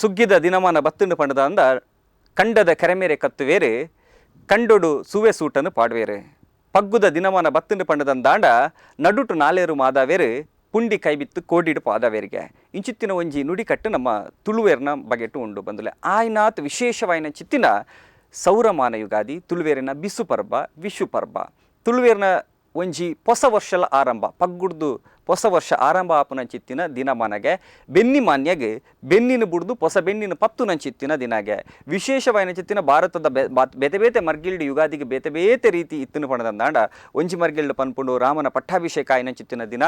ಸುಗ್ಗಿದ ದಿನಮಾನ ಬತ್ತುಂಡು ಪಂಡದ ಅಂದ ಕಂಡದ ಕೆರೆಮೇರೆ ಕತ್ತುವೇರು ಕಂಡೊಡು ಸೂವೆ ಸೂಟನ್ನು ಪಾಡುವೇರು ಪಗ್ಗುದ ದಿನಮಾನ ಬತ್ತುಂಡು ಪಂಡದಂದಾಂಡ ನಡುಟು ನಾಲೇರು ಮಾದಾವೇರು ಪುಂಡಿ ಕೈಬಿತ್ತು ಕೋಡಿಡು ಪಾದವೇರಿಗೆ ಇಂಚಿತ್ತಿನ ಒಂಜಿ ನುಡಿಕಟ್ಟು ನಮ್ಮ ತುಳುವೇರಿನ ಬಗೆಟ್ಟು ಉಂಡು ಬಂದುಲೆ ಆಯ್ನಾತ್ ವಿಶೇಷವಾಯಿನ ಚಿತ್ತಿನ ಸೌರಮಾನ ಯುಗಾದಿ ತುಳುವೇರಿನ ಬಿಸು ಪರ್ಬ ವಿಶು ಪರ್ಬ ತುಳುವೇರಿನ ಒಂಜಿ ಹೊಸ ವರ್ಷಲ ಆರಂಭ ಪಗ್ಗುಡ್ದು ಹೊಸ ವರ್ಷ ಆರಂಭ ಆಪುನಂಚಿತ್ತಿನ ದಿನಮಾನಗೆ ಬೆನ್ನಿ ಮಾನ್ಯಗೆ ಬೆನ್ನಿನ ಬುಡ್ದು ಹೊಸ ಬೆನ್ನಿನ ಪತ್ತುನಂಚಿತ್ತಿನ ದಿನಗೆ ವಿಶೇಷವಾಯಿನ ಚಿತ್ತಿನ ಭಾರತದ ಬೇತೆ ಬೇತೆ ಮರ್ಗಿಲ್ಡು ಯುಗಾದಿಗೆ ಬೇತೆ ಬೇತೆ ರೀತಿ ಇತ್ತಿನ ಪಣದಂದಾಂಡ ಒಂಜಿ ಮರ್ಗಿಲ್ಡು ಪನ್ಪುಂಡು ರಾಮನ ಪಟ್ಟಾಭಿಷೇಕ ಆಯ್ನಂಚಿತ್ತಿನ ದಿನ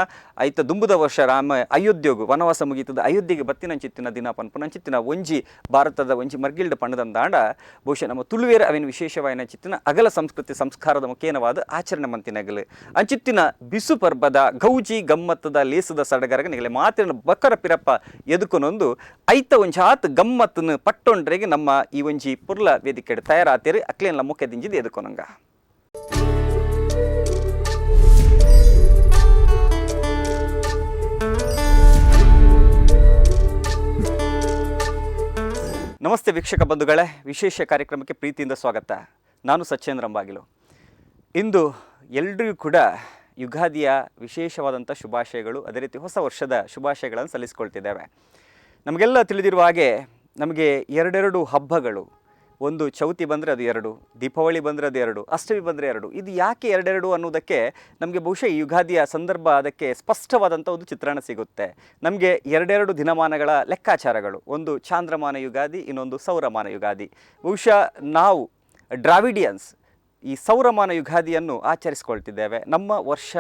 ಐತ ದುಂಬುದ ವರ್ಷ ರಾಮ ಅಯೋಧ್ಯೆಗು ವನವಾಸ ಮುಗಿತದ ಅಯೋಧ್ಯೆಗೆ ಬತ್ತಿನಂಚಿತ್ತಿನ ದಿನ ಪನ್ಪುನಂಚಿತ್ತಿನ ಒಂಜಿ ಭಾರತದ ಒಂಜಿ ಮರ್ಗಿಲ್ಡು ಪಣದಂದಾಂಡ ಬಹುಶಃ ನಮ್ಮ ತುಳುವೇರ ಅವಿನ ವಿಶೇಷವಾಯಿನ ಚಿತ್ತಿನ ಅಗಲ ಸಂಸ್ಕೃತಿ ಸಂಸ್ಕಾರದ ಮುಖೇನವಾದ ಆಚರಣೆ ಮಂತಿನಗಲು ಅಂಚಿತ್ತಿನ ಬಿಸು ಪರ್ಬದ ಗೌಜಿ ಗಮ್ಮತ್ತದ ಲೇಸದ ಸಡಗರಗ ನಿಗಲೆ ಮಾತಿನ ಬಕ್ಕರ ಪಿರಪ್ಪ ಎದುಕೊನೊಂದು ಐತ ಒಂಜಾತ್ ಗಮ್ಮತ್ತನ್ನು ಪಟ್ಟೊಂಡ್ರೆಗೆ ನಮ್ಮ ಈ ಒಂಜಿ ಪುರ್ಲ ವೇದಿಕೆ ತಯಾರಾತಿರು ಅಕ್ಲೇನ ಮುಖ್ಯದಿಂಜಿದ ಎದುಕೊನಂಗ ನಮಸ್ತೆ ವೀಕ್ಷಕ ಬಂಧುಗಳೇ, ವಿಶೇಷ ಕಾರ್ಯಕ್ರಮಕ್ಕೆ ಪ್ರೀತಿಯಿಂದ ಸ್ವಾಗತ. ನಾನು ಸಚ್ಚೇಂದ್ರ ಅಂಬಾಗಿಲು. ಇಂದು ಎಲ್ರಿಗೂ ಕೂಡ ಯುಗಾದಿಯ ವಿಶೇಷವಾದಂಥ ಶುಭಾಶಯಗಳು, ಅದೇ ರೀತಿ ಹೊಸ ವರ್ಷದ ಶುಭಾಶಯಗಳನ್ನು ಸಲ್ಲಿಸ್ಕೊಳ್ತಿದ್ದೇವೆ. ನಮಗೆಲ್ಲ ತಿಳಿದಿರುವ ಹಾಗೆ ನಮಗೆ ಎರಡೆರಡು ಹಬ್ಬಗಳು, ಒಂದು ಚೌತಿ ಬಂದರೆ ಅದು 2, ದೀಪಾವಳಿ ಬಂದರೆ ಅದು 2, ಅಷ್ಟಮಿ ಬಂದರೆ 2. ಇದು ಯಾಕೆ ಎರಡೆರಡು ಅನ್ನೋದಕ್ಕೆ ನಮಗೆ ಬಹುಶಃ ಈ ಯುಗಾದಿಯ ಸಂದರ್ಭ ಅದಕ್ಕೆ ಸ್ಪಷ್ಟವಾದಂಥ ಒಂದು ಚಿತ್ರಣ ಸಿಗುತ್ತೆ. ನಮಗೆ ಎರಡೆರಡು ದಿನಮಾನಗಳ ಲೆಕ್ಕಾಚಾರಗಳು, ಒಂದು ಚಾಂದ್ರಮಾನ ಯುಗಾದಿ, ಇನ್ನೊಂದು ಸೌರಮಾನ ಯುಗಾದಿ. ಬಹುಶಃ ನಾವು ಡ್ರಾವಿಡಿಯನ್ಸ್ ಈ ಸೌರಮಾನ ಯುಗಾದಿಯನ್ನು ಆಚರಿಸ್ಕೊಳ್ತಿದ್ದೇವೆ. ನಮ್ಮ ವರ್ಷ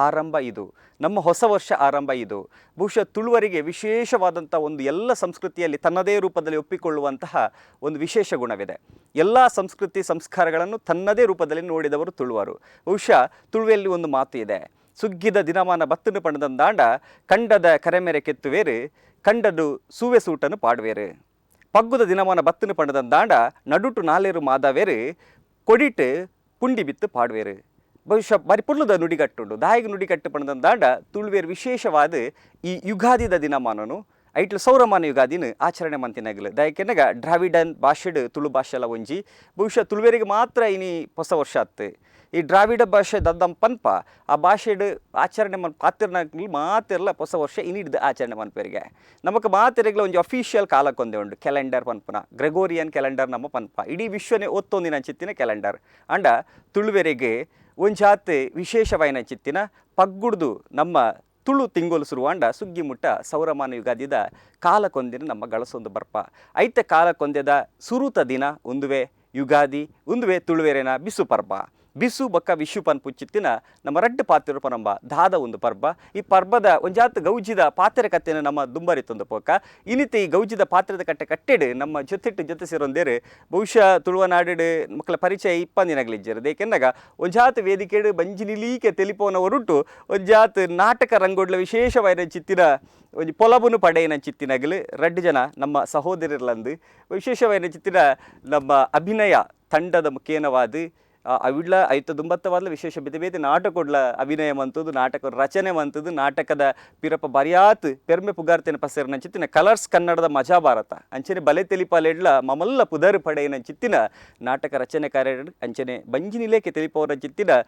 ಆರಂಭ ಇದು, ನಮ್ಮ ಹೊಸ ವರ್ಷ ಆರಂಭ ಇದು. ಬಹುಶಃ ತುಳುವರಿಗೆ ವಿಶೇಷವಾದಂಥ ಒಂದು ಎಲ್ಲ ಸಂಸ್ಕೃತಿಯಲ್ಲಿ ತನ್ನದೇ ರೂಪದಲ್ಲಿ ಒಪ್ಪಿಕೊಳ್ಳುವಂತಹ ಒಂದು ವಿಶೇಷ ಗುಣವಿದೆ. ಎಲ್ಲ ಸಂಸ್ಕೃತಿ ಸಂಸ್ಕಾರಗಳನ್ನು ತನ್ನದೇ ರೂಪದಲ್ಲಿ ನೋಡಿದವರು ತುಳುವರು. ಬಹುಶಃ ತುಳುವೆಯಲ್ಲಿ ಒಂದು ಮಾತು ಇದೆ, ಸುಗ್ಗಿದ ದಿನಮಾನ ಬತ್ತುನು ಪಣದಂದಾಂಡ ಕಂಡದ ಕರೆಮೆರೆ ಕೆತ್ತುವೇರು ಕಂಡದು ಸೂವೆ ಸೂಟನ್ನು ಪಾಡುವೇರು ಪಗ್ಗುದ ದಿನಮಾನ ಬತ್ತುನು ಪಣದಂದಾಂಡ ನಡುಟು ನಾಲೇರು ಮಾದಾವೇರು ಕೊಡಿಟ್ಟು ಪುಂಡಿ ಬಿತ್ತು ಪಾಡುವೇರು. ಬಹುಶಃ ಬಾರಿ ಪುರ್ಲದ ನುಡಿಗಟ್ಟುಂಡು, ದಾಯಿಗೆ ನುಡಿಗಟ್ಟು ಪಣದಂದಾಂಡ ತುಳುವೇರು ವಿಶೇಷವಾದ ಈ ಯುಗಾದಿದ ದಿನಮಾನನು ಐಟ್ಲು ಸೌರಮಾನ ಯುಗಾದಿನ ಆಚರಣೆ ಮಂತಿನಗಲು ದಾಯಕೆನಾಗ ಡ್ರಾವಿಡನ್ ಭಾಷೆಡ್ ತುಳು ಭಾಷೆಲ್ಲ ಒಂಜಿ. ಬಹುಶಃ ತುಳುವೇರಿಗೆ ಮಾತ್ರ ಇನಿ ಹೊಸ ವರ್ಷ ಆತು. ಈ ದ್ರಾವಿಡ ಭಾಷೆ ದದ್ದಂ ಪನ್ಪ ಆ ಭಾಷೆಡ್ ಆಚರಣೆ ಮನ್ ಪಾತಿರ್ನಾಗ್ಲಿ ಮಾತಿರಲ್ಲ ಹೊಸ ವರ್ಷ ಇನ್ನಿಡ್ದು ಆಚರಣೆ ಮನ್ಪೇರಿಗೆ. ನಮಗೆ ಮಾತಿರಗ್ಲ ಒಂಜಿ ಅಫಿಷಿಯಲ್ ಕಾಲಕ್ಕೊಂದೇ ಉಂಡು, ಕ್ಯಾಲೆಂಡರ್ ಪನ್ಪನ ಗ್ರೆಗೋರಿಯನ್ ಕ್ಯಾಲೆಂಡರ್ ನಮ್ಮ ಪನ್ಪ ಇಡೀ ವಿಶ್ವನೇ ಒತ್ತೊಂದಿನ ಚಿತ್ತಿನ ಕ್ಯಾಲೆಂಡರ್. ಅಂಡ ತುಳುವೆರೆಗೆ ಒಂಜಾತ್ ವಿಶೇಷವಾಯಿನ ಚಿತ್ತಿನ ಪಗ್ಗುಡ್ದು ನಮ್ಮ ತುಳು ತಿಂಗೋಲು ಸುರುವಾಂಡ ಸುಗ್ಗಿ ಮುಟ್ಟ ಸೌರಮಾನ ಯುಗಾದಿದ ಕಾಲಕ್ಕೊಂದಿನ ನಮ್ಮ ಗಳಸೊಂದು ಬರ್ಪ ಐತೆ ಕಾಲಕ್ಕೊಂದೆದ ಸುರುತ ದಿನ ಒಂದುವೆ ಯುಗಾದಿ, ಒಂದುವೆ ತುಳುವೆರೆನ ಬಿಸು ಪರ್ಬ. ಬಿಸು ಬೊಕ್ಕ ವಿಶು ಪನ್ಪುಚ್ಚಿತ್ತಿನ ನಮ್ಮ ರಡ್ಡು ಪಾತಿರು ಪನಂಬ ದಾದ ಒಂದು ಪರ್ಬ. ಈ ಪರ್ಬದ ಒಂಜಾತ್ ಗೌಜಿದ ಪಾತ್ರೆ ಕತ್ತೆನ ನಮ್ಮ ದುಂಬರಿತ್ತೊಂದು ಪೋಕ ಇನಿತೆ ಈ ಗೌಜಿದ ಪಾತ್ರದ ಕಟ್ಟೆ ಕಟ್ಟೆಡು ನಮ್ಮ ಜೊತೆ ಸೇರೊಂದೇರು ಬಹುಶಃ ತುಳುವನಾಡು ಮಕ್ಕಳ ಪರಿಚಯ ಇಪ್ಪಂದಿನಾಗಲಿಜ್ಜರು. ಏಕೆಂದಾಗ ಒಂಜಾತ್ ವೇದಿಕೆಡು ಬಂಜಿನಿಲೀಕೆ ತೆಲಿಪೋನ ಹೊರಟು ಒಂಜಾತ್ ನಾಟಕ ರಂಗೋಡ್ಲ ವಿಶೇಷವಾದ ಚಿತ್ತಿನ ಒಂಜಿ ಪೊಲಬುನು ಪಡೆಯಿನ ಚಿತ್ತಿನಾಗಲು ರಡ್ಡು ಜನ ನಮ್ಮ ಸಹೋದರರ್ಲಂದು ವಿಶೇಷವಾದ ಚಿತ್ತಿನ ನಮ್ಮ ಅಭಿನಯ ತಂಡದ ಮುಖೇನವಾದ ಅವಿಡ್ಲ ಐತ ದುಂಬತ್ತವಾದ ವಿಶೇಷ ಬೇತೆ ಬೇತೆ ನಾಟಕೊಡ್ಲ ಅಭಿನಯ ಮಂತದ್ದು, ನಾಟಕ ರಚನೆ ಮಂತದ್ದು, ನಾಟಕದ ಪಿರಪ ಬರಿಯಾತ್ ಪೆರ್ಮೆ ಪುಗಾರ್ತೆನ ಪಸರಿನ ಚಿತ್ತಿನ ಕಲರ್ಸ್ ಕನ್ನಡದ ಮಜಾ ಭಾರತ ಅಂಚನೆ ಬಲೆ ತೆಲಿಪಾಲೆಡ್ಲ ಮಮಲ್ಲ ಪುದರ್ ಪಡೆಯಿನ ಚಿತ್ತಿನ ನಾಟಕ ರಚನೆಕಾರ ಅಂಚನೆ ಬಂಜಿನಿಲೇಕೆ ತೆಲಿಪವರ ಚಿತ್ತಿನ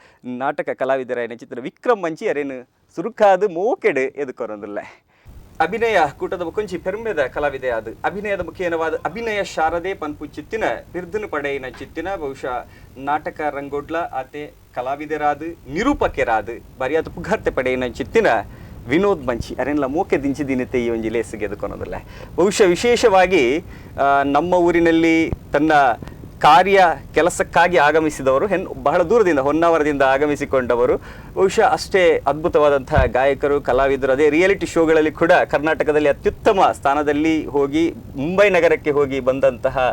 ನಾಟಕ ಕಲಾವಿದರ ಚಿತ್ತಿನ ವಿಕ್ರಮ್ ಮಂಚಿ ಅರೇನು ಸುರುಕಾದು ಮೋಕೆಡು ಎದುಕೊರೊಂದಿಲ್ಲ. ಅಭಿನಯ ಕೂಟದ ಕೊಂಚಿ ಪೆರ್ಮೆದ ಕಲಾವಿದೆ ಅದು ಅಭಿನಯದ ಮುಖೇನವಾದ ಅಭಿನಯ ಶಾರದೆ ಪನ್ಪು ಚಿತ್ತಿನ ಬಿರ್ದನು ಪಡೆಯಿನ ಚಿತ್ತಿನ ಬಹುಶಃ ನಾಟಕ ರಂಗೋಡ್ಲ ಆತೆ ಕಲಾವಿದರಾದು ನಿರೂಪಕರಾದು ಬರಿಯಾದ ಪುಗಾರ್ತೆ ಪಡೆಯಿನ ಚಿತ್ತಿನ ವಿನೋದ್ ಮಂಚಿ ಅರೆಲ್ಲ ಮೋಕೆ ದಿಂಚಿ ದಿನತೆ ಈ ಒಂದು ಲೇಸಿಗೆ ಎದುಕೊನೋದಿಲ್ಲ. ಬಹುಶಃ ವಿಶೇಷವಾಗಿ ನಮ್ಮ ಊರಿನಲ್ಲಿ ತನ್ನ ಕಾರ್ಯ ಕೆಲಸಕ್ಕಾಗಿ ಆಗಮಿಸಿದವರು ಬಹಳ ದೂರದಿಂದ ಹೊನ್ನಾವರದಿಂದ ಆಗಮಿಸಿಕೊಂಡವರು. ಬಹುಶಃ ಅಷ್ಟೇ ಅದ್ಭುತವಾದಂತಹ ಗಾಯಕರು, ಕಲಾವಿದರು. ಅದೇ ರಿಯಾಲಿಟಿ ಶೋಗಳಲ್ಲಿ ಕೂಡ ಕರ್ನಾಟಕದಲ್ಲಿ ಅತ್ಯುತ್ತಮ ಸ್ಥಾನದಲ್ಲಿ ಹೋಗಿ ಮುಂಬೈ ನಗರಕ್ಕೆ ಹೋಗಿ ಬಂದಂತಹ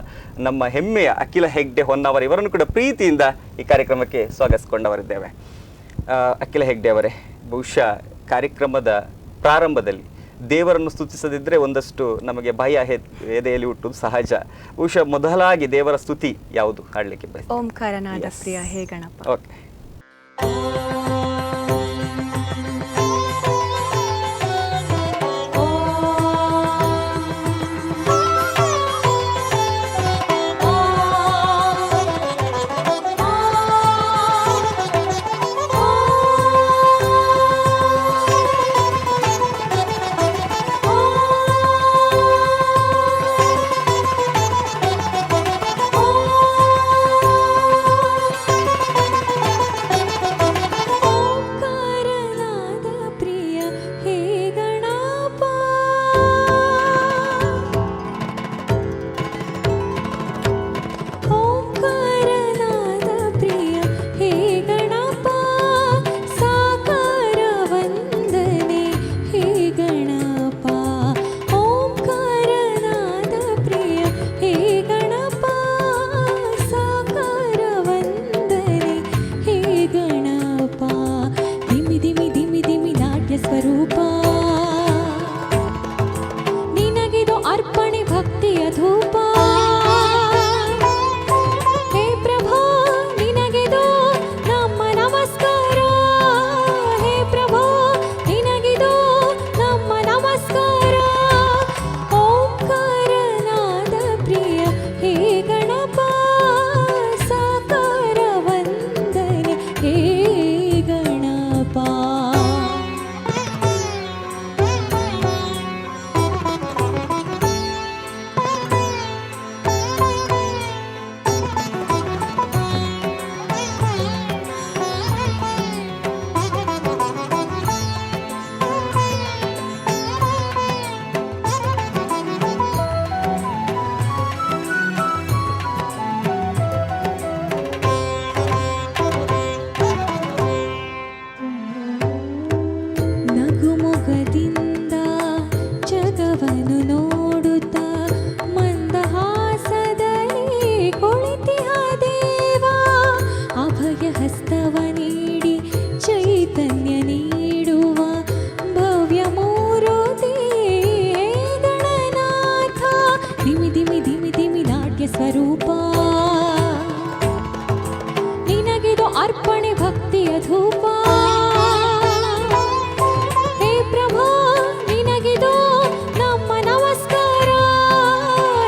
ನಮ್ಮ ಹೆಮ್ಮೆಯ ಅಖಿಲ ಹೆಗ್ಡೆ ಹೊನ್ನಾವರ ಇವರನ್ನು ಕೂಡ ಪ್ರೀತಿಯಿಂದ ಈ ಕಾರ್ಯಕ್ರಮಕ್ಕೆ ಸ್ವಾಗತಿಸಿಕೊಂಡವರಿದ್ದೇವೆ. ಅಖಿಲ ಹೆಗ್ಡೆ ಅವರೇ, ಬಹುಶಃ ಕಾರ್ಯಕ್ರಮದ ಪ್ರಾರಂಭದಲ್ಲಿ ದೇವರನ್ನು ಸ್ತುತಿಸದಿದ್ದರೆ ಒಂದಷ್ಟು ನಮಗೆ ಭಯ ಎದೆಯಲ್ಲಿ ಹುಟ್ಟುವುದು ಸಹಜ. ಬಹುಶಃ ಮೊದಲಾಗಿ ದೇವರ ಸ್ತುತಿ ಯಾವುದು ಹಾಡಲಿಕ್ಕೆ ಬಯಸ್ತೀರಾ? ಓಂಕಾರನಾದ ಪ್ರಿಯ ಹೇ ಗಣಪ. ಓಕೆ. ಅರ್ಪಣೆ ಭಕ್ತಿಯ ಧೂಪ ಹೇ ಪ್ರಭು ನಿನಗಿದು ನಮ್ಮ ನಮಸ್ಕಾರ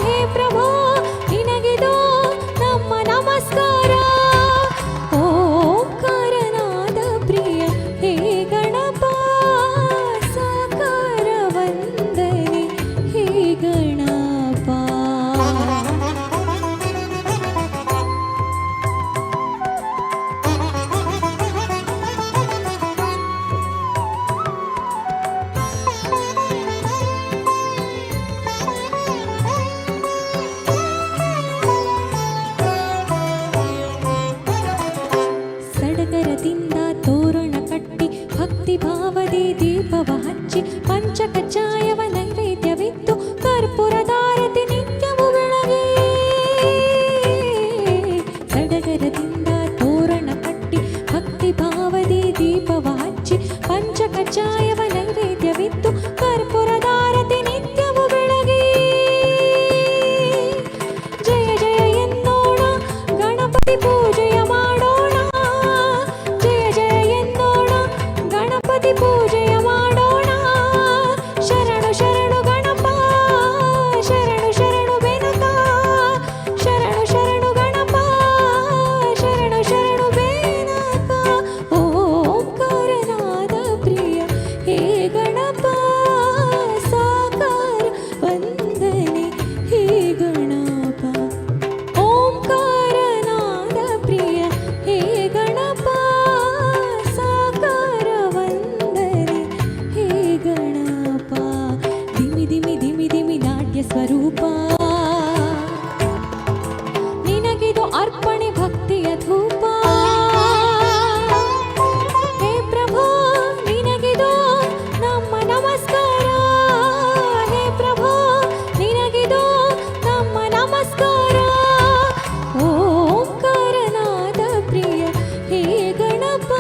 ಹೇ ಪ್ರಭು ನಿನಗಿದು ನಮ್ಮ ನಮಸ್ಕಾರ ಓಂಕಾರನಾದ ಪ್ರಿಯ ಹೇ ಗಣಪ ಸಾಕಾರ ವಂದನೆ ಹೇ ಗಣಪ ಸಡಗರದಿಂದ ತೋರಣ ಕಟ್ಟಿ ಭಕ್ತಿ ಭಾವದಿ ದೀಪವ ಹಚ್ಚಿ ಪಂಚಕಜ್ಜಾಯವ ನೈವೇದ್ಯವಿತ್ತು ಕರ್ಪೂರದಾರತಿ ನಿತ್ಯವು ಬೆಳಗಿ ಸಡಗರದಿಂದ ತೋರಣ ಕಟ್ಟಿ ಭಕ್ತಿ ಭಾವದಿ ದೀಪವ ಹಚ್ಚಿ ಪಂಚಕಜ್ಜಾಯವ ನೈವೇದ್ಯವಿತ್ತು ಕರ್ಪೂರದಾರತಿ ನಿತ್ಯವು ಬೆಳಗಿ ಜಯ ಜಯ ಎನ್ನೋಣ ಗಣಪತಿ ಪೂಜೆಯ ಮಾಡೋಣ ಜಯ ಜಯ ಎನ್ನೋಣ ಗಣಪತಿ ಪೂಜೆಯ ಮಾಡೋಣ ಶರಣು ಶರಣು ಗಣಪ ಶರಣು ಶರಣು ಬೆನಕ ಶರಣು ಶರಣು ಗಣಪ ಶರಣು ಶರಣು ಬೆನಕ ಓಂಕಾರನಾದ ಪ್ರಿಯ ಹೇ ಗಣಪ ಸಾಕಾರ ವಂದನೆ ಹೇ ಗಣಪ ಓಂಕಾರನಾದ ಪ್ರಿಯ ಹೇ ಗಣಪ ಸಾಕಾರ ವಂದನೆ ಹೇ ಗಣಪ ಧಿಮಿ ಧಿಮಿ ಧಿಮಿ ಧಿಮಿ ನಾಟ್ಯ ಸ್ವರೂಪ ನಿನಗಿದು ಅರ್ಪಣೆ ಭಕ್ತಿಯ ಧೂಪ ಹೇ ಪ್ರಭು ನಿನಗಿದು ನಮ್ಮ ನಮಸ್ಕಾರ ಹೇ ಪ್ರಭು ನಿನಗಿದು ನಮ್ಮ ನಮಸ್ಕಾರ ಓಂಕಾರನಾದ ಪ್ರಿಯ ಹೇ ಗಣಪ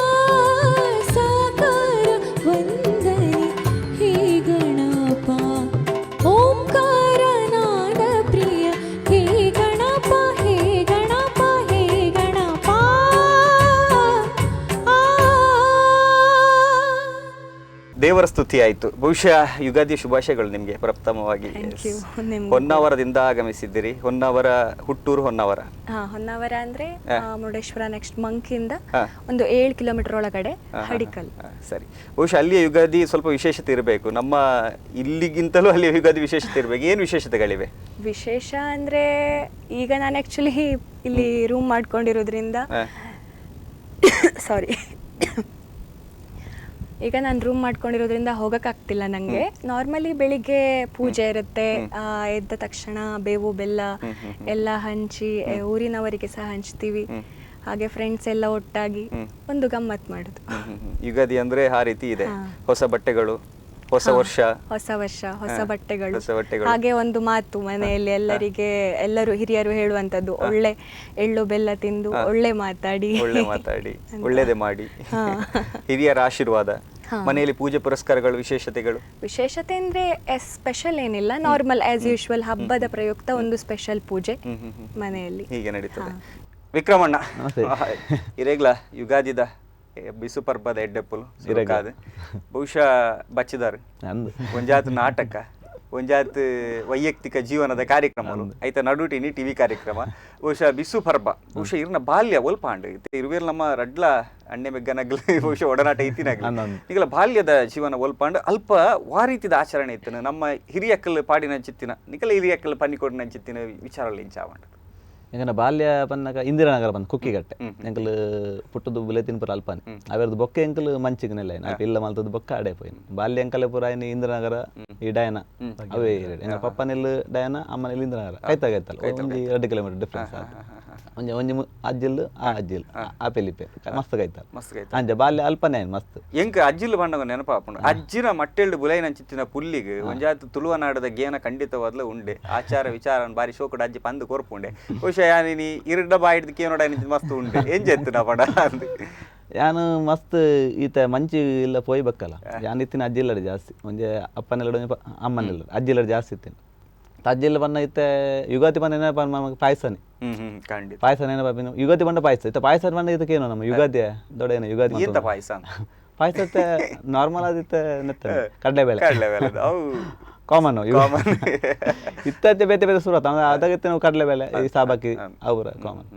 ಸಾಕಾರ ವಂದನೆ ಹೇ ಗಣಪ ಓಂಕಾರನಾದ ಪ್ರಿಯ ಹೇ ಗಣಪ ಹೇ ಗಣಪ ಹೇ ಗಣಪ ದೇವರ ಸ್ತುತಿ ಆಯಿತು. ಬಹುಶಃ ಯುಗಾದಿ ಶುಭಾಶಯಗಳು ನಿಮಗೆ ಪ್ರಪ್ರಥಮವಾಗಿ. Thank you. ನಿಮ್ಗೂ ಹೊನ್ನಾವರದಿಂದ ಆಗಮಿಸಿದ್ದೀರಿ. ಹೊನ್ನಾವರ ಹುಟ್ಟೂರು ಹೊನ್ನಾವರ. ಹೊನ್ನಾವರ ಅಂದ್ರೆ ಮುರುಡೇಶ್ವರ ನೆಕ್ಸ್ಟ್ ಮಂಕಿಂದ ಹಾ. ಒಂದು 7 ಕಿಲೋಮೀಟರ್ ಒಳಗಡೆ ಹಡಿಕಲ್. ಸರಿ, ಬಹುಶಃ ಅಲ್ಲಿಯ ಯುಗಾದಿ ಸ್ವಲ್ಪ ವಿಶೇಷತೆ ಇರಬೇಕು. ನಮ್ಮ ಇಲ್ಲಿಗಿಂತಲೂ ಅಲ್ಲಿಯ ಯುಗಾದಿ ವಿಶೇಷತೆ ಇರಬೇಕು. ಏನು ವಿಶೇಷತೆಗಳಿವೆ? ವಿಶೇಷ ಅಂದ್ರೆ ಈಗ ನಾನು ಆಕ್ಚುಲಿ ಇಲ್ಲಿ ರೂಮ್ ಮಾಡ್ಕೊಂಡಿರೋದ್ರಿಂದ ಸಾರಿ ಈಗ ನಾನು ರೂಮ್ ಮಾಡ್ಕೊಂಡಿರೋದ್ರಿಂದ ಹೋಗಕ್ಕಾಗ್ತಿಲ್ಲ ನಂಗೆ. ನಾರ್ಮಲಿ ಬೆಳಿಗ್ಗೆ ಪೂಜೆ ಇರುತ್ತೆ, ಎದ್ದ ತಕ್ಷಣ ಬೇವು ಬೆಲ್ಲ ಎಲ್ಲ ಹಂಚಿ ಊರಿನವರಿಗೆ ಸಹ ಹಂಚ್ತೀವಿ. ಹಾಗೆ ಫ್ರೆಂಡ್ಸ್ ಎಲ್ಲ ಒಟ್ಟಾಗಿ ಒಂದು ಗಮ್ಮತ್ ಮಾಡುದು. ಯುಗಾದಿ ಅಂದ್ರೆ ಆ ರೀತಿ ಇದೆ. ಹೊಸ ಬಟ್ಟೆಗಳು, ಹೊಸ ವರ್ಷ, ಹೊಸ ಬಟ್ಟೆಗಳು. ಹೊಸ ಬಟ್ಟೆಗಳು. ಹಾಗೆ ಒಂದು ಮಾತು ಮನೆಯಲ್ಲಿ ಎಲ್ಲರೂ ಹಿರಿಯರು ಹೇಳುವಂತದ್ದು, ಒಳ್ಳೆ ಎಳ್ಳು ಬೆಲ್ಲ ತಿಂದು ಒಳ್ಳೆ ಮಾತಾಡಿ ಒಳ್ಳೇದೇ ಮಾಡಿ, ಹಿರಿಯರ ಆಶೀರ್ವಾದ. ಮನೆಯಲ್ಲಿ ಪೂಜೆ ಪುರಸ್ಕಾರಗಳು, ವಿಶೇಷತೆ ಅಂದ್ರೆ ಸ್ಪೆಷಲ್ ಏನಿಲ್ಲ, ನಾರ್ಮಲ್ ಆಸ್ ಯೂಶುವಲ್ ಹಬ್ಬದ ಪ್ರಯುಕ್ತ ಒಂದು ಸ್ಪೆಷಲ್ ಪೂಜೆ ಮನೆಯಲ್ಲಿ ಹೀಗೆ ನಡೀತದೆ. ವಿಕ್ರಮಣ್ಣ, ಇರೆಗ್ಲ ಯುಗಾದಿದ ಬಿಸು ಪರ್ಬದ ಎಡ್ಡೆಪ್ಪಲು ಸುರಕಾದ ಬಹುಶಃ ಬಚ್ಚಿದಾರು ಒಂಜಾತ್ ನಾಟಕ, ಒಂಜಾತ್ ವೈಯಕ್ತಿಕ ಜೀವನದ ಕಾರ್ಯಕ್ರಮಗಳು ಐತ ನಡುಟಿನಿ ಟಿವಿ ಕಾರ್ಯಕ್ರಮ. ಬಹುಶಃ ಬಿಸು ಪರ್ಬ ಬಹುಶಃ ಇರ್ನ ಬಾಲ್ಯ ಒಲ್ಪಾಂಡ್ ಇರುವೇರು ನಮ್ಮ ರಡ್ಲ ಅಣ್ಣೆ ಮೆಗ್ಗನಗ್ಲ ಬಹುಶಃ ಒಡನಾಟ ಇತ್ತಿನಾಗ್ಲ ಈಗಲ ಬಾಲ್ಯದ ಜೀವನ ಒಲ್ಪಾಂಡ್ ಅಲ್ಪ ವಾರೀತಿದ ಆಚರಣೆ ಇತ್ತನ ನಮ್ಮ ಹಿರಿಯಕ್ಕಲ್ ಪಾಡಿನ ಚಿತ್ತಿನ ನಿಕಲ ಹಿರಿಯಕ್ಕಲ್ ಪನ್ನಿಕೊಡಿನ ಚಿತ್ತಿನ ವಿಚಾರಗಳು ಇಂಚಾವಂಡ್. ಎಂಕನ ಬಾಲ್ಯ ಪನ್ನಗ ಇಂದಿರಾನಗರ ಬಂದು ಕುಕ್ಕಿಗಟ್ಟೆ ಎಂಕಲ್ ಪುಟ್ಟದು ಬುಲೆ ತಿನ್ಪುರ ಅಲ್ಪಾನೆ ಅವೆರದು ಬೊಕ್ಕ ಎಂಕಲ್ ಮಂಚಿಗನೆಲ್ಲ ಆಯ್ನ ಇಲ್ಲ ಮಲ್ತದ ಬೊಕ್ಕ ಆಡೆ ಪೋಯ್ನ ಬಾಲ್ಯ ಎಂಕಲೆ ಪುರ ಆಯ್ನ ಇಂದಿರಾನಗರ ಈ ಡಯನ ಅವೇ ಎಂಗ ಪಪ್ಪನೆಲ್ಲ ಡಯನ ಅಮ್ಮನೆಲ್ಲ ಇಂದಿರಾನಗರ ಆಯ್ತಾಗೈತಲ್ಲ ಒಂಜಿ 2 ಕಿಲೋಮೀಟರ್ ಡಿಫ್ರೆನ್ಸ್ ಒಂಜಿ ಒಂಜಿ ಅಜ್ಜಿಲ್ ಆ ಅಜ್ಜಿಲ್ ಆ ಪೆಲಿಪೆ ಮಸ್ತ್ ಗೈತಲ್ಲ ಅಂಜ ಬಾಲ್ಯ ಅಲ್ಪನೆ ಆಯ್ನ ಮಸ್ತ್ ಎಂಕ ಅಜ್ಜಿಲ್ ಬಂಡಗ ನೆನಪಾಪುಂಡು ಅಜ್ಜಿನ ಮಟ್ಟೆಲ್ಡು ಬುಲೈನ ಚಿತ್ತಿನ ಪುಲ್ಲಿಗೆ ಒಂಜಾತ್ ತುಳುವನಾಡದ ಗೇನ ಖಂಡಿತವಾದ್ಲ ಉಂಡೆ ಆಚಾರ ವಿಚಾರ ಬಾರಿ ಶೋಕುಡ ಅಜ್ಜಿ ಪಂದು ಕೊರ್ಪುಂಡೆ ಬಹುಶಃ ಯಾನಿ ಇರಡ ಬಾಯಿಡ್ದು ಕೇನೋಡ ಮಸ್ತ್ ಉಂಡೆ ಏನ್ ಜೆತ್ತು ನಾ ಪಡ ಯಾನು ಮಸ್ತ್ ಈತ ಮಂಚಿ ಇಲ್ಲ ಪೋಯ್ಬೇಕಲ್ಲ ಯಾನ್ ಇತ್ತಿನ ಅಜ್ಜಿಲ್ಲಡ ಜಾಸ್ತಿ ಒಂಜೆ ಅಪ್ಪನೆಲ್ಲ ಅಮ್ಮನೆಲ್ಲ ಅಜ್ಜಿಲ್ಲಡ ಜಾಸ್ತಿ ಇತ್ತೇನೆ ತಜ್ಜಿಲ್ಲ ಬಣ್ಣ ಇತ್ತೆ ಯುಗಾದಿ ಬಣ್ಣ ನೆನಪ ನಮಗೆ ಪಾಯಸನೇ ಖಂಡಿತ ಪಾಯಸ ನೆನಪ ಯುಗಾದಿ ಬಣ್ಣ ಪಾಯಸ ಇತ್ತ ಪಾಯಸ ಬಣ್ಣ ಇದಕ್ಕೇನು ನಮ್ಮ ಯುಗಾದಿ ದೊಡ್ಡ ಏನು ಯುಗಾದಿ ಎಂತ ಪಾಯಸ ಪಾಯಸ ನಾರ್ಮಲ್ ಆದಿತ್ತೆ ಕಡಲೆಬೇಳೆ ಅವು ಕಾಮನ್ ಇತ್ತೆ ಬೇತೆ ಬೇತೆ ಸುರತ್ ಅದಾಗತ್ತೆ ನಾವು ಕಡಲೆಬೇಳೆ ಈ ಸಾಬಾಕಿ ಅವರ ಕಾಮನ್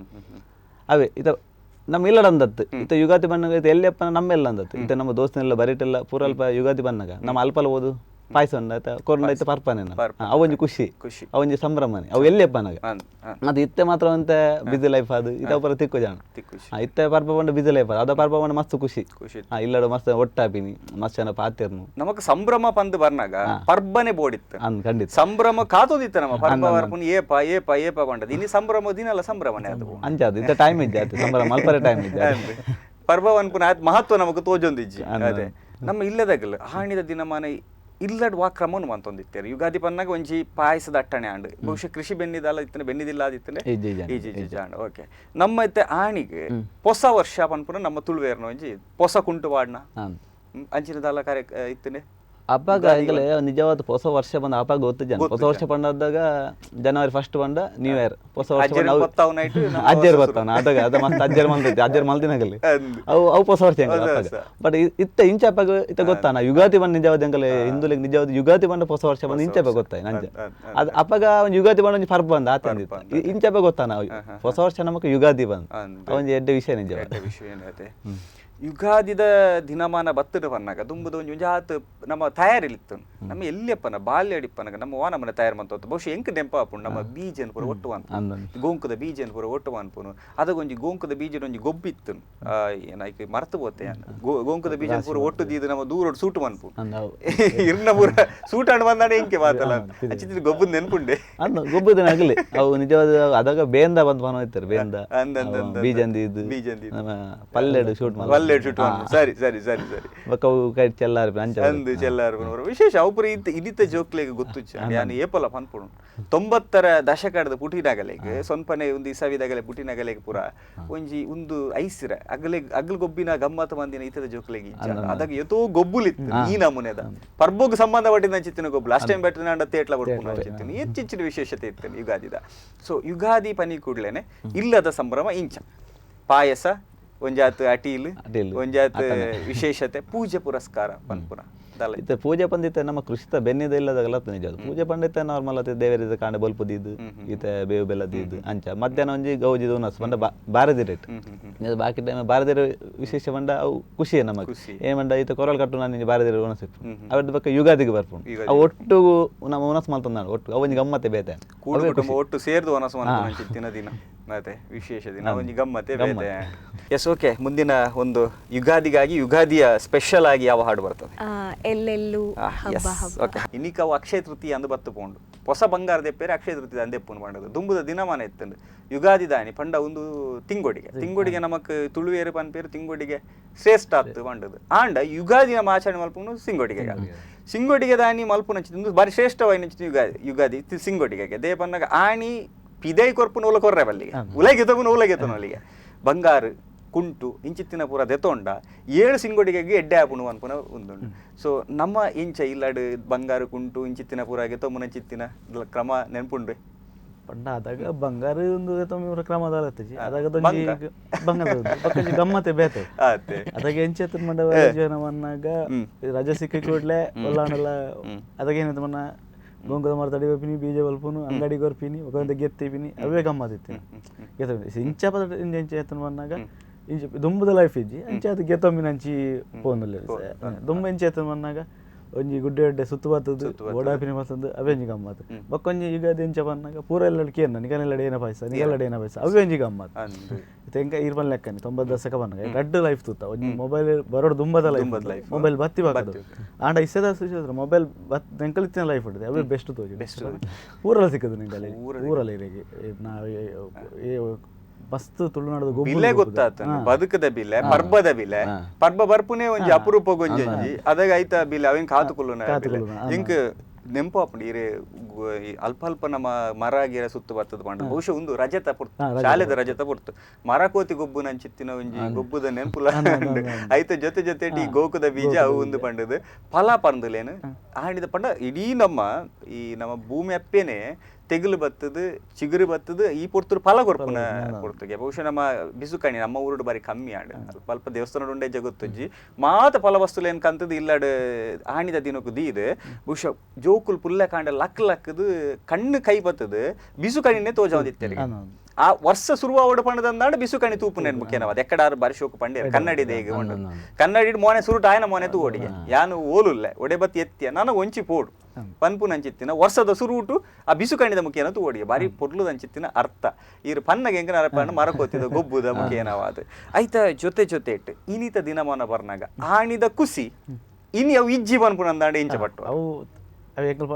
ಅವೇ ಇತ ನಮ್ಮ ಇಲ್ಲಡ ಅಂದತ್ತು ಇತ್ತ ಯುಗಾದಿ ಬಣ್ಣಗ ಎಲ್ಲಿಯಪ್ಪ ನಮ್ಮೆಲ್ಲ ಅಂದತ್ತು ಇತ್ತ ನಮ್ಮ ದೋಸ್ತನೆಲ್ಲ ಬರೀಟೆಲ್ಲ ಪೂರಲ್ಪ ಯುಗಾದಿ ಬಣ್ಣಗ ನಮ್ಮ ಅಲ್ಪಲ್ಲ ಓದು ಪಾಯಸ ಉಂಡ ಕೊರಂಡ ಇತ್ತ ಪರ್ಪನೆ ಅವೊಂಜಿ ಖುಷಿ ಅವೊಂಜಿ ಸಂಭ್ರಮನೆ ಅವು ಎಲ್ಲಿಯಪ್ಪನಾಗ ಅದು ಇತ್ತೆ ಮಾತ್ರ ಅಂತ ಬಿಸಿ ಲೈಫ್ ಅದು ಇದ ತಿಕ್ಕು ಜಾಣ ಇತ್ತೆ ಪರ್ಪ ಬಂಡ ಬಿಸಿ ಲೈಫ್ ಅದ ಪರ್ಪ ಬಂಡ ಮಸ್ತ್ ಖುಷಿ ಇಲ್ಲಡ ಮಸ್ತ್ ಒಟ್ಟಾಪಿನಿ ಮಸ್ತ್ ಜನ ಪಾತಿರ್ನು ನಮಕ್ ಸಂಭ್ರಮ ಪಂದ್ ಬರ್ನಾಗ ಪರ್ಬನೆ ಬೋಡಿತ್ತು ಖಂಡಿತ ಸಂಭ್ರಮ ಕಾತೋದಿತ್ತ ನಮ್ಮ ಪರ್ಬ ಬರ್ಪುನ್ ಏಪ ಏಪ ಏಪ ಬಂಡದ ಇನಿ ಸಂಭ್ರಮ ದಿನಲ್ಲ ಸಂಭ್ರಮನೆ ಅದು ಅಂಚಾದು ಇತ್ತ ಟೈಮ್ ಇದ್ದೆ ಅದು ಸಂಭ್ರಮ ಮಲ್ಪರೆ ಟೈಮ್ ಇದ್ದೆ ಪರ್ಬ ಅನ್ಪುನ ಮಹತ್ವ ನಮಕ್ ತೋಜೊಂದಿಜ್ಜಿ ಅದೇ ನಮ್ಮ ಇಲ್ಲದಾಗಲ್ಲ ಹಾಣಿದ ದಿನಮಾನ ಇಲ್ಲಡ್ ವಾ ಕ್ರಮವನ್ನು ಅಂತೊಂದಿತ್ತೇರು ಯುಗಾದಿ ಪನ್ನಾಗ ಒಂಜಿ ಪಾಯಸದ ಅಟ್ಟಣೆ ಆಂಡ್ ಬಹುಶಃ ಕೃಷಿ ಬೆನ್ನಿದಲ್ಲ ಇತ್ತನೆ ಬೆನ್ನಿದಿಲ್ಲ ಆದಿತ್ತನೆ ಈಜಿ ಆಂಡ್ ಓಕೆ ನಮ್ಮ ಇತ್ತೆ ಆಣಿಗೆ ಹೊಸ ವರ್ಷ ಪನ್ಪುನ ನಮ್ಮ ತುಳುವೇರ್ನ ಒಂಜಿ ಹೊಸ ಕುಂಟು ವಾಡ್ನ ಅಂಚಿನದಲ್ಲ ಕಾರ್ಯ ಇತ್ತನೆ ಹಬ್ಬಗ ಈಗಲೇ ನಿಜವಾದ ಹೊಸ ವರ್ಷ ಬಂದ ಹಬ್ಬ ಗೊತ್ತು ಜನ ಹೊಸ ವರ್ಷ ಬಂದಾಗ ಜನವರಿ ಫಸ್ಟ್ ಬಂದ ನ್ಯೂ ಇಯರ್ ಹೊಸ ವರ್ಷ ಅಜ್ಜರ್ ಗೊತ್ತಾವ ಅದಾಗ ಅದ ಮಸ್ತ್ ಅಜ್ಜರ್ ಮಲ್ದಿನಾಗಲ್ಲಿ ಅವು ಹೊಸ ವರ್ಷ ಹಬ್ಬಗ ಬಟ್ ಇತ್ತ ಇಂಚ ಹಬ್ಬಗ ಇತ್ತ ಗೊತ್ತಾನ ಯುಗಾದಿ ಬಂದ ನಿಜವಾದ ಎಂಕಲೆ ಹಿಂದುಲಿಗೆ ನಿಜವಾದ ಯುಗಾದಿ ಬಂದ ಹೊಸ ವರ್ಷ ಬಂದ ಇಂಚ ಹಬ್ಬ ಗೊತ್ತಾಯ ನಂಜ ಅದು ಹಬ್ಬಗ ಒಂದು ಯುಗಾದಿ ಬಂದ ಒಂದು ಪರ್ಬ ಬಂದ ಆತಂದಿತ್ತು ಇಂಚ ಹಬ್ಬ ಗೊತ್ತಾನ ಹೊಸ ವರ್ಷ ನಮಕ್ ಯುಗಾದಿ ಬಂದ ಅವೊಂದು ಎಡ್ಡೆ ವಿಷಯ ನಿಜವಾದ ಯುಗಾದಿದ ದಿನಮಾನ ಬತ್ತದ ಪನ್ನಾಗ ದುಂಬುದ ಒಂಜಿ ಜಾತ್ ನಮ್ಮ ತಯಾರಿಲಿತ್ತು ನಮ್ಮ ಎಲ್ಲಿಯಪ್ಪನ ಬಾಲ್ಯ ಅಡಿಪ್ಪನಾಗ ನಮ್ಮ ನಮ್ಮನೆ ತಯಾರು ಮಂತ ಬಹುಶಃ ಎಂಕ್ ನೆಂಪ ಆಪುಂಡು ನಮ್ಮ ಬೀಜನ್ ಪೂರ ಒಟ್ಟು ಅನ್ಪುನು ಗೋಂಕದ ಬೀಜನ್ ಪೂರ ಒಟ್ಟು ಅನ್ಪುನು ಅದಗೊಂಜಿ ಗೋಂಕದ ಬೀಜದ ಒಂಜಿ ಗೊಬ್ಬಿತ್ತು ಏನಾಯ್ತು ಮರ್ತು ಹೋತೆ ಗೋಂಕದ ಬೀಜನ್ ಪೂರ ಒಟ್ಟು ದೀದು ನಮ್ಮ ದೂರ ಸೂಟು ಅನ್ಪುನು ಇರ್ನ ಪೂರ ಸೂಟ ಅಣ್ಣ ಬಂದಾಡ ಎಂಕೆ ಮಾತಲ್ಲ ಅಚ್ಚಿದ ಗೊಬ್ಬದ ನೆನ್ಪುಂಡೆ ಗೊಬ್ಬದ ಆಗಲಿ ಅವು ನಿಜವಾದ ಅದಾಗ ಬೇಂದ ಬಂದ್ ಮನ ಹೋಯ್ತಾರೆ ಬೇಂದ ಬೀಜಂದಿ ಬೀಜಂದಿ ಪಲ್ಲೆಡು ಶೂಟ್ ಸರಿ ಸರಿ ಸರಿ ಸರಿ ಅಂದು ಚೆಲ್ಲಾರು ವಿಶೇಷ ಅವ್ರ ಇದಿತ್ತ ಜೋಕ್ಲೆಗೆ ಗೊತ್ತು ಯಾನ್ ಏಪಲ ಪನ್ಪುಡು 90ರ ದಶಕದ ಪುಟಿನಗಲೆಗೆ ಸೊನ್ಪನೆ ಒಂದು ಇಸವಿದಾಗಲೆ ಪುಟಿನಗಲೆಗೆ ಪೂರ ಒಂಜಿ ಒಂದು ಐಸಿರ ಅಗಲ್ ಗೊಬ್ಬಿನ ಗಮ್ಮತ್ ಮಂದಿನ ಇತದ ಜೋಕ್ಲೆಗೆ ಅದಾಗ ಎತೋ ಗೊಬ್ಬುಲಿತ್ತು ಈ ನಮೂನೆದ ಪರ್ಬೋಗ್ ಸಂಬಂಧ ಪಟ್ಟಿನ ಚಿತ್ತಿನ ಗೊಬ್ಬು ಲಾಸ್ಟ್ ಟೈಮ್ ಬೆಟ್ಟ ನಾಡ ತೇಟ್ಲ ಪಡ್ಕೊಂಡು ಚಿತ್ತಿನ ಹೆಚ್ಚಿನ ವಿಶೇಷತೆ ಇತ್ತು ಯುಗಾದಿದ ಸೊ ಯುಗಾದಿ ಪನಿ ಕೂಡ್ಲೇನೆ ಇಲ್ಲದ ಸಂಭ್ರಮ ಇಂಚ ಪಾಯಸ ಒಂಜಾತ್ ಅಟೀಲ್ ಒಂಜಾತ್ ವಿಶೇಷತೆ ಪೂಜೆ ಪುರಸ್ಕಾರ ಪನ್ಪುರ ಇತ್ತೆ ಪೂಜೆ ಪಂದಿತ್ತೆ ನಮ್ಮ ಕೃಷಿತ ಬೆನ್ನಿದ ಇಲ್ಲದಾಗಲ್ಲ ನಿಜ ಪೂಜೆ ಪಂಡಿತ ನಾರ್ಮಲ್ ಅತ್ತೆ ದೇವರಿದ ಕಾಂಡೆ ಬಲ್ಪುದಿದ್ದು ಈತೆ ಬೇವು ಬೆಲ್ಲದಿದ್ದು ಅಂಚ ಮಧ್ಯಾಹ್ನ ಒಂಜಿ ಗೌಜಿದ ಉನಸ್ ಬಂಡ ಬಾರದಿ ರೇಟ್ ಬಾಕಿ ಟೈಮ್ ಬಾರದಿರ ವಿಶೇಷ ಬಂಡ ಅವು ಖುಷಿ ನಮಗೆ ಏಮಂಡ ಈತ ಕೊರಲ್ ಕಟ್ಟು ನಾನು ಬಾರದಿರ ಉನಸ್ ಅವ್ರದ್ದು ಬಗ್ಗೆ ಯುಗಾದಿಗೆ ಬರ್ಪುಂಡು ಅವು ಒಟ್ಟು ನಮ್ಮ ಉನಸ್ ಮಲ್ತಂದ ಒಟ್ಟು ಅವನಿಗೆ ಗಮ್ಮತ್ತೆ ಬೇತೆ ಒಟ್ಟು ಸೇರ್ದು ಉನಸ್ ಮಲ್ತಿನ ದಿನ ಮತ್ತೆ ವಿಶೇಷ ದಿನ ಒಂಜಿ ಗಮ್ಮತ್ತೆ ಬೇತೆ ಎಸ್ ಓಕೆ ಮುಂದಿನ ಒಂದು ಯುಗಾದಿಗಾಗಿ ಯುಗಾದಿಯ ಸ್ಪೆಷಲ್ ಆಗಿ ಯಾವ ಹಾಡು ಬರ್ತದೆ ಎಲ್ಲೆಲ್ಲೂ ಹಬ್ಬ ಹಬ್ಬ ಇನ್ನಿಕವು ಅಕ್ಷಯ ತೃತೀಯ ಅಂದು ಬತ್ತು ಪೋಂಡು ಹೊಸ ಬಂಗಾರ ದೆಪ್ಪೇರೆ ಅಕ್ಷಯ ತೃತೀಯ ಅಂದೆಪ್ಪುನು ಪಂಡದು ದುಂಬುದ ದಿನಮಾನ ಇತ್ತಂದು ಯುಗಾದಿ ದಾನಿ ಪಂಡ ಒಂದು ತಿಂಗೊಡಿಗೆ ನಮಕ್ ತುಳುವೇರು ಪನ್ಪೇರು ತಿಂಗೊಡಿಗೆ ಶ್ರೇಷ್ಠ ಆತ್ತು ಪಂಡದು ಆಂಡ ಯುಗಾದಿನ ಆಚರಣೆ ಮಲ್ಪುನು ಸಿಂಗೊಡಿಗೆ ದಾನಿ ಮಲ್ಪುನ ಬಾರಿ ಶ್ರೇಷ್ಠವಾಯಿನ ಯುಗಾದಿ ಸಿಂಗೊಡಿಗೆ ದೇ ಪನ್ನಾಗ ಆಣಿ ಪಿದೈ ಕೊರ್ಪುನ ಉಲ ಕೊರ್ರೆ ಬಲ್ಲಿಗೆ ಉಲಗೆತವನು ಉಲಗೆತನು ಅಲ್ಲಿಗೆ ಬಂಗಾರು ಕುಂಟು ಇಂಚಿತ್ತಿನ ಪೂರ ದೆತೊಂಡ 7 ಸಿಂಗೊಡಿಗೆ ಎಡ್ಡೆ ಆಪುನು ಅನ್ಪುನ ಒಂದುಂಡು ಸೊ ನಮ್ಮ ಇಂಚ ಇಲ್ಲಡ್ ಬಂಗಾರು ಕುಂಟು ಇಂಚಿತ್ತಿನ ಪೂರ ಗೆತೊಮ್ಮನ ಚಿತ್ತಿನ ಕ್ರಮ ನೆನ್ಪುಂಡ್ರೆ ಪಂಡ ಅದಾಗ ಬಂಗಾರ ಒಂದು ಗೆತೊಮ್ಮೆ ಕ್ರಮದ ಅದಾಗ ಬಂಗಾರ ಗಮ್ಮತ್ತೆ ಬೇತೆ ಅದಾಗ ಎಂಚೆತ್ತ ಮಂಡ ಜೀವನವನ್ನಾಗ ರಜೆ ಸಿಕ್ಕ ಕೂಡ್ಲೆ ಒಲ್ಲಾಣಲ್ಲ ಅದಾಗ ಏನಂತ ಮನ್ನ ಗೊಂಗದ ಮರ ತಡಿಪಿನಿ ಬೀಜ ಬಲ್ಪುನು ಅಂಗಡಿಗೆ ಬರ್ಪಿನಿ ಒಂದು ಗೆತ್ತಿಪಿನಿ ಅವೇ ಗಮ್ಮತ್ತಿತ್ತು ಇಂಚ ಪದ ಇಂಚ ಎತ್ತನ ಬಂದಾಗ ಇಂಚ ದುಂಬದ ಲೈಫ್ ಇಜ್ಜಿ ಅಂಚ ಅದು ಗೆತ್ತೊಮ್ಮಿನ ಅಂಚಿ ಫೋನಲ್ಲಿ ದುಂಬ ಇಂಚ ಎತ್ತನ ಬಂದಾಗ ಒಂಜಿ ಗುಡ್ಡೆ ಗುಡ್ಡೆ ಸುತ್ತು ಬರ್ತದ್ದು ಓಡಾಪಿನ ಬರ್ತದ್ದು ಅವೇ ಒಂಜಿ ಗಮ್ಮತ್ತು ಬಕ್ಕೊಂಜಿ ಯುಗಾದಿ ಇಂಚ ಬಂದಾಗ ಪೂರ ಎಲ್ಲಡಿಕೆ ಏನ ನಿಗನೆಲ್ಲಡೆ ಏನ ಪಾಯಸ ನಿಗಲ್ಲಡೆ ಏನ ಪಾಯಸ ಅವೇ ಒಂಜಿ ಗಮ್ಮತ್ತು ತೆಂಕ ಇರ್ಬನ್ ಲೆಕ್ಕನಿ 90 ದಶಕ ಬಂದಾಗ ರಡ್ಡು ಲೈಫ್ ತೂತ ಒಂಜಿ ಮೊಬೈಲ್ ಬರೋಡು ದುಂಬದ ಲೈಫ್ ಮೊಬೈಲ್ ಬತ್ತಿ ಬಾಕದು ಆಂಡ ಇಸದ ಸುಚಿದ್ರ ಮೊಬೈಲ್ ನೆಂಕಲಿತ್ತಿನ ಲೈಫ್ ಉಂಟದೆ ಅವೇ ಬೆಸ್ಟ್ ತೋಜಿ ಬೆಸ್ಟ್ ಊರಲ್ಲ ಸಿಕ್ಕದು ನಿಂಗಲ್ಲಿ ಊರಲ್ಲಿ ಇರಿಗೆ ಮಸ್ತ್ ತುಳುನಾಡದ ಬಿಲೆ ಗೊತ್ತಾತ ಬದುಕದ ಬಿಲೆ ಪರ್ಬದ ಬಿಲೆ ಪರ್ಬ ಬರ್ಪುನೆ ಒಂಜಿ ಅಪರೂಪ ಗೊಂಜಿ ಅದಾಗ ಐತ ಬಿಲೆ ಅವೇನ್ ಕಾತುಕೊಲ್ಲುನ ಇಂಕ್ ನೆಂಪು ಹಾಪುಂಡು ಇರೆ ಅಲ್ಪ ಅಲ್ಪ ನಮ್ಮ ಮರ ಗಿರ ಸುತ್ತು ಬರ್ತದ ಪಂಡ ಬಹುಶಃ ಒಂದು ರಜತ ಪುರ್ತು ಶಾಲೆದ ರಜತ ಪುರ್ತು ಮರ ಕೋತಿ ಗೊಬ್ಬು ನಂಚಿತ್ತಿನ ಒಂಜಿ ಗೊಬ್ಬುದ ನೆಂಪುಲ ಐತ ಜೊತೆ ಜೊತೆ ಈ ಗೋಕುದ ಬೀಜ ಅವು ಒಂದು ಪಂಡದು ಫಲ ಪಂದಲೇನು ಆಡಿದ ಪಂಡ ಇಡೀ ನಮ್ಮ ಭೂಮಿ ಅಪ್ಪೇನೆ ತೆಗುಲು ಬತ್ತದು ಚಿಗುರು ಬತ್ತದು ಈ ಪೊರ್ತರು ಫಲ ಕೊರ್ಪುನ ಕೊಡ್ತಗೆ ಬಹುಶಃ ನಮ್ಮ ಬಿಸುಕಣಿ ನಮ್ಮ ಊರುಡು ಬಾರಿ ಕಮ್ಮಿ ಆಡು ಅಲ್ಪ ಅಲ್ಪ ದೇವಸ್ಥಾನ ಉಂಡೆ ಜಗತ್ತೊಜ್ಜಿ ಮಾತ ಫಲ ವಸ್ತುಲು ಏನ್ ಕಂತದ್ದು ಇಲ್ಲಾಡು ಆಣಿದ ದಿನಕ್ಕೂ ದೀದು ಬಹುಶಃ ಜೋಕುಲ್ ಪುಲ್ಲ ಕಾಂಡ ಲಕ್ ಲಕ್ಕದು ಕಣ್ಣು ಕೈ ಬತ್ತದು ಬಿಸುಕಣಿನೇ ತೋಜಾವದಿತ್ತರಿಗೆ ಆ ವರ್ಷ ಶುರುವಾವಡು ಪಂಡದಂದಾಂಡ ಬಿಸುಕಣಿ ತೂಪುನ ಮುಖ್ಯನವಾದ ಎಕ್ಕಡಾರು ಬಾರಿಶೋಕು ಪಂಡೆ ಕನ್ನಡಿದ ಈಗ ಉಂಡು ಕನ್ನಡಿ ಮೋನೆ ಸುರುಟು ಆಯನ ಮೋನೆ ತೂಡಿಗೆ ಯಾನು ಓಲುಲ್ಲ ಒಡೆ ಬತ್ತಿ ಎತ್ತಿಯ ನಾನು ಒಂಚಿ ಪೋಡು ಪನ್ಪು ನಂಚಿತ್ತಿನ ವರ್ಷದ ಸುರುಟು ಆ ಬಿಸುಕಣಿದ ಮುಖೇನ ತೂಡಿಗೆ ಬಾರಿ ಪೊರ್ಲುದ ಅಂಚಿತ್ತಿನ ಅರ್ಥ ಇರು ಪನ್ನಗೆ ಹೆಂಗ ನರಪಣ್ಣ ಮರಕೋತಿದ ಗೊಬ್ಬುದ ಮುಖೇನವಾದ ಐತ ಜೊತೆ ಜೊತೆ ಇಟ್ಟು ಇನಿತ ದಿನಮಾನ ಬರ್ನಾಗ ಆಣಿದ ಕುಸಿ ಇನಿ ಅವು ಇಜ್ಜಿ ಪನ್ಪುನಂದಾಂಡ ಇಂಚ ಪಟ್ಟು ಅವು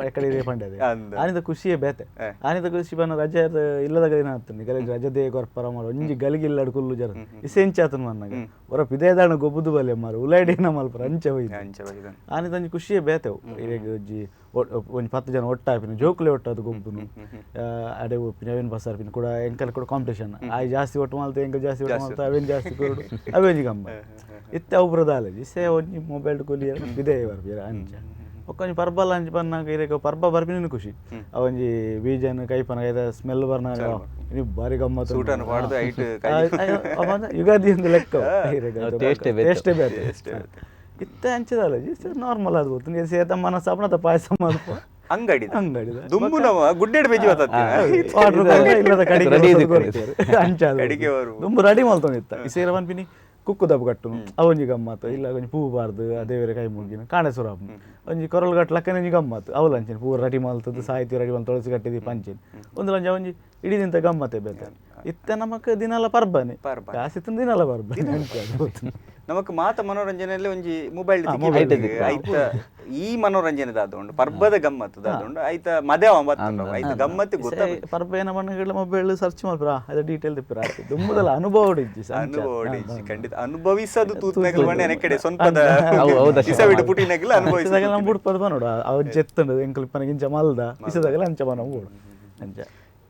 ಎಕಡೆ ಪಂಡದೆ ಆನಿದ ಖುಷಿಯೇ ಬೇತೆ ಆನಿದ ಖುಷಿ ಬನ್ನ ರಜೆ ಇಲ್ಲದಾಗ ಏನಾಗ್ತದೆ ಗಲಿಗೆ ರಜದೆ ಗೊರ್ಪರ ಮಾರು ಒಂಜಿ ಗಲಿಗಿಲ್ಲ ಕುಲ್ಲು ಜರ ಇಸೆಂಚಾತನ ಮನ್ನಾಗ ಹೊರ ಪಿದೇದಾಣ ಗೊಬ್ಬುದು ಬಲೆ ಮಾರು ಉಲಾಯ್ಡಿನ ಮಲ್ಪರ ಅಂಚೆ ಹೋಯ್ತು ಆನಿದ ಒಂಜಿ ಖುಷಿಯೇ ಬೇತೆವು ಈಗ ಒಂಜಿ ಒಂಜಿ 10 ಜನ ಒಟ್ಟಾಪಿನ ಜೋಕುಲೆ ಒಟ್ಟದು ಗೊಬ್ಬುನು ಅಡೆ ಉಪ್ಪಿನ ಅವೇನು ಬಸಾರ್ಪಿನ ಕೂಡ ಎಂಕಲ್ ಕೂಡ ಕಾಂಪಿಟೇಷನ್ ಆಯ್ ಜಾಸ್ತಿ ಒಟ್ಟು ಮಾಲ್ತು ಎಂಕಲ್ ಜಾಸ್ತಿ ಒಟ್ಟು ಮಾಲ್ತು ಅವೇನು ಜಾಸ್ತಿ ಕೊಡು ಅವೇಂಜಿ ಗಮ್ಮ ಇತ್ತೆ ಅವು ಬ್ರದಾಲಜಿ ಇಸೆ ಒಂಜಿ ಮೊಬೈಲ್ ಕೊಲಿ ಬಿದೆ ಬರ್ಬೇರ ಅಂಚ ಒಕ್ಕೊಂಜಿ ಪರ್ಬಲ್ ಅಂಚಿ ಬನ್ನಾಗ ಇರಕ ಪರ್ಬ ಬರ್ಪಿನ ಖುಷಿ ಅವಂಜಿ ಬೀಜನ ಕೈಪನ ಐದ ಸ್ಮೆಲ್ ಬರ್ನಾಗ ಇನಿ ಬಾರಿ ಗಮ್ಮತ್ತು ಯುಗಾದಿ ಒಂದು ಲೆಕ್ಕ ಟೇಸ್ಟೇ ಬೇರೆ ಇತ್ತೆ ಅಂಚದಲ್ಲ ನಾರ್ಮಲ್ ಅದು ಗೊತ್ತು ಸೇತ ಮನಸ್ಸು ಅಪನತ ಪಾಯಸ ಮಾಡ್ಪ ಅಂಗಡಿ ದುಂಬುನವ ಗುಡ್ಡೆಡ್ ಬೇಜಿ ಇಲ್ಲದ ಕಡಿಗೆ ದುಂಬು ರೆಡಿ ಮಾಡ್ತೊಂದಿತ್ತ ಈ ಸೇರ ಬಂದ್ಪಿನಿ ಕುಕ್ಕು ದಬ್ಬು ಕಟ್ಟುನು ಅವೊಂಜಿ ಗಮ್ಮತ್ತು ಇಲ್ಲ ಒಂಜಿ ಪೂ ಬಾರ್ದು ದೇವರ ಕೈ ಮುಗಿನ ಕಾಣೆಸುರ ಒಂಜಿ ಕೊರಲು ಗಟ್ಟು ಲಕ್ಕನೆ ಗಮ್ಮತ್ತು ಅವಳು ಅಂಚಿನ ಪೂ ರೆಡಿ ಮಲ್ತದ್ದು ಸಾಹಿತ್ಯ ರೆಡಿ ಮಲ್ ತೊಳಸಿ ಕಟ್ಟಿದಿ ಪಂಚಿನ ಒಂದು ಲಂಜ ಒಂಜಿ ಇಡೀ ನಿಂತ ಗಮ್ಮತ್ತೆ ಬೇತೆ ಇತ್ತ ನಮಕ್ ದಿನಾಲ ಪರ್ಬನೆ ಜಾಸ್ತಿ ದಿನಾಲ ಪರ್ಬನೆ ನಮಕ್ ಮಾತ ಮನೋರಂಜನೆಯಲ್ಲಿ ಒಂಜಿ ಮೊಬೈಲ್ ಐತ ಈ ಮನೋರಂಜನೆ ದಾದೊಂಡು ಪರ್ಬದ ಗಮ್ಮತ್ತು ದಾದೊಂಡು ಐತ ಮದ್ಯಾವ ಐತ ಗಮ್ಮತ್ತು ಗೊತ್ತ ಪರ್ಬ ಏನ ಮಣ್ಣಗಳ ಮೊಬೈಲ್ ಸರ್ಚ್ ಮಾಡ್ರ ಅದ ಡೀಟೇಲ್ ತಿಪ್ಪರ ದುಂಬುದಲ್ಲ ಅನುಭವ ಅನುಭವ ಖಂಡಿತ ಅನುಭವಿಸದು ತೂತ್ನಾಗಲ್ ಮಣ್ಣೆ ನೆಕಡೆ ಸ್ವಂತದ ಇಸವಿಡು ಪುಟಿನಾಗಲ ಅನುಭವಿಸದಾಗ ನಮ್ಮ ಬುಡ್ಪದ ನೋಡ ಅವ ಜೆತ್ತಂಡು ಎಂಕಲ್ ಪನಗಿಂಚ ಮಲ್ದ ಇಸದಾಗಲ ಅಂಚ ಬನ ಬೋಡು ಅಂಚ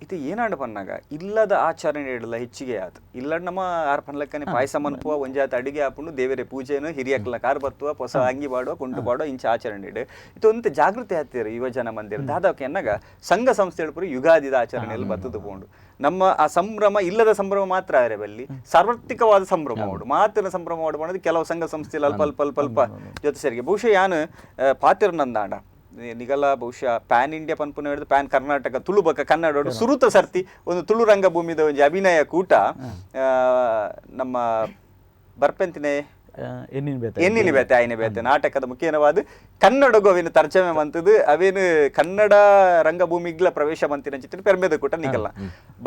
ಇದು ಏನಾಂಡು ಪನ್ನಾಗ ಇಲ್ಲದ ಆಚರಣೆ ಇಡಲ್ಲ ಹೆಚ್ಚಿಗೆ ಆತು ಇಲ್ಲಡ್ ನಮ್ಮ ಆರು ಪನ್ಲಕ್ಕನೆ ಪಾಯಸ ಮನ್ಪುವ ಒಂಜಾತ ಅಡಿಗೆ ಹಾಪುಂಡು ದೇವರೇ ಪೂಜೆನು ಹಿರಿಯಕ್ಕಲ ಕಾರ್ ಬತ್ತುವ ಹೊಸ ಅಂಗಿ ಬಾಡುವ ಕೊಂಡು ಬಾಡುವ ಇಂಚ ಆಚರಣೆ ಇಡು ಇದೊಂದು ಜಾಗೃತಿ ಆಗ್ತಿರು ಯುವಜನ ಮಂದಿರ ದಾದಕ್ಕೆ ಎನ್ನಾಗ ಸಂಘ ಸಂಸ್ಥೆಗಳು ಪುರಿ ಯುಗಾದಿದ ಆಚರಣೆಯಲ್ಲಿ ಬತ್ತದು ಕೊಂಡು ನಮ್ಮ ಆ ಸಂಭ್ರಮ ಇಲ್ಲದ ಸಂಭ್ರಮ ಮಾತ್ರ ಆದರೆ ಬಲ್ಲಿ ಸಾರ್ವತ್ರಿಕವಾದ ಸಂಭ್ರಮ ಮಾಡು ಮಾತಿನ ಸಂಭ್ರಮ ಮಾಡೋದು ಕೆಲವು ಸಂಘ ಸಂಸ್ಥೆಯಲ್ಲಿ ಅಲ್ಪ ಅಲ್ಪ ಅಲ್ಪ ಅಲ್ಪ ಜೊತೆ ಸೇರಿಗೆ ಬಹುಶಃ ಯಾನು ಪಾತಿರ್ನಂದಾಂಡ ನಿಗಲ ಬಹುಶಃ ಪ್ಯಾನ್ ಇಂಡಿಯಾ ಪನ್ಪುನ ಹಿಡಿದು ಪ್ಯಾನ್ ಕರ್ನಾಟಕ ತುಳು ಬಕ್ಕ ಕನ್ನಡ ಸುರುತ ಸರ್ತಿ ಒಂದು ತುಳು ರಂಗಭೂಮಿದ ಒಂದು ಅಭಿನಯ ಕೂಟ ನಮ್ಮ ಬರ್ಪೆಂತಿನೇ ಎನ್ನಿನ ಬೇತೆ ಆಯ್ನೆ ಬೇತೆ ನಾಟಕದ ಮುಖ್ಯವಾದ ಕನ್ನಡಗೂ ಅವೇನು ತರ್ಜಮೆ ಮಂತದ್ದು ಅವೇನು ಕನ್ನಡ ರಂಗಭೂಮಿಗ್ಲ ಪ್ರವೇಶ ಮಂತಿನ ಚಿತ್ರ ಪೆರ್ಮೆದ ಕೂಟ ನಿಗಲ್ಲ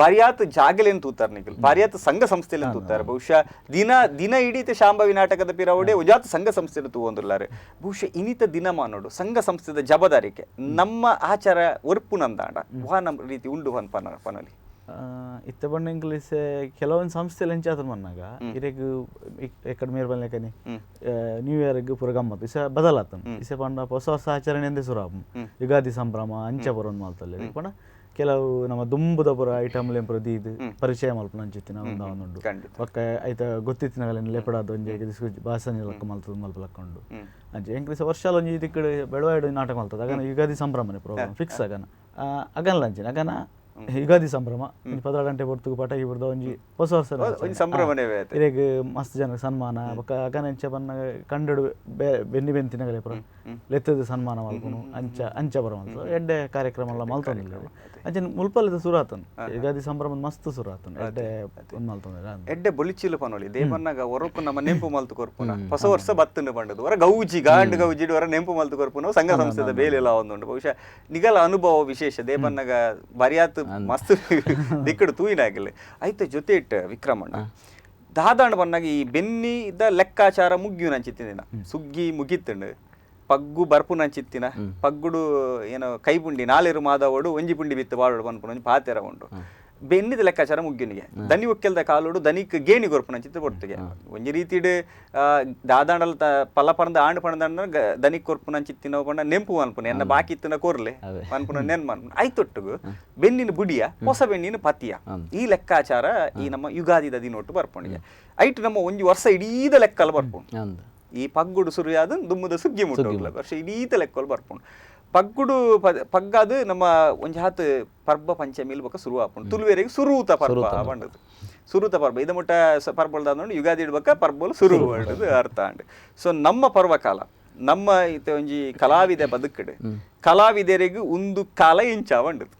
ಬಾರಿಯಾತ್ ಜಾಗಲೇನು ತೂತಾರ ನಿಗಲ್ ಬಾರಿಯಾತ್ ಸಂಘ ಸಂಸ್ಥೆಯಲ್ಲಿ ತೂತಾರೆ ಬಹುಶಃ ದಿನ ಇಡೀತೆ ಶಾಂಭವಿ ನಾಟಕದ ಪಿರವಡೆ ಉಜಾತ್ ಸಂಘ ಸಂಸ್ಥೆಯಲ್ಲಿ ತೂವೊಂದುಲ್ಲಾರೆ ಬಹುಶಃ ಇನಿತ ದಿನ ಮಾನೋಡು ಸಂಘ ಸಂಸ್ಥೆದ ಜವಾಬ್ದಾರಿಕೆ ನಮ್ಮ ಆಚಾರ ಒರ್ಪು ನಂದಾಂಡ ವಾನ ರೀತಿ ಉಂಡು ಪನಲಿ ಇತ್ತ ಬಣ್ಣ ಇಂಗ್ಲೀಷ್ ಕೆಲವೊಂದು ಸಂಸ್ಥೆಯಲ್ಲಿ ಹೆಂಚಾತ್ರ ಮನ್ನಾಗ ಇರೆಗ್ ಎಕ್ಕಡ ಮೇರ್ ಬನ್ಲೇಕನಿ ನ್ಯೂ ಇಯರ್ಗ್ ಪೂರ ಗಮ್ಮತ್ತು ಇಸ ಬದಲಾತನ್ ಇಸ ಪಂಡ ಹೊಸ ಹೊಸ ಆಚರಣೆ ಎಂದೇ ಸುರಾಪು ಯುಗಾದಿ ಸಂಭ್ರಮ ಅಂಚ ಬರೋನ್ ಮಾಲ್ತಲ್ಲಿ ಪಂಡ ಕೆಲವು ನಮ್ಮ ದುಂಬುದ ಪುರ ಐಟಮ್ಲೆ ಪ್ರತಿ ಇದು ಪರಿಚಯ ಮಲ್ಪನ ಅಂಚಿತ್ತಿನ ಒಂದುಂಡು ಪಕ್ಕ ಐತ ಗೊತ್ತಿತ್ತಿನಾಗಲೇನು ಲೆಪಡಾದ ಒಂಜಿ ಭಾಷಣ ಲಕ್ಕ ಮಲ್ತದ ಮಲ್ಪಲಕ್ಕೊಂಡು ಅಂಚೆ ಎಂಕ್ರಿಸ ವರ್ಷಾಲ ಒಂಜಿ ತಿಕ್ಕಡೆ ಬೆಳವಾಡು ನಾಟಕ ಮಲ್ತದ ಅಗನ ಯುಗಾದಿ ಸಂಭ್ರಮನೆ ಪ್ರೋಗ್ರಾಮ್ ಫಿಕ್ಸ್ ಅಗನ ಅಗನ ಲಂಚಿನ ಅಗನ ಯುಗಾದಿ ಸಂಭ್ರಮ 16 ಗಂಟೆ ಹೊರತು ಪಟಾಕಿ ಬಿಡ್ದ ಒಂಜಿ ಹೊಸ ವರ್ಷ ಇರೆಗ್ ಮಸ್ತ್ ಜನ ಸನ್ಮಾನ ಬೊಕ್ಕ ಅಗನಂಚ ಬನ್ನ ಕಂಡಡು ಬೆನ್ನಿ ಬೆಂತಿನಗಲೆ ಪುರ ಲೆತ್ತದ ಸನ್ಮಾನ ಮಲ್ಪುನು ಅಂಚ ಬರ ಮಲ್ತ ಎಡ್ಡೆ ಕಾರ್ಯಕ್ರಮ ಎಲ್ಲ ಮಲ್ತೊಂದಿಲ್ಲ ಅಂಚೆ ಮುಲ್ಪಲ್ಲದ ಸುರಾತನ್ ಯುಗಾದಿ ಸಂಭ್ರಮ ಮಸ್ತ್ ಸುರಾತನ್ ಎಡ್ಡೆ ಒಂದ್ ಮಲ್ತೊಂದಿಲ್ಲ ಎಡ್ಡೆ ಬೊಲಿಚಿಲು ಪನೋಳಿ ದೇವನ್ನಾಗ ಹೊರಕು ನಮ್ಮ ನೆಂಪು ಮಲ್ತು ಕೊರ್ಪುನ ಹೊಸ ವರ್ಷ ಬತ್ತನ್ನು ಬಂಡದು ಹೊರ ಗೌಜಿ ಗಾಂಡು ಗೌಜಿ ಹೊರ ನೆಂಪು ಮಲ್ತು ಕೊರ್ಪುನ ಸಂಘ ಸಂಸ್ಥೆದ ಬೇಲೆಲ್ಲ ಒಂದುಂಡು ಬಹುಶಃ ನಿಗಲ ಅನುಭವ ವಿಶೇಷ ದೇವನ್ನಾಗ ಬರಿಯಾತ್ ಮಸ್ತ್ ದಿಕ್ಕಡು ತೂಯಿನಾಗಿಲ್ಲ ಐತೆ ಜೊತೆ ಇಟ್ಟ ವಿಕ್ರಮಣ್ಣ ದಾದಾಂಡ ಬಂದಾಗ ಈ ಬೆನ್ನಿದ ಲೆಕ್ಕಾಚಾರ ಮುಗ್ಯು ನಂಚಿತ್ತಿನ ಸುಗ್ಗಿ ಮುಗಿತ್ತಂಡು ಪಗ್ಗು ಬರ್ಪು ನಂಚಿತ್ತಿನ ಪಗ್ಗುಡು ಏನೋ ಕೈ ಪುಂಡಿ ನಾಲೆರು ಮಾದವಡು ಒಂಜಿ ಪುಂಡಿ ಬಿತ್ತು ಬಾಡು ಪನ್ಪುನ ಪಾತೆರ ಉಂಡು ಬೆನ್ನಿದ ಲೆಕ್ಕಾಚಾರ ಮುಗ್ಗಿನಿಗೆ ದನಿ ಒಕ್ಕೆಲ್ದ ಕಾಲೋಡು ದನಿಕ್ ಗೇಣಿ ಗೊರ್ಪುನ ಚಿತ್ರ ಕೊಡ್ತಿಗೆ ಒಂಜಿ ರೀತಿಡ್ ದಾದಾಂಡಲ್ ಪಲ್ಲ ಪರಂದ ಆಂಡ್ ಪಣದ ದನಿಕ್ ಕೊರ್ಪುನ ಚಿತ್ತಿನ ಪಂಡ ನೆಂಪು ಅನ್ಪುನ ಎನ್ನ ಬಾಕಿ ಇತ್ತಿನ ಕೋರ್ಲೆ ಅನ್ಪುನ ನೆನ್ ಮನ್ಪುನ ಐತೊಟ್ಟುಗು ಬೆನ್ನಿನ ಬುಡಿಯ ಹೊಸ ಬೆನ್ನಿನ ಪತಿಯ ಈ ಲೆಕ್ಕಾಚಾರ ಈ ನಮ್ಮ ಯುಗಾದಿದ ದಿನೊಟ್ಟು ಬರ್ಪುಣಿಗೆ ಐಟ್ ನಮ್ಮ ಒಂಜಿ ವರ್ಷ ಇಡೀದ ಲೆಕ್ಕಲ್ ಬರ್ಪುಂಡು ಈ ಪಗ್ಗುಡು ಸುರಿಯಾದ ದುಮ್ಮದ ಸುಗ್ಗಿ ಮುಟ್ಟೋಗ್ಲ ವರ್ಷ ಇಡೀದ ಲೆಕ್ಕಲ್ ಬರ್ಪುಂಡು ಪಗ್ಗುಡು ಪಗ್ಗಾದು ನಮ್ಮ ಒಂಜಿ ಹಾತ್ ಪರ್ಬ ಪಂಚಮಿಲ್ ಬೊಕ ಶುರು ಆಪುಂಡು ತುಳುವೆರೆಗೆ ಸುರೂತ ಪರ್ಬ ಬಂಡದು ಸುರೂತ ಪರ್ಬ ಇದ ಮುಟ್ಟ ಪರ್ಬಲ್ದ ನೋಡಿ ಯುಗಾದಿ ಇಡ್ಬೇಕ ಪರ್ಬಲ್ ಶುರು ಬಂಡದು ಅರ್ಥ ಅಂಡ್ ಸೊ ನಮ್ಮ ಪರ್ವಕಾಲ ನಮ್ಮ ಇತ ಒಂಜಿ ಕಲಾವಿದೆ ಬದುಕಡು ಕಲಾವಿದರಿಗೆ ಒಂದು ಕಾಲ ಇಂಚ ಬಂಡದು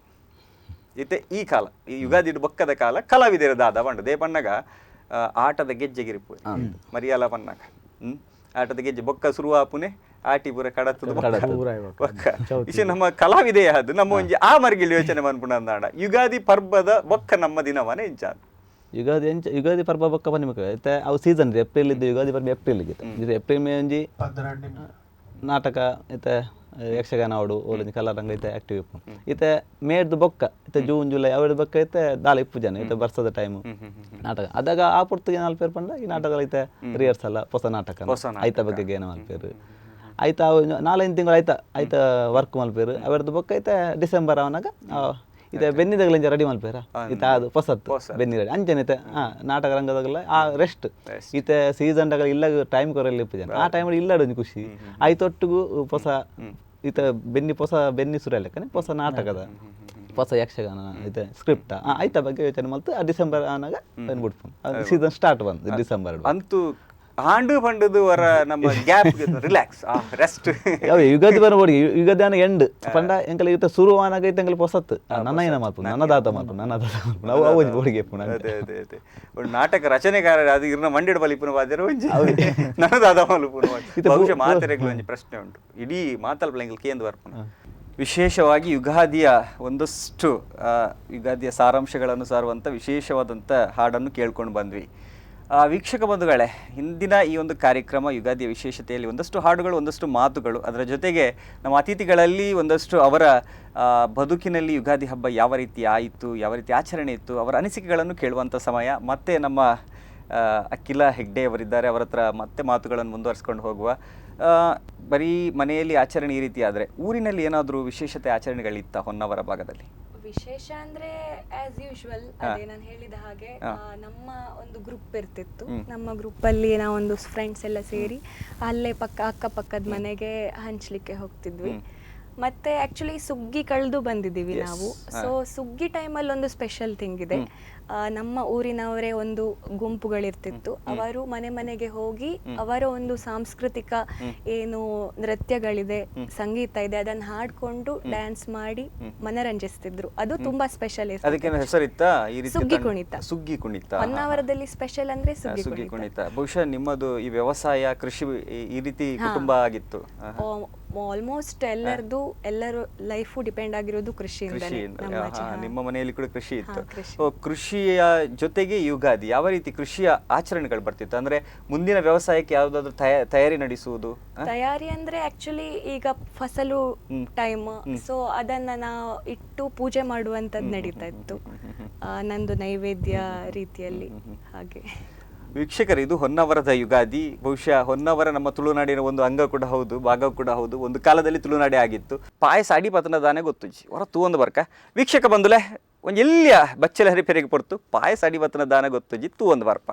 ಇತ್ತೆ ಈ ಕಾಲ ಈ ಯುಗಾದಿ ಇಡ್ ಬೊಕ್ಕದ ಕಾಲ ಕಲಾವಿದರ ದಾದ ಬಂಡು ದೇ ಪಣ್ಣಗ ಆಟದ ಗೆಜ್ಜೆಗಿರಿಪು ಮರಿಯಾಲ ಪಣ್ಣಗ ಆಟದ ಗೆಜ್ಜೆ ಬೊಕ್ಕ ಶುರು ಆಪುನೆ ಆಟಿ ಪೂರ ಕಡತದ ಬೊಕ್ಕ ಇಶೆ ನಮ್ಮ ಕಲಾವಿದೆ ಅದು ನಮ್ಮ ಒಂಜಿ ಆ ಮರ್ಗಿಲ್ ಯೋಚನೆ ಮನ್ಪುಣ ಅಂದಾಡ ಯುಗಾದಿ ಪರ್ಬದ ಬೊಕ್ಕ ನಮ್ಮ ದಿನವನೇ ಇಂಚ ಯುಗಾದಿ ಪರ್ಬ ಬೊಕ್ಕ ಬನ್ನಿಮಕ ಐತೆ ಅವು ಸೀಸನ್ ಇದೆ ಏಪ್ರಿಲ್ ಇದ್ದು ಯುಗಾದಿ ಪರ್ಬ ಏಪ್ರಿಲ್ ಇದು ಏಪ್ರಿಲ್ ಮೇ ಒಂಜಿ ನಾಟಕ ಐತೆ ಯಕ್ಷಗಾನ ಆಡು ಓಲಂಜಿ ಕಲಾರಂಗ ಐತೆ ಆಕ್ಟಿವ್ ಇಪ್ಪು ಇತ್ತೆ ಮೇಡ್ದು ಬೊಕ್ಕ ಇತ್ತೆ ಜೂನ್ ಜುಲೈ ಅವಳ ಬೊಕ್ಕ ಐತೆ ದಾಲ ಇಪ್ಪು ಜನ ಇತ್ತೆ ಬರ್ಸದ ಟೈಮು ನಾಟಕ ಅದಾಗ ಆ ಪುರ್ತಿಗೆ ನಾಲ್ಪೇರು ಪಂಡ ಈ ನಾಟಕ ಐತೆ ರಿಹರ್ಸಲ್ ಹೊಸ ನಾಟಕ ಐತ ಬಗ್ಗೆ ಏನ ಮಲ್ಪೇರು ಆಯ್ತ ನಾಲೈದು ತಿಂಗಳು ಆಯ್ತ ವರ್ಕ್ ಮಲ್ಪೇರು ಅವರದ್ದು ಬೊಕ್ಕ ಐತೆ ಡಿಸೆಂಬರ್ ಅವನಾಗ ಇದೆ ಬೆನ್ನಿದಾಗಲಿಂಚ ರೆಡಿ ಮಲ್ಪೇರ ಇತ್ತೆ ಅದು ಹೊಸತ್ತು ಬೆನ್ನಿ ರೆಡಿ ಅಂಚೆನೈತೆ ನಾಟಕ ರಂಗದಾಗಲ್ಲ ಆ ರೆಸ್ಟ್ ಇತ್ತೆ ಸೀಸನ್ದಾಗ ಇಲ್ಲ ಟೈಮ್ ಕೊರಲ್ಲಿ ಇಪ್ಪು ಜನ ಆ ಟೈಮಲ್ಲಿ ಇಲ್ಲಾಡು ಒಂಜಿ ಖುಷಿ ಆಯ್ತೊಟ್ಟಿಗೂ ಹೊಸ ಈತ ಹೊಸ ಬೆನ್ನಿ ಸುರ ಲೆಕ್ಕನೆ ಹೊಸ ನಾಟಕದ ಹೊಸ ಯಕ್ಷಗಾನ ಇದೆ ಸ್ಕ್ರಿಪ್ಟ್ ಆಯ್ತ ಬಗ್ಗೆ ಯೋಚನೆ ಮಲ್ತು ಡಿಸೆಂಬರ್ ಆನಾಗ ಬಂದ್ಬಿಡ್ತು ಸೀಸನ್ ಸ್ಟಾರ್ಟ್ ಬಂದು ಡಿಸೆಂಬರ್ ಅಂತೂ ಆಂಡು ಪಂಡದು ವರ ನಮ್ಮ ಗ್ಯಾಪ್ ರಿಲ್ಯಾಕ್ಸ್ ರೆಸ್ಟ್ ಯುಗಾದಿ ಬರಬೋಡಿ ಯುಗಾದಿ ಆನ ಎಂಡ್ ಪಂಡ ಎಂಕಲ್ ಇತ್ತ ಶುರು ಆನಾಗ ಐತೆ ಎಂಕಲ್ ಹೊಸತ್ತು ನನ್ನ ಏನ ಮಾತು ನನ್ನ ದಾತ ನಾವು ಅವು ಬೋಡಿಗೆ ಪುಣ ಅದೇ ಅದೇ ಅದೇ ಒಂದು ನಾಟಕ ರಚನೆಗಾರ ಅದು ಇರ್ನ ಮಂಡ್ಯದ ಬಲಿಪುನ ಬಾದ್ಯರ ಒಂಜಿ ನನ್ನ ದಾದ ಮಲುಪುನ ಬಹುಶಃ ಮಾತರೆಗ್ಲ ಒಂಜಿ ಪ್ರಶ್ನೆ ಉಂಟು ಇಡೀ ಮಾತಲ್ಪಲೆಂಗಲ್ ಕೇಂದ್ರ ಬರ್ಪುನ ವಿಶೇಷವಾಗಿ ಯುಗಾದಿಯ ಒಂದಷ್ಟು ಯುಗಾದಿಯ ಸಾರಾಂಶಗಳನ್ನು ಸಾರುವಂಥ ವಿಶೇಷವಾದಂಥ ಹಾಡನ್ನು ಕೇಳ್ಕೊಂಡು ಬಂದ್ವಿ. ವೀಕ್ಷಕ ಬಂಧುಗಳೇ, ಹಿಂದಿನ ಈ ಒಂದು ಕಾರ್ಯಕ್ರಮ ಯುಗಾದಿಯ ವಿಶೇಷತೆಯಲ್ಲಿ ಒಂದಷ್ಟು ಹಾಡುಗಳು, ಒಂದಷ್ಟು ಮಾತುಗಳು, ಅದರ ಜೊತೆಗೆ ನಮ್ಮ ಅತಿಥಿಗಳಲ್ಲಿ ಒಂದಷ್ಟು ಅವರ ಬದುಕಿನಲ್ಲಿ ಯುಗಾದಿ ಹಬ್ಬ ಯಾವ ರೀತಿ ಆಯಿತು, ಯಾವ ರೀತಿ ಆಚರಣೆ ಇತ್ತು, ಅವರ ಅನಿಸಿಕೆಗಳನ್ನು ಕೇಳುವಂಥ ಸಮಯ. ಮತ್ತೆ ನಮ್ಮ ಅಖಿಲ ಹೆಗ್ಡೆ ಅವರಿದ್ದಾರೆ, ಅವರ ಹತ್ರ ಮತ್ತೆ ಮಾತುಗಳನ್ನು ಮುಂದುವರಿಸ್ಕೊಂಡು ಹೋಗುವ. ಬರೀ ಮನೆಯಲ್ಲಿ ಆಚರಣೆ ಈ ರೀತಿ ಆದರೆ ಊರಿನಲ್ಲಿ ಏನಾದರೂ ವಿಶೇಷತೆ ಆಚರಣೆಗಳಿತ್ತ ಹೊನ್ನಾವರ ಭಾಗದಲ್ಲಿ? ವಿಶೇಷ ಅಂದ್ರೆ ಆಸ್ ಯೂಶುವಲ್ ಅದೇ ನಾನು ಹೇಳಿದ ಹಾಗೆ ನಮ್ಮ ಒಂದು ಗ್ರೂಪ್ ಇರ್ತಿತ್ತು. ನಮ್ಮ ಗ್ರೂಪ್ ಅಲ್ಲಿ ನಾವೊಂದು ಫ್ರೆಂಡ್ಸ್ ಎಲ್ಲ ಸೇರಿ ಅಲ್ಲೇ ಅಕ್ಕಪಕ್ಕದ ಮನೆಗೆ ಹಂಚ್ಲಿಕ್ಕೆ ಹೋಗ್ತಿದ್ವಿ. ಮತ್ತೆ ಆಕ್ಚುಲಿ ಸುಗ್ಗಿ ಕಳೆದು ಬಂದಿದ್ದೀವಿ ನಾವು. ಸೊ ಸುಗ್ಗಿ ಟೈಮಲ್ಲಿ ಒಂದು ಸ್ಪೆಷಲ್ ಥಿಂಗ್ ಇದೆ. ನಮ್ಮ ಊರಿನವರೇ ಒಂದು ಗುಂಪುಗಳಿರ್ತಿತ್ತು. ಅವರು ಮನೆ ಮನೆಗೆ ಹೋಗಿ ಅವರ ಒಂದು ಸಾಂಸ್ಕೃತಿಕ ಏನು ನೃತ್ಯಗಳಿದೆ, ಸಂಗೀತ ಇದೆ, ಅದನ್ನ ಹಾಡ್ಕೊಂಡು ಡ್ಯಾನ್ಸ್ ಮಾಡಿ ಮನರಂಜಿಸ್ತಿದ್ರು. ಅದು ತುಂಬಾ ಸ್ಪೆಷಲ್ ಇತ್ತು. ಸುಗ್ಗಿ ಕುಣಿತ. ಸುಗ್ಗಿ ಕುಣಿತ ಹೊನ್ನಾವರದಲ್ಲಿ ಸ್ಪೆಷಲ್ ಅಂದ್ರೆ ಸುಗ್ಗಿ ಕುಣಿತ. ಬಹುಶಃ ನಿಮ್ಮದು ಈ ವ್ಯವಸಾಯ, ಕೃಷಿ ಈ ರೀತಿ ಕುಟುಂಬ ಆಗಿತ್ತು. ಆಲ್ಮೋಸ್ಟ್ ಎಲ್ಲರದು ಎಲ್ಲರ ಲೈಫು ಡಿಪೆಂಡ್ ಆಗಿರೋದು ಕೃಷಿಯಿಂದನೇ. ನಿಮ್ಮ ಮನೆಯಲ್ಲಿ ಕೂಡ ಕೃಷಿ ಇತ್ತು. ಕೃಷಿಯ ಜೊತೆಗೆ ಯುಗಾದಿ ಯಾವ ರೀತಿ ಕೃಷಿಯ ಆಚರಣೆಗಳು ಬರ್ತಿತ್ತು? ಅಂದ್ರೆ ಮುಂದಿನ ವ್ಯವಸಾಯಕ್ಕೆ ಯಾವ್ದಾದ್ರು ತಯಾರಿ ನಡೆಸುವುದು? ತಯಾರಿ ಅಂದ್ರೆ ಆಕ್ಚುಲಿ ಈಗ ಫಸಲು ಟೈಮ್, ಸೊ ಅದನ್ನ ನಾವು ಇಟ್ಟು ಪೂಜೆ ಮಾಡುವಂತದ್ದು ನಡೀತಾ ಇತ್ತು, ನಂದು ನೈವೇದ್ಯ ರೀತಿಯಲ್ಲಿ. ಹಾಗೆ ವೀಕ್ಷಕರು, ಇದು ಹೊನ್ನಾವರದ ಯುಗಾದಿ. ಬಹುಶಃ ಹೊನ್ನಾವರ ನಮ್ಮ ತುಳುನಾಡಿನ ಒಂದು ಅಂಗ ಕೂಡ ಹೌದು, ಭಾಗ ಕೂಡ ಹೌದು. ಒಂದು ಕಾಲದಲ್ಲಿ ತುಳುನಾಡಿ ಆಗಿತ್ತು. ಪಾಯಸ ಅಡಿ ಪತನದಾನೆ ಗೊತ್ತುಜಿ ಹೊರ ತೂವೊಂದು ಬರ್ಕ ವೀಕ್ಷಕ ಬಂದುಲೆ ಒಂದು ಎಲ್ಲಿಯ ಬಚ್ಚಲ ಹರಿಪೆರೆಗೆ ಪೊರ್ತು ಪಾಯಸ ಅಡಿ ಪತನ ದಾನ ಗೊತ್ತುಜಿ ತೂವೊಂದು ಬರ್ಪ.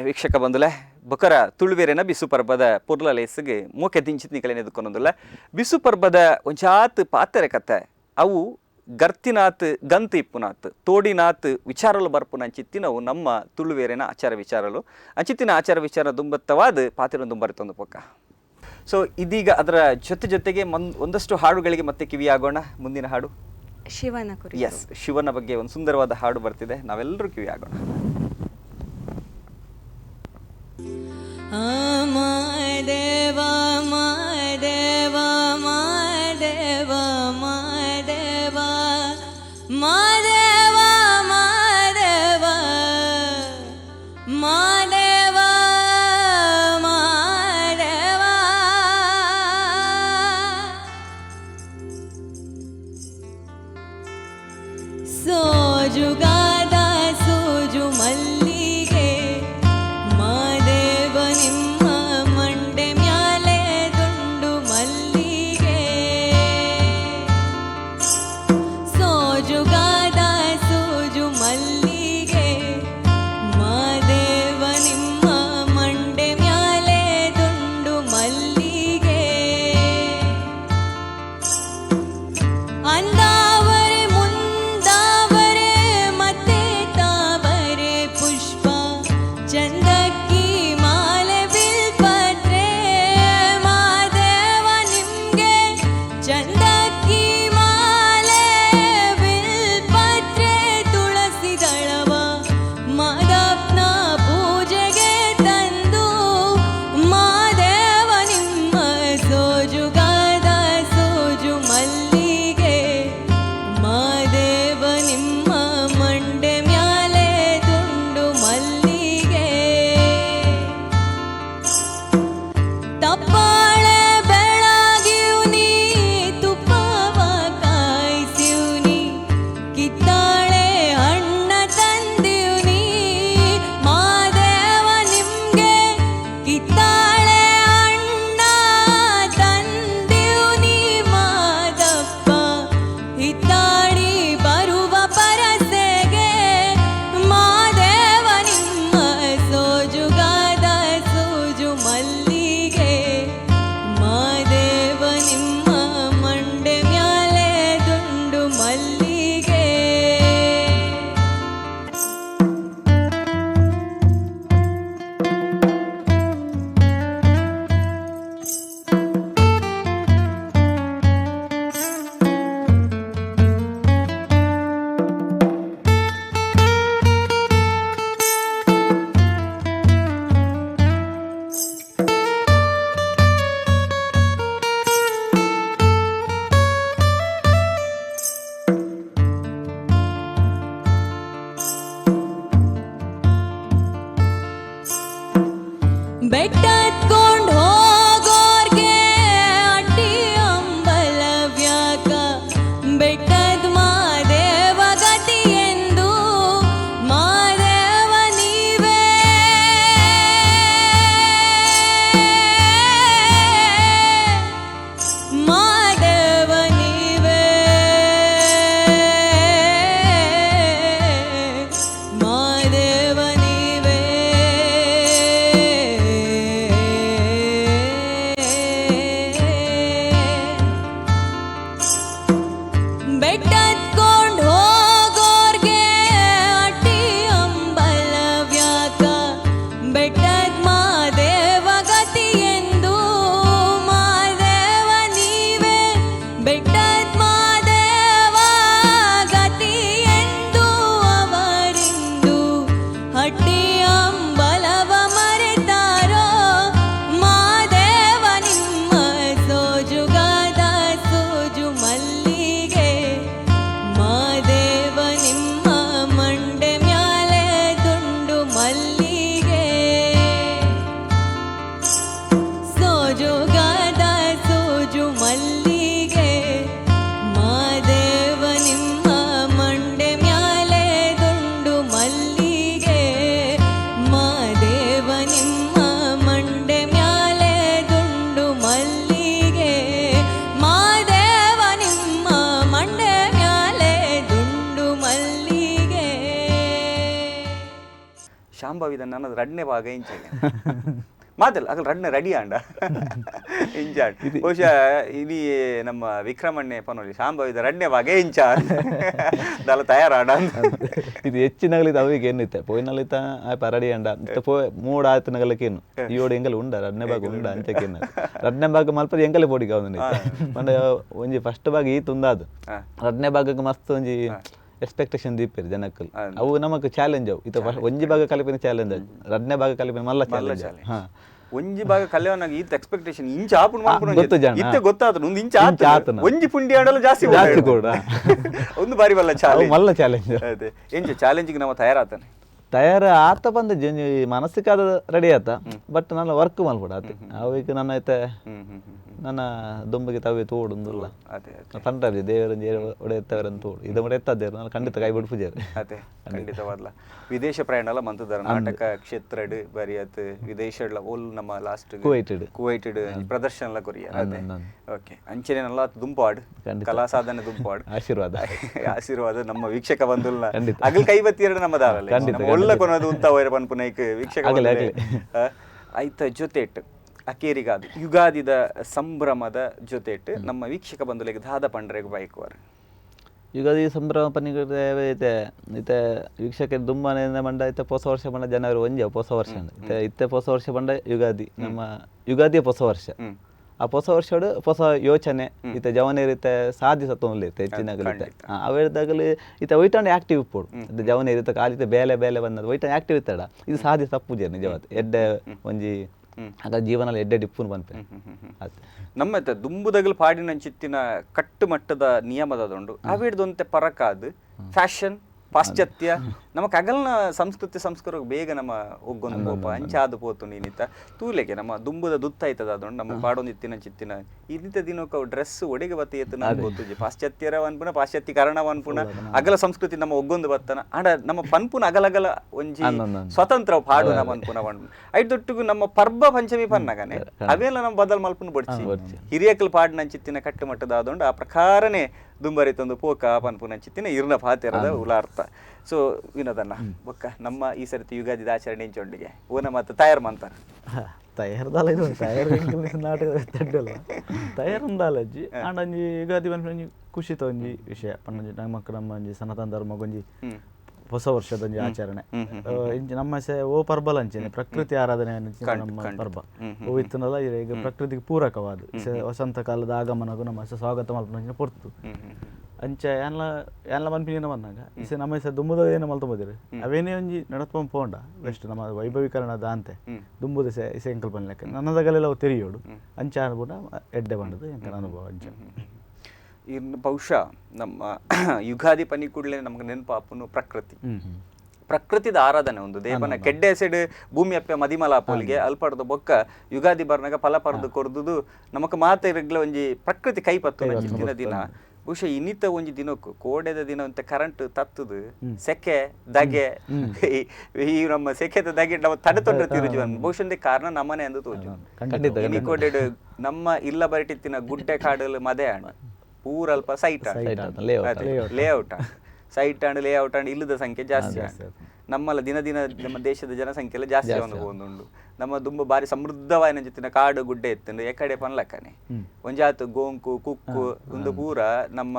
ವೀಕ್ಷಕ ಬಂದುಲೆ ಬೊಕರ ತುಳುವೆರೆನ ಬಿಸು ಪರ್ಬದ ಪುರ್ಲ ಲೇಸಿಗೆ ಮೂಕೆ ದಿಂಚಿತ್ ನಿಕಲೆನ ಎದುಕೊಂದೊಂದುಲ್ಲ. ಬಿಸು ಪರ್ಬದ ಒಂಚಾತ್ ಪಾತೆರೆ ಕತೆ ಅವು ಗರ್ತಿನಾತ್ ಗಂತ ಇಪ್ಪುನಾತ್ ತೋಡಿನಾತ್ ವಿಚಾರಲು ಬರ್ಪುನ ಅಂಚಿತ್ತಿನವು ನಮ್ಮ ತುಳುವೇರಿನ ಆಚಾರ ವಿಚಾರಲು ಅಂಚಿತ್ತಿನ ಆಚಾರ ವಿಚಾರ ದುಂಬತ್ತವಾದ ಪಾತಿರ ದುಂಬರಿತೊಂದು ಪಕ್ಕ. ಸೊ ಇದೀಗ ಅದರ ಜೊತೆಗೆ ಒಂದಷ್ಟು ಹಾಡುಗಳಿಗೆ ಮತ್ತೆ ಕಿವಿಯಾಗೋಣ. ಮುಂದಿನ ಹಾಡು ಶಿವನ ಕುರಿತು. ಎಸ್, ಶಿವನ ಬಗ್ಗೆ ಒಂದು ಸುಂದರವಾದ ಹಾಡು ಬರ್ತಿದೆ, ನಾವೆಲ್ಲರೂ ಕಿವಿಯಾಗೋಣ. ಮಾದೇವ ಮಾದೇವ ಮಾದೇವ ಮಾದೇವ ಮಾದೇವ ಮಾದೇವ ಮಾದೇವ ಸೋಜುಗಾದ ಸೋಜು ಮಲ್ಲಿಗೆ ಮಾದೇವ ನಿಮ್ಮ ಮಂಡೆ ಮ್ಯಾಲೆ ದುಂಡು ಮಲ್ಲಿಗೆ ಸೋಜುಗಾದ ಸೋಜು ಮಲ್ಲಿಗೆ ಮಾದೇವ ನಿಮ್ಮ ಮಂಡೆ ಮ್ಯಾಲೆ ದುಂಡು ಮಲ್ಲಿಗೆ ಅಂದಾವರೆ ಮುಂದಾವರೆ ಮತ್ತೆ ತಾವರೆ ಪುಷ್ಪ ಚಂದಕ್ಕಿ ಮಾಲೆ ಬಿಲ್ಪತ್ರೆ ಮಾದೇವ ನಿಮ್ಗೆ ಚಂದಕ್ಕಿ ಮಾಲೆ ಬಿಲ್ಪತ್ರೆ ತುಳಸಿ ದಳವ ಮಾದಪ್ಪನ ಪೂಜೆಗೆ ತಂದು ಮಾದೇವ ನಿಮ್ಮ ಸೋಜುಗಾದ ಸೋಜು ಮಲ್ಲಿಗೆ ಮಾದೇವ ನಿಮ್ಮ ಮಂಡೆ ಮ್ಯಾಲೆ ದುಂಡು ಮಲ್ಲಿಗೆ ತಪ್ಪಾಳೆ ಬೆಳಗಿವ್ನಿ ತುಪ್ಪವ ಕಾಯಿಸಿವ್ನಿ ಕಿತ್ತಾಳೆ ಹಣ್ಣ ತಂದಿವ್ನಿ ಮಾದೇವ ನಿಮ್ಗೆ ಕಿತ್ತಾಳೆ ಹಣ್ಣ ತಂದಿವ್ನಿ ಮಾದಪ್ಪ ಹಿತ್ತಾಡಿ ಬರುವ ಪರಸೆಗೆ ಮಾದೇವ ನಿಮ್ಮ ಸೋಜುಗಾದ ಸೋಜು ಮಲ್ಲಿಗೆ ಮಾದೇವ ನಿಮ್ಮ ಮಂಡೆ ಮ್ಯಾಲೆ ದುಂಡು ಮಲ್ಲಿಗೆ ಬೆಟ್ಟತ್ಕೊಂಡ್ ಹೋಗೋರ್ಗೆ ಅಡ್ಡಿ ಅಂಬಲವ್ಯಾಕ ಬೆಟ್ಟದ ಮಾದೇವ ಗತಿ ಎಂದು ಮಾದೇವ ನೀವೇ ಮಾದೇವ ನೀವೇ ಮಾದೇವ ನೀವೇ ಬೆಟ್ಟತ್ಕೊಂಡ್ ಹೋಗೋರ್ಗೆ ಅಡ್ಡಿ ಅಂಬಲವ್ಯಾಕ ಬೆಟ್ಟದ ಮಾದೇವ ಗತಿ ಎಂದು ಮಾದೇವ ನೀವೇ ಬೆಟ್ಟದ ಮಾದೇವ ಗತಿ ಎಂದು ಅವರಿಂದು ಹಟ್ಟಿ ಅಂಬಲವ ಮರೆತಾರೋ ಮಾದೇವ ನಿಮ್ಮ ಸೋಜುಗಾದ ಸೋಜು ಮಲ್ಲಿಗೆ ಮಾದೇವ ನಿಮ್ಮ ಮಂಡೆ ಮ್ಯಾಲೆ ದುಂಡು ಮಲ್ಲಿಗೆ ಸೋಜುಗಾದ ಸೋಜು ಮಲ್ಲಿಗೆ ಮಾದೇವ ನಿಮ್ಮ ಮಂಡೆ ಮ್ಯಾಲೆ ದುಂಡು ಮಲ್ಲಿಗೆ ಮಾದೇವ ನಿಮ್ಮ ಮಂಡೆ ಮ್ಯಾಲೆ ದುಂಡು ಮಲ್ಲಿಗೆ ಮಾದೇವ ನಿಮ್ಮ ಮಂಡೆ ಮ್ಯಾಲೆ ದುಂಡು ಮಲ್ಲಿಗೆ ಶಾಂಭವಿ ನನ್ನದು ರಡ್ನೆ ಭಾಗ ಇಂಚಾಗೆ ಮಾತಲ್ಲ ಅಕಲ್ ರಡ್ನೆ ರೆಡಿ ಆಂಡ ಇಂಚಾಡ್ ಬಹುಶಃ ಇಲ್ಲಿ ನಮ್ಮ ವಿಕ್ರಮಣ್ಣೆ ಪನೋಲಿ ಶಾಂಭವಿದ ರಡ್ನೆ ಭಾಗ ಇಂಚಾ ದಾಲ ತಯಾರಾಡ ಇದು ಹೆಚ್ಚಿನಗಲಿದ ಅವಿಗೆ ಏನಿತ್ತೆ ಪೋಯಿನಲ್ಲಿತ ಪರಡಿ ಅಂಡ ಪೋ ಮೂಡ್ ಆಯ್ತು ನಗಲಕ್ಕೇನು ಈಯೋಡು ಎಂಗಲ್ ಉಂಡ ರಡ್ನೆ ಭಾಗ ಉಂಡ ಅಂಚಕ್ಕೇನು ರಡ್ನೆ ಭಾಗ ಮಲ್ಪದ ಎಂಗಲೆ ಪೋಡಿಗೆ ಅವನು ಮಂಡ ಒಂಜಿ ಫಸ್ಟ್ ಭಾಗ ಈ ತುಂದಾದು ರಡ್ನೆ ಭಾಗಕ್ಕೆ ಮಸ್ತ್ ಒಂಜಿ ಎಕ್ಸ್ಪೆಕ್ಟೇಷನ್ ದೀಪಿರ್ ಜನಕ್ಕಲ್ ಅವು ನಮಕ್ ಚಾಲೆಂಜ್ ಅವು ಇತ ಒಂಜಿ ಭಾಗ ಕಲಿಪಿನ ಚಾಲೆಂಜ್ ರಡ್ನೆ ಭಾಗ ಕಲಿಪಿನ ಮಲ್ಲ ಚಾಲೆಂಜ್ ಒಂಜಿ ಭಾಗ ಕಲ್ಯಾಣ ಈತ ಎಕ್ಸ್ಪೆಕ್ಟೇಷನ್ ಇಂಚ ಆಪುನ್ ಮಾಡ್ಕೊಂಡು ಗೊತ್ತು ಜನ. ಇತ್ತೆ ಗೊತ್ತಾದ್ರು ಒಂದು ಇಂಚ ಇಂಚ ಆತನ. ಒಂಜಿ ಪುಂಡಿ ಆಡಲು ಜಾಸ್ತಿ ಕೂಡ ಒಂದು ಬಾರಿ ಬಲ್ಲ ಅವು ಚಾಲೆಂಜ್ ಮಲ್ಲ ಚಾಲೆಂಜ್ ಅದೇ ಎಂಚ ಚಾಲೆಂಜಿಗೆ ನಾವು ತಯಾರಾತಾನೆ ತಯಾರು ಆತ ಬಂದ ಮನಸ್ಸಿಗೆ ಅದು ರೆಡಿ ಆತ ಬಟ್ ನಾನು ವರ್ಕ್ ಮಾಡ್ಬಿಡ ಆತ ಅವಕ್ಕೆ ನನ್ನ ಐತೆ ನನ್ನ ದುಂಬಿಗೆ ತವೆ ತೋಡುಂದಿಲ್ಲ ಅದೇ ತಂಟರಿ ದೇವರಂಜಿ ಒಡೆಯತ್ತವರನ್ನು ತೋಡು ಇದು ಮಾಡಿ ಎತ್ತದೇರು ನಾನು ಖಂಡಿತ ಕೈ ಬಿಟ್ಟು ಪೂಜಾರಿ ಅದೇ ಖಂಡಿತವಾದ್ಲ ವಿದೇಶ ಪ್ರಯಾಣ ಎಲ್ಲ ಮಂತದಾರ ನಾಟಕ ಕ್ಷೇತ್ರಡ್ ಬರಿಯತ್ ವಿದೇಶ ಓಲ್ ನಮ್ಮ ಲಾಸ್ಟ್ ಕುವೈಟೆಡ್ ಪ್ರದರ್ಶನ ಎಲ್ಲ ಕೊರಿಯ ಅದೇ ಓಕೆ ಅಂಚೆನೆಲ್ಲ ದುಂಪಾಡ್ ಕಲಾ ಸಾಧನೆ ದುಂಪಾಡ್ ಆಶೀರ್ವಾದ ನಮ್ಮ ವೀಕ್ಷಕ ಬಂಧುಲ್ಲ ಅಗಲ್ ಕೈ ಬತ್ತಿ ಎರಡು ನಮ್ಮ ದಾರಲ್ಲ ಒಳ್ಳೆ ಕೊನದು ಉಂತ ವೈರ ಪನ್ಪುನೈಕ್ ವೀಕ್ಷಕ ಆಯ್ತ ಜೊತೆಟ್ ಅಕೇರಿಗಾದು ಯುಗಾದಿದ ಸಂಭ್ರಮದ ಜೊತೆಟ್ ನಮ್ಮ ವೀಕ್ಷಕ ಬಂಧುಲಿಗೆ ದಾದ ಪಂಡ್ರೆಗೆ ಬೈಕುವರು ಯುಗಾದಿ ಸಂಭ್ರಮ ಪನಿಗೆ ಐತೆ ಇತ್ತೆ ವೀಕ್ಷಕ ದುಂಬನೆ ಮಂಡ ಐತೆ ಹೊಸ ವರ್ಷ ಬಂಡ ಜನವರಿ ಒಂಜೆ ಹೊಸ ವರ್ಷ ಇತ್ತೆ ಹೊಸ ವರ್ಷ ಬಂಡ ಯುಗಾದಿ ನಮ್ಮ ಯುಗಾದಿಯ ಹೊಸ ವರ್ಷ ಆ ಹೊಸ ವರ್ಷಡು ಹೊಸ ಯೋಚನೆ ಇತ್ತೆ ಜವನೇರಿತ್ತೆ ಸಾಧಿಸತ್ತೊಂದು ಇತ್ತೆ ಹೆಚ್ಚಿನಾಗಲಿತ್ತೆ ಅವೇದಾಗಲಿ ಇತ್ತೆ ಒಯ್ಟಾಂಡ್ ಆಕ್ಟಿವ್ ಇಪ್ಪೋಡು ಇದು ಜವನೇರಿತ್ತೆ ಕಾಲಿತ್ತೆ ಬೇಲೆ ಬೇಲೆ ಬಂದದ್ದು ಒಯ್ಟಾಂಡ್ ಆಕ್ಟಿವ್ ಇತ್ತಡ ಇದು ಸಾಧಿ ತಪ್ಪುಜೆ ನಿಜವಾದ ಎಡ್ಡೆ ಒಂಜಿ ಆಗ ಜೀವನ ಎಡ್ಡೆ ಡಿಪ್ಪುನು ಬಂಪೆ ನಮ್ಮ ದುಂಬುದಗಲು ಪಾಡಿನಂಚಿತ್ತಿನ ಕಟ್ಟು ಮಟ್ಟದ ನಿಯಮದೊಂಡು ಅವಿಡ್ದೊಂತೆ ಪರಕಾದು ಫ್ಯಾಷನ್ ಪಾಶ್ಚಾತ್ಯ ನಮಕ್ ಅಗಲ್ನ ಸಂಸ್ಕೃತಿ ಸಂಸ್ಕಾರ ಬೇಗ ನಮ್ಮ ಒಗ್ಗೊಂದು ಪೋಪ ಅಂಚಾದು ಪೋತು ನೀನಿತ್ತ ತೂಲೆಗೆ ನಮ್ಮ ದುಂಬುದ ದುತ್ತ ಆಯ್ತದ ಅದೊಂಡು ನಮ್ಮ ಪಾಡೊಂದು ಇತ್ತಿನ ಚಿತ್ತಿನ ಇದಿತ ದಿನಕ್ಕೆ ಡ್ರೆಸ್ ಒಡೆಗೆ ಬತ್ತ ಎತ್ತು ನಾನು ಗೊತ್ತುಜಿ ಪಾಶ್ಚಾತ್ಯರ ಅನ್ಪುನ ಪಾಶ್ಚಾತ್ಯೀಕರಣ ಅನ್ಪುನ ಅಗಲ ಸಂಸ್ಕೃತಿ ನಮ್ಮ ಒಗ್ಗೊಂದು ಬತ್ತನ ಆಡ ನಮ್ಮ ಪನ್ಪುನ ಅಗಲಗಲ ಒಂಜಿ ಸ್ವತಂತ್ರ ಪಾಡು ನಮ್ಮ ಅನ್ಪುನ ಪಂಡು ಐದೊಟ್ಟಿಗೂ ನಮ್ಮ ಪರ್ಬ ಪಂಚಮಿ ಪನ್ನಗನೆ ಅವೆಲ್ಲ ನಮ್ಮ ಬದಲ್ ಮಲ್ಪುನ ಬಡ್ಚಿ ಹಿರಿಯಕಲ್ ಪಾಡಿನ ಚಿತ್ತಿನ ಕಟ್ಟು ಮಟ್ಟದ ಅದೊಂಡು ಆ ಪ್ರಕಾರನೇ ದುಂಬರಿತೊಂದು ಪೋಕ ಪನ್ಪುನ ಚಿತ್ತಿನ ಇರ್ನ ಪಾತೆರದ ಉಲಾರ್ಥ ಸೊ ವಿನೋದನ್ನ ಬೊಕ್ಕ ನಮ್ಮ ಈ ಸರ್ತಿ ಯುಗಾದಿದ ಆಚರಣೆ ಇಂಚೊಂಡಿಗೆ ಓನ ಮತ್ತು ತಯಾರು ಮಾಡ್ತಾರೆ ತಯಾರ್ದಾಲ ಇದು ತಯಾರು ನಾಟಕ ತಡ್ಡಲ್ಲ ತಯಾರಂದಾಲಜ್ಜಿ ಆಂಡ ಒಂಜಿ ಯುಗಾದಿ ಬಂದು ಖುಷಿ ಒಂಜಿ ವಿಷಯ ಪಂಡ ನಮ್ಮ ಒಂಜಿ ಸನಾತನ ಧರ್ಮ ಒಂಜಿ ಹೊಸ ವರ್ಷದ ಒಂಜಿ ಆಚರಣೆ ನಮ್ಮ ಓ ಪರ್ಬಲ್ ಅಂಚೆನೆ ಪ್ರಕೃತಿ ಆರಾಧನೆ ನಮ್ಮ ಪರ್ಬ ಓ ಇತ್ತನಲ್ಲ ಈಗ ಪ್ರಕೃತಿಗೆ ಪೂರಕವಾದ ವಸಂತ ಕಾಲದ ಆಗಮನಗೂ ನಮ್ಮ ಸ್ವಾಗತ ಮಲ್ಪನ ಪೊರ್ತು ಅಂಚೆ ಎಲ್ಲ ಮನ್ಪಿನ ಬಂದಾಗ ಇಸೆ ನಮ್ಮ ದುಂಬುದ ಏನು ಮಲ್ತಬೋದಿರಿ ಅವೇನೇ ಒಂಜಿ ನಡತ್ಕೊಂಡ್ ಪೋಂಡ ಬೆಸ್ಟ್ ನಮ್ಮ ವೈಭವೀಕರಣದ ಅಂತೆ ದುಂಬುದ ಇಸೆ ಎಂಕಲ್ ಪನ್ಲೆಕ್ಕ ನನ್ನದಾಗಲೆಲ್ಲ ಅವು ತೆರಿಯೋಡು ಅಂಚೆ ಅನ್ಬಿಡ ಎಡ್ಡೆ ಬಂಡದು ಎಂಕಲ್ ಅನುಭವ ಅಂಚೆ ಇನ್ನು ಬಹುಶಃ ನಮ್ಮ ಯುಗಾದಿ ಪನಿ ಕೂಡಲೇ ನಮ್ಗೆ ನೆನಪಾಪನು ಪ್ರಕೃತಿದ ಆರಾಧನೆ ಒಂದು ದೇವನ ಕೆಡ್ಡೆ ಸೈಡ್ ಭೂಮಿ ಅಪ್ಪೆ ಮದಿಮಲಾಪೋಲಿಗೆ ಅಲ್ಪಡ್ದು ಬೊಕ್ಕ ಯುಗಾದಿ ಬರ್ನಾಗ ಫಲ ಪರ್ದು ಕೊರ್ದುದು ನಮಕ್ ಮಾತ ಇರಗ್ಲ ಒಂಜಿ ಪ್ರಕೃತಿ ಕೈಪತ್ತು ದಿನ ಬಹುಶಃ ಇನ್ನಿತ ಒಂಜಿ ದಿನಕ್ಕೂ ಕೋಡೆದ ದಿನ ಅಂತ ಕರೆಂಟ್ ತತ್ತದು ಸೆಕೆ ದಗೆ ಈ ನಮ್ಮ ಸೆಕೆದ ದಗೆ ನಾವು ತಡೆತೊಂಡ್ರೆ ತಿರುಜುವನ್ ಬಹುಶಃ ಕಾರಣ ನಮ್ಮನೆ ಅಂದು ತೋಜು ಕೋಡೆಡ್ ನಮ್ಮ ಇಲ್ಲ ಬರಿಟಿತ್ತಿನ ಗುಡ್ಡೆ ಕಾಡಲು ಮದೆ ಅಣ್ಣ ಪೂರಲ್ಪ site layout site and layout and ಇಲ್ಲದ ಸಂಖ್ಯೆ ಜಾಸ್ತಿ ನಮ್ಮಲ್ಲ ದಿನ ನಮ್ಮ ದೇಶದ ಜನಸಂಖ್ಯೆ ಎಲ್ಲ ಜಾಸ್ತಿ ಒಂದುಂಡು ನಮ್ಮ ದುಂಬ ಬಾರಿ ಸಮೃದ್ಧವಾದ ಜೊತಿನ ಕಾಡು ಗುಡ್ಡೆ ಎತ್ತಂಡು ಎಕಡೆ ಪನ್ಲಕ್ಕನೆ ಒಂಜಾತು ಗೋಂಕು ಕುಕ್ಕು ಒಂದು ಪೂರ ನಮ್ಮ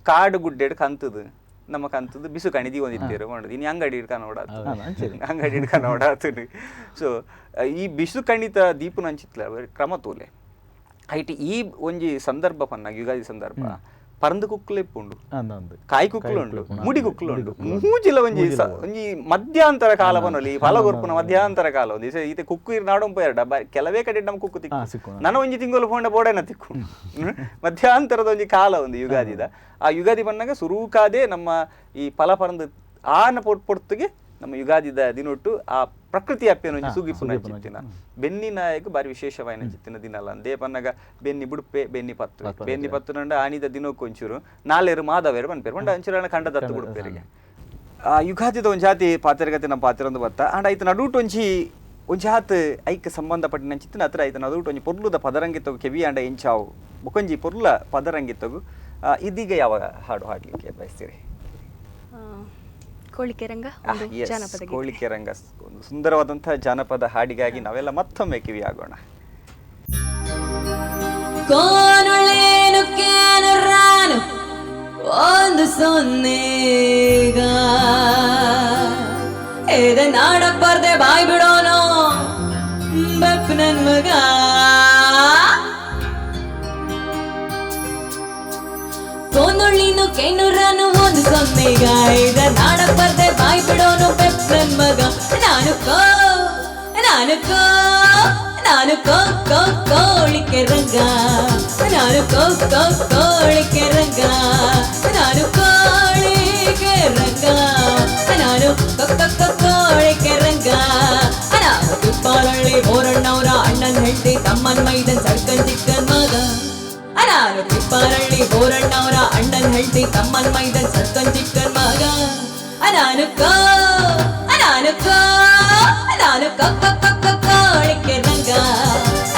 ಕಾಡು ಗುಡ್ಡೆ ಕಂತದು ನಮ್ಮ ಕಂತದ್ದು ಬಿಸು ಕಣಿದಿ ಒಂದಿತ್ತೇರು ಮಾಡೋದು ಇನ್ನು ಅಂಗಡಿ ಹಿಡ್ಕೊಂಡು ಓಡಾತು ಸೊ ಈ ಬಿಸು ಕಣಿತ ದೀಪನ ಹಂಚಿತ್ಲ ಕ್ರಮ ತೋಲೆ ಐಟಿ ಈ ಒಂಜಿ ಸಂದರ್ಭ ಪನ್ನಾಗ ಯುಗಾದಿ ಸಂದರ್ಭ ಪರಂದು ಕುಕ್ಕಲು ಇಪ್ಪುಂಡು ಕಾಯಿ ಕುಕ್ಕಲು ಉಂಡು ಮುಡಿ ಕುಕ್ಕಲು ಉಂಡು ಮೂಜಿಲ ಒಂಜಿ ಮಧ್ಯಾಂತರ ಕಾಲ ಬನ್ನೊಲಿ ಫಲ ಗೊರ್ಪುನ ಮಧ್ಯಾಂತರ ಕಾಲ ಒಂದು ಈತೆ ಕುಕ್ಕು ಇರ್ ನಾಡೊಂಪ ಎರಡ ಕೆಲವೇ ಕಡೆ ನಮ್ಮ ಕುಕ್ಕು ತಿಕ್ಕು ನನ್ನ ಒಂಜಿ ತಿಂಗಳು ಫೋಂಡ ಬೋಡೇನ ತಿಕ್ಕು ಮಧ್ಯಾಂತರದ ಒಂಜಿ ಕಾಲ ಒಂದು ಯುಗಾದಿದ ಆ ಯುಗಾದಿ ಬಂದಾಗ ಸುರೂಕಾದೆ ನಮ್ಮ ಈ ಫಲ ಪರಂದು ಆನ ಪೊರ್ತಿಗೆ ನಮ್ಮ ಯುಗಾದಿದ ದಿನೊಟ್ಟು ಆ ಪ್ರಕೃತಿ ಅಪ್ಪೇನು ಸುಗಿಪುನ ಚಿತ್ತಿನ ಬೆನ್ನಿ ನಾಯಕ ಬಾರಿ ವಿಶೇಷವಾಯಿನ ಚಿತ್ತಿನ ದಿನ ಅಲ್ಲ ಅಂದೇ ಪನ್ನಗ ಬೆನ್ನಿ ಬುಡುಪೆ ಬೆನ್ನಿ ಪತ್ತು ನಂಡ ಆನಿದ ದಿನಕ್ಕೆ ಒಂಚೂರು ನಾಳೆರು ಮಾದವೇರು ಬನ್ಪೇರು ಬಂಡ ಅಂಚೂರ ಕಂಡ ದತ್ತು ಬುಡುಪೇರಿಗೆ ಆ ಯುಗಾದಿದ ಒಂಜಿ ಜಾತಿ ಪಾತ್ರಗತಿ ನಮ್ಮ ಪಾತ್ರೊಂದು ಬತ್ತ ಅಂಡ ಐತ ನಡುಟು ಒಂಜಿ ಹಾತ್ ಐಕ್ ಸಂಬಂಧಪಟ್ಟಿನ ಚಿತ್ತಿನ ಹತ್ರ ಐತ ನಡುಟು ಒಂಜಿ ಪೊರ್ಲುದ ಪದರಂಗಿತ್ತಗು ಕೆವಿ ಅಂಡ ಎಂಚಾವು ಬೊಕೊಂಜಿ ಪೊರ್ಲ ಪದರಂಗಿತ್ತಗು ಇದೀಗ ಯಾವ ಹಾಡು ಹಾಡ್ಲಿಕ್ಕೆ ಬಯಸ್ತೀರಿ ಕೋಳಿಕೆರಂಗ ಕೋಳಿಕೆರಂಗ ಒಂದು ಸುಂದರವಾದಂತಹ ಜಾನಪದ ಹಾಡಿಗಾಗಿ ನಾವೆಲ್ಲ ಮತ್ತೊಮ್ಮೆ ಕಿವಿ ಆಗೋಣ. ಕೋನುಳೇನು ಕೇನು ರಾನು ಒಂದು ಸೊನ್ನೆಗ ಏದೆ ನಾಡಕ್ ಬರ್ದೆ ಬಾಯ್ ಬಿಡೋನು ಬೆಪ್ಪ ನನ್ ಮಗ ಕೋನುಳ್ಳಿನು ಕೇನುರನು ಒಂದು ಸೊನ್ನೆಗ ಇದ ನಾಡಕ್ ಬರ್ದೆ ಬಾಯ್ ಬಿಡೋನು ಬೆಪ್ಪ ನನ್ ಮಗ ನಾನು ಕೋ ನಾನು ಕೋಳಿಕೆ ರಂಗ, ನಾನು ಕೋಳಿಕೆ ರಂಗ, ನಾನು ಕೋಳಿಕೆ ರಂಗ, ನಾನು ಕೋಳಿಕೆ ರಂಗ. ನಾನು ತಿಪ್ಪಾರಳ್ಳಿ ಬೋರಣ್ಣವರ ಅಣ್ಣನ ಹೆಂಡತಿ ತಮ್ಮನ ಮೈದನ್ ಸರ್ಕಲ್ ಚಿಕ್ಕನ್ ಮಗ. ನಾನು ತಿಪ್ಪಾರಳ್ಳಿ ಬೋರಣ್ಣವರ ಅಣ್ಣನ ಹೆಂಡತಿ ತಮ್ಮನ ಮೈದನ್ ಸರ್ಕಲ್ ಚಿಕ್ಕನ್ ಮಗ. ನಾನು ಕೋಳಿಕೆ ರಂಗ,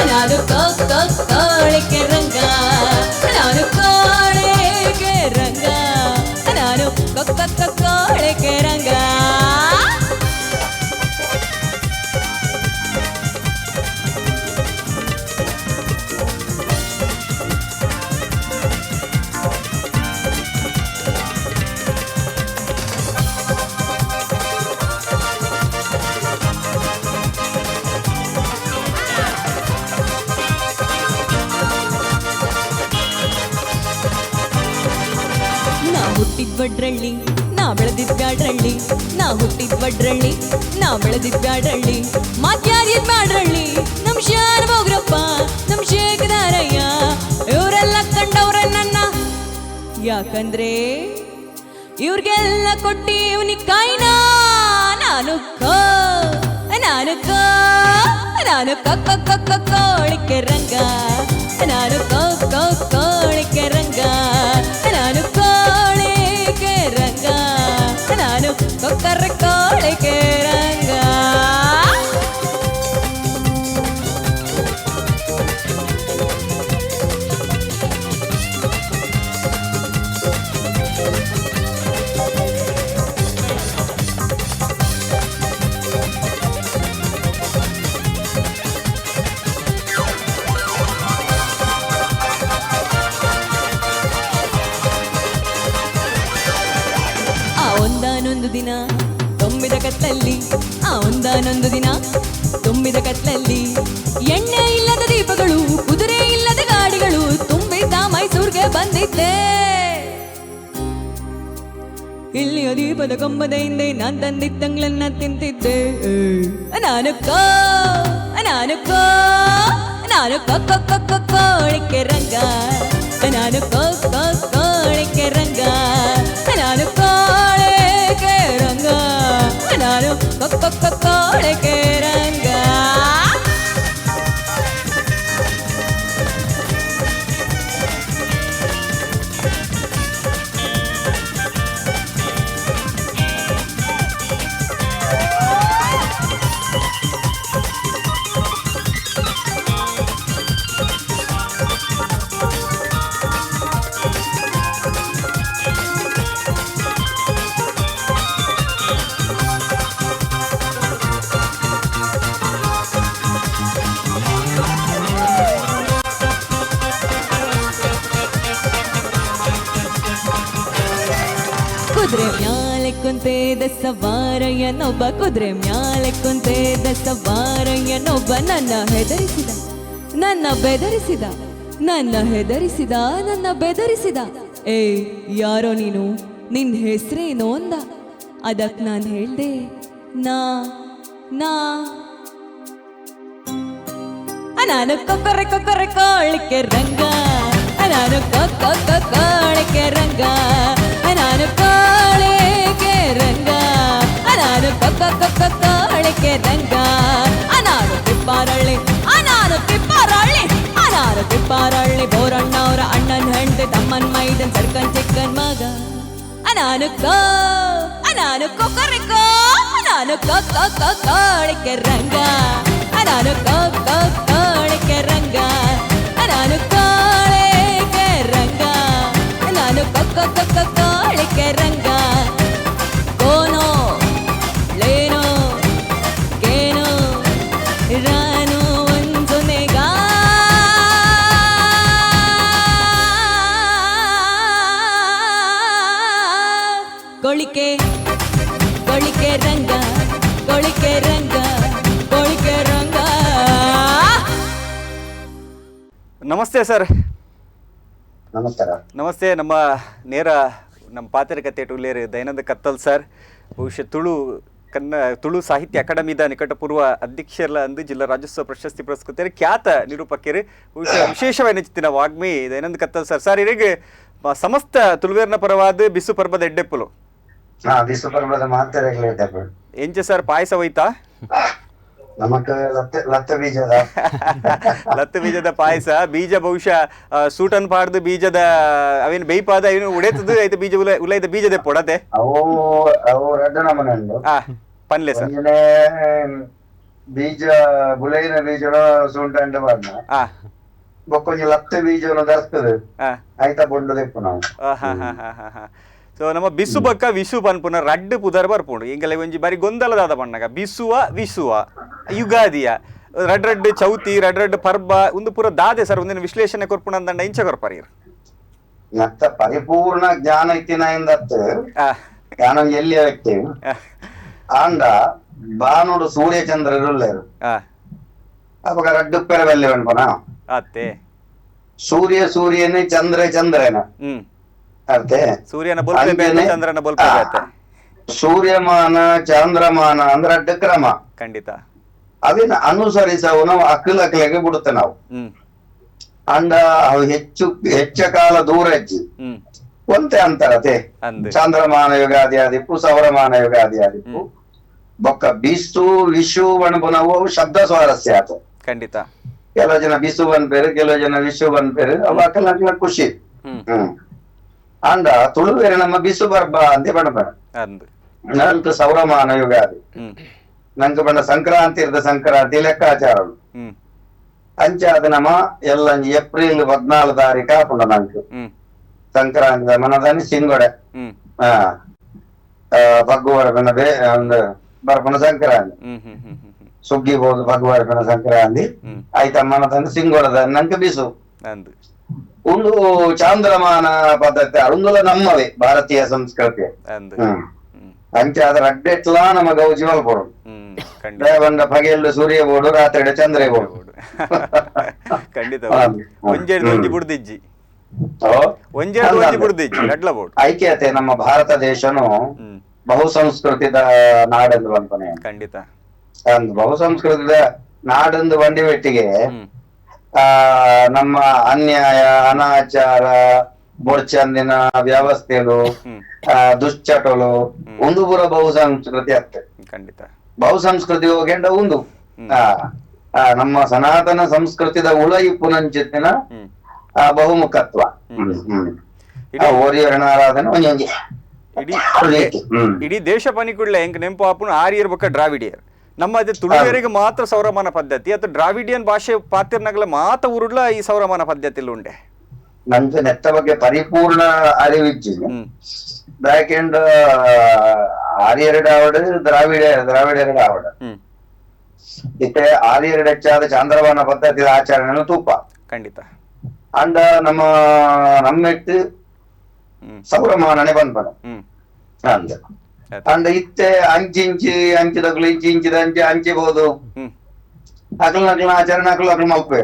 ನಾನು ಕೋಳಿಕೆ ರಂಗ, ನಾನು ಕೋಳಿಕೆ ರಂಗ, ನಾನು ಕೋಳಿಕೆ ರಂಗ. ಹುಟ್ಟಿದ್ ವಡ್ರಳ್ಳಿ, ನಾ ಬೆಳೆದಿದ್ ಬ್ಯಾಡ್ರಳ್ಳಿ, ನಾ ಹುಟ್ಟಿದ್ ವಡ್ರಳ್ಳಿ, ನಾ ಬೆಳೆದಿದ್ ಬ್ಯಾಡ್ರಳ್ಳಿ, ಮಾತ್ಯಾರಿದ್ ಬ್ಯಾಡ್ರಳ್ಳಿ. ನಮ್ ಶಾನ್ ಬೋಗ್ರಪ್ಪ, ನಮ್ ಶೇಖದಾರಯ್ಯ ಇವರೆಲ್ಲ ಕಂಡವ್ರೆ ನನ್ನ. ಯಾಕಂದ್ರೆ ಇವ್ರಿಗೆಲ್ಲ ಕೊಟ್ಟಿ ಇವನಿ ಕಾಯಿನ. ನಾನು ಕೋಳಿಕೆ ರಂಗ, ನಾನು ಕೋಳಿಕೆ ರಂಗ, ನಾನು ಕೋಳಿಕೆ ರಂಗ, ನಾನು ಕೋಳಿಕೆ ರಂಗ. ಒಂದಾನೊಂದು ದಿನ ತುಂಬಿದ ಕತ್ತಲ್ಲಿ, ಒಂದಾನೊಂದು ದಿನ ತುಂಬಿದ ಕತ್ತಲ್ಲಿ, ಎಣ್ಣೆ ಇಲ್ಲದ ದೀಪಗಳು, ಕುದುರೆ ಇಲ್ಲದ ಗಾಡಿಗಳು ತುಂಬಿದ್ದ ಮೈಸೂರ್ಗೆ ಬಂದಿದ್ದೆ. ಇಲ್ಲಿಯ ದೀಪದ ಕಂಬದ ಹಿಂದೆ ನಾನ್ ತಂದಿದ್ದಂಗ್ಳನ್ನ ತಿಂತಿದ್ದೆ. ನಾನು ಕೋಳಿಕೆ ರಂಗ, ನಾನು ಕೋಳಿಕೆ ರಂಗ, ನಾನು ಕೋಳಿಕೆ ರಂಗ, ನಾನು ಕೋಳಿಕೆ ರಂಗ. ಕುದುರೆ ಮ್ಯಾಲೆ ಕುಂತೇದ ಸವಾರಯ್ಯನೊಬ್ಬ, ಕುದುರೆ ಮ್ಯಾಲೆ ಕುಂತೇದ ಸವಾರಯ್ಯನೊಬ್ಬ, ನನ್ನ ಹೆದರಿಸಿದ, ನನ್ನ ಬೆದರಿಸಿದ, ನನ್ನ ಹೆದರಿಸಿದ, ನನ್ನ ಬೆದರಿಸಿದ. ಏ ಯಾರೋ ನೀನು, ನಿನ್ ಹೆಸ್ರೇನೋ ಅಂದ. ಅದಕ್ ನಾನು ಹೇಳ್ದೆ, ನಾನು ಕೋಳಿಕೆ ರಂಗ, ನಾನು ಕೋಳಿಕೆ ರಂಗ, ನಾನು ಕೋಳಿಕೆ ರಂಗ, ನಾನು ಕೋಳಿಕೆ ರಂಗ. ನಾನು ತಿಪ್ಪಾರಳ್ಳಿ, ನಾನು ತಿಪ್ಪಾರಳ್ಳಿ, ನಾನು ತಿಪ್ಪಾರಳ್ಳಿ ಬೋರಣ್ಣವರ ಅಣ್ಣನ ಹೆಂಡತಿ ತಮ್ಮನ್ ಮೈದನ್ ಸರ್ಕನ್ ಚಿಕ್ಕನ್ ಮಗ. ನಾನು ಕೋಳಿಕೆ ರಂಗ, ನಾನು ಕೋಳಿಕೆ ರಂಗ, ನಾನು ಕೋಳಿಕೆ ರಂಗ, ನಾನು ಕೋಳಿಕೆ ರಂಗ. ಕೋನೋ ಲೇನೋ ಕೇನೋ ರಾನು ಒಂದು ನೆಗ, ಕೊಳಿಕೆ ರಂಗ, ಕೊಳಿಕೆ ರಂಗ, ಕೊಳಿಕೆ ರಂಗ. ನಮಸ್ತೆ ಸರ್. ನಮಸ್ಕಾರ. ನಮಸ್ತೆ. ನಮ್ಮ ಪಾತ್ರಕತೆ ಟುಲೇರ್ ದಯಾನಂದ ಕತ್ತಲ್ ಸರ್ ಬಹುಶಃ ತುಳು ತುಳು ಸಾಹಿತ್ಯ ಅಕಾಡೆಮಿದ ನಿಕಟಪೂರ್ವ ಅಧ್ಯಕ್ಷರ ಅಂದು ಜಿಲ್ಲಾ ರಾಜ್ಯೋತ್ಸವ ಪ್ರಶಸ್ತಿ ಪುರಸ್ಕೃತರು ಖ್ಯಾತ ನಿರೂಪಕರು ವಿಶೇಷವಾಗಿ ನೆಚ್ಚಿನ ವಾಗ್ಮಿ ದೈನಂದ ಕತ್ತಲ್ ಸರ್ ಇರಿಗೆ ಸಮಸ್ತ ತುಳುವೇರ್ನ ಪರವಾದ ಬಿಸು ಪರ್ಬದ ಎಡ್ಡೆಪ್ಪುಲು ಬಿಸು ಪರ್ಬದ ಮಾತೆರೆಗ್ಲೇ ಎಂಚ ಸರ್ ಪಾಯಸ ಹೋಯ್ತಾ ನಮಕ್ ಲತ್ತ ಬೀಜದ ಲತ್ತು ಬೀಜದ ಪಾಯಸ ಬೀಜ ಬಹುಶಃ ಸೂಟನ್ ಪಾಡ್ದು ಬೀಜದ ಅವೇನು ಬೇಯ್ಪಾದ ಏನು ಉಡೇತದು ಐತೆ ಬೀಜ ಉಲೈದ ಬೀಜದ ಪೊಡತೆ ಅವು ರೆಡ್ಡ ನಮನೆ ಉಂಡು ಪನ್ಲೆ ಸರ್ ಬೀಜ ಬುಲೈನ ಬೀಜನ ಸುಂಟಂಡು ಬಣ್ಣ ಬೊಕ್ಕೊಂಜಿ ಲತ್ತ ಬೀಜವನ್ನು ಧರಿಸ್ತದೆ ಆಯ್ತಾ ಬೊಂಡು ತೆಪ್ಪು ನಾವು ಸೊ ನಮ್ಮ ಬಿಸು ಬಕ್ಕ ವಿಶು ಪನ್ಪುನ ರಡ್ಡು ಪುದರ್ ಬರ್ಪುಂಡು ಎಂಕಲೆ ಒಂಜಿ ಬಾರಿ ಗೊಂದಲದಾದ ಬಣ್ಣಗ ವಿಸುವ ಯುಗಾದಿಯ ರಡ್ಡು ಚೌತಿ ರಡ್ಡು ಪರ್ಬ ಒಂದು ಪೂರ ದಾದೆ ಸರ್ ಒಂದಿನ ವಿಶ್ಲೇಷಣೆ ಕೊರ್ಪುಣ ಅಂದಂಡ ಇಂಚ ಕೊರ್ಪಾರಿ ಮತ್ತ ಪರಿಪೂರ್ಣ ಜ್ಞಾನ ಇತ್ತಿನಾಯಿಂದತ್ತು ಜ್ಞಾನ ಎಲ್ಲಿ ವ್ಯಕ್ತಿ ಆಂಡ ಬಾನುಡು ಸೂರ್ಯ ಚಂದ್ರ ಇರುಳ್ಳೇರು ಅವಾಗ ರಡ್ಡು ಪೆರವಲ್ಲಿ ಪನ್ಪನ ಅತ್ತೆ ಸೂರ್ಯನೇ ಚಂದ್ರನ ಅರ್ತೆ ಸೂರ್ಯನ ಬೊಲ್ಪೆ ಚಂದ್ರನ ಬೊಲ್ಪೆ ಸೂರ್ಯಮಾನ ಚಂದ್ರಮಾನ ಅಂದ್ರೆ ಅಡ್ಡ ಕ್ರಮ ಖಂಡಿತ ಅದನ್ನ ಅನುಸರಿಸವು ನಾವು ಅಕ್ಕಲಕ್ಕೆ ಬಿಡುತ್ತೆ ನಾವು ಅಂಡ ಅವು ಹೆಚ್ಚ ಕಾಲ ದೂರ ಹೆಚ್ಚಿ ಒಂತೆ ಅಂತರತೆ ಚಂದ್ರಮಾನ ಯುಗಾದಿ ಆದಿಪ್ಪು ಸೌರಮಾನ ಯುಗಾದಿ ಆದಿಪ್ಪು ಬೊಕ್ಕ ಬಿಸು ವಿಶು ಬಣ್ಣ ಶಬ್ದ ಸ್ವಾರಸ್ಯ ಆತ ಖಂಡಿತ ಕೆಲವು ಜನ ಬಿಸು ಬಂದ್ಪೇರು ಕೆಲವು ಜನ ವಿಶು ಬಂದ್ಪೇರು ಅವು ಅಕ್ಕಲ ಖುಷಿ ಅಂಡ ತುಳುವೇರೆ ನಮ್ಮ ಬಿಸು ಬರ್ಬ ಅಂತ ಬಣ್ಣ ನಂಗೆ ಸೌರಮಾನ ಯುಗಾದಿ ನಂಗೆ ಬಣ್ಣ ಸಂಕ್ರಾಂತಿ ಇರ್ದ ಸಂಕ್ರಾಂತಿ ಲೆಕ್ಕಾಚಾರಗಳು ಅಂಚಾದ ನಮ್ಮ ಎಲ್ಲ ಏಪ್ರಿಲ್ 14 ತಾರೀಕು ಆಪುಂಡ ನಂಗೆ ಸಂಕ್ರಾಂತಿ ಮನದಾನಿ ಸಿಂಗೊಡೆ ಭಗ್ಗುವರಪನ ಒಂದು ಬರ್ಪಣ ಸಂಕ್ರಾಂತಿ ಸುಗ್ಗಿಬಹುದು ಭಗ್ಗುವರಪನ ಸಂಕ್ರಾಂತಿ ಆಯ್ತ ಮನದಾನಿ ಸಿಂಗೊಡದ ನಂಗೆ ಬಿಸು ಒಂದು ಚಾಂದ್ರಮಾನ ಪದ್ಧತಿ ಅರುಂದುಲ ನಮ್ಮವೇ ಭಾರತೀಯ ಸಂಸ್ಕೃತಿ ಅಂಚಾದ ಅಡ್ಡೆಟ್ಲಾ ನಮಗ ಜೀವಲ್ ಬೋಡು ಬಂದ ಪಗೆಲ್ಲು ಸೂರ್ಯ ಬೋಡು ರಾತ್ರಿ ಚಂದ್ರ ಬೋಡು ಖಂಡಿತ ಒಂಜಿ ಬುಡ್ದಿಜ್ಜಿ ಐಕ್ಯತೆ ನಮ್ಮ ಭಾರತ ದೇಶನು ಬಹುಸಂಸ್ಕೃತಿದ ನಾಡೆಂದು ಬಂತಾನೆ ಖಂಡಿತ ಬಹುಸಂಸ್ಕೃತಿದ ನಾಡೆಂದು ಬಂಡಿ ಬೆಟ್ಟಿಗೆ ನಮ್ಮ ಅನ್ಯಾಯ ಅನಾಚಾರ ಬೊಡ್ಚಂದಿನ ವ್ಯವಸ್ಥೆಲು ದುಶ್ಚಟಲು ಒಂದು ಪೂರ ಬಹುಸಂಸ್ಕೃತಿ ಆಗ್ತದೆ ಖಂಡಿತ ಬಹುಸಂಸ್ಕೃತಿ ಹೋಗೇಂಡ ಒಂದು ನಮ್ಮ ಸನಾತನ ಸಂಸ್ಕೃತಿದ ಉಳ ಇಪ್ಪುನಂಚಿತ್ತಿನ ಬಹುಮುಖತ್ವ ಓರಿಯರಣ ಆರಾಧನೆ ಒಂಜೊಂಜಿ ಇಡೀ ದೇಶ ಪನಿಕುಡ್ಲೆ ಹೆಂಗ್ ನೆಂಪು ಆಪುನ ಆರ್ಯರ್ ಬೊಕ್ಕ ಡ್ರಾವಿಡಿಯರ್ ನಮ್ಮ ತುಳುವೇರಿಗೆ ಮಾತ್ರ ಸೌರಮಾನ ಪದ್ಧತಿ ಅಥವಾ ಡ್ರಾವಿಡಿಯನ್ ಭಾಷೆ ಪಾತಿರ್ನಗಲ ಮಾತ್ರ ಉರುಡ್ಲ ಈ ಸೌರಮಾನ ಪದ್ಧತಿ ಉಂಡೆ ನಂಗೆ ನೆತ್ತ ಬಗ್ಗೆ ಪರಿಪೂರ್ಣ ಅರಿವಿಜ್ಜಿ ಬ್ಯಾಕೆಂಡ್ ಆರ್ಯರಡ ಆವಡು ದ್ರಾವಿಡರಡ ಆವಡು ಇತ್ತೆ ಆರ್ಯರಡ ಹೆಚ್ಚಾದ ಚಾಂದ್ರಮಾನ ಪದ್ಧತಿ ಆಚರಣೆ ತೂಪ ಖಂಡಿತ ಅಂಡ ನಮ್ಮೆಟ್ಟು ಸೌರಮಾನನೆ ಬಂದ್ಪಡ ಅಂದ ಅಂಡ ಇತ್ತೆ ಅಂಚಿದಕ್ಲು ಇಂಚಿದ ಅಂಚಿಬಹುದು ಅಕ್ಲ ಆಚರಣೆ ಅಕ್ಲು ಮಲ್ಪೆ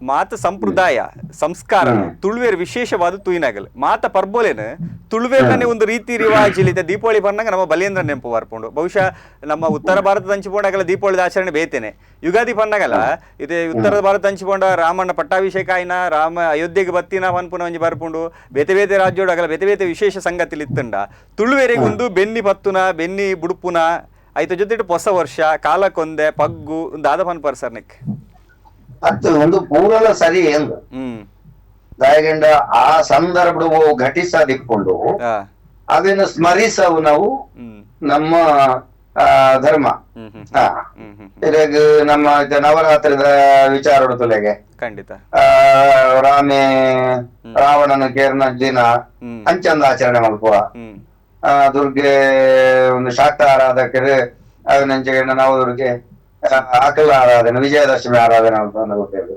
ಮಾತ ಸಂಪ್ರದಾಯ ಸಂಸ್ಕಾರ ತುಳುವೇರ್ ವಿಶೇಷವಾದ ತೂಯಿನಾಗಲ್ ಮಾತ ಪರ್ಬೋಲೇನು ತುಳುವೇರ್ನೇ ಒಂದು ರೀತಿ ರಿವಾಜ್ ಇಲ್ಲಿದೆ ದೀಪಾವಳಿ ಬಂದಾಗ ನಮ್ಮ ಬಲೇಂದ್ರ ನೆನಪು ಬರ್ಕೊಂಡು ಬಹುಶಃ ನಮ್ಮ ಉತ್ತರ ಭಾರತದ ಹಂಚಿಕೊಂಡಾಗಲ್ಲ ದೀಪಾವಳಿದ ಆಚರಣೆ ಬೇತೇನೆ ಯುಗಾದಿ ಬಂದಾಗಲ್ಲ ಇದೆ ಉತ್ತರ ಭಾರತ ಹಂಚಿಕೊಂಡ ರಾಮಣ್ಣ ಪಟ್ಟಾಭಿಷೇಕ ಆಯ್ನ ರಾಮ ಅಯೋಧ್ಯೆಗೆ ಬತ್ತಿನ ಪನ್ಪುನ ಒಂಜಿ ಬರ್ಪುಂಡು ಬೇತೆ ಬೇತೆ ರಾಜ್ಯೋಡಾಗಲ್ಲ ಬೇತೆ ಬೇತೆ ವಿಶೇಷ ಸಂಗತಿಲಿ ಇತ್ತಂಡ ತುಳುವೇರಿಗೆ ಒಂದು ಬೆನ್ನಿ ಪತ್ತುನ ಬೆನ್ನಿ ಬುಡುಪುನ ಆಯ್ತು ಜೊತೆ ಹೊಸ ವರ್ಷ ಕಾಲಕ್ಕೊಂದೆ ಪಗ್ಗು ಒಂದು ಆದ ಪನ್ಪರ್ ಸರ್ ನಿಕ್ ಅದು ಒಂದು ಪೂರಲ ಸರಿ ಎಂದು ದಯಗಂಡ ಆ ಸಂದರ್ಭವು ಘಟಿಸದಿಕ್ಕೊಂಡು ಅದನ್ನು ಸ್ಮರಿಸವು ನಾವು ನಮ್ಮ ಧರ್ಮ ಇದಾಗ ನಮ್ಮ ನವರಾತ್ರಿದ ವಿಚಾರ ತುಲೆಗೆ ಖಂಡಿತ ರಾಮೇ ರಾವಣನ ಕೇರ್ನ ದಿನ ಅಂಚಂದ ಆಚರಣೆ ಮಲ್ಪುವ ದುರ್ಗೆ ಒಂದು ಶಾಕ್ತ ಆರಾಧಕರು ಅವನಂಚೆಗಂಡ ನವದುರ್ಗೆ ಅಕಲ ಆರಾಧನೆ ವಿಜಯದಶಮಿ ಆರಾಧನೆ ಅಂತ ಗೊತ್ತೇವೆ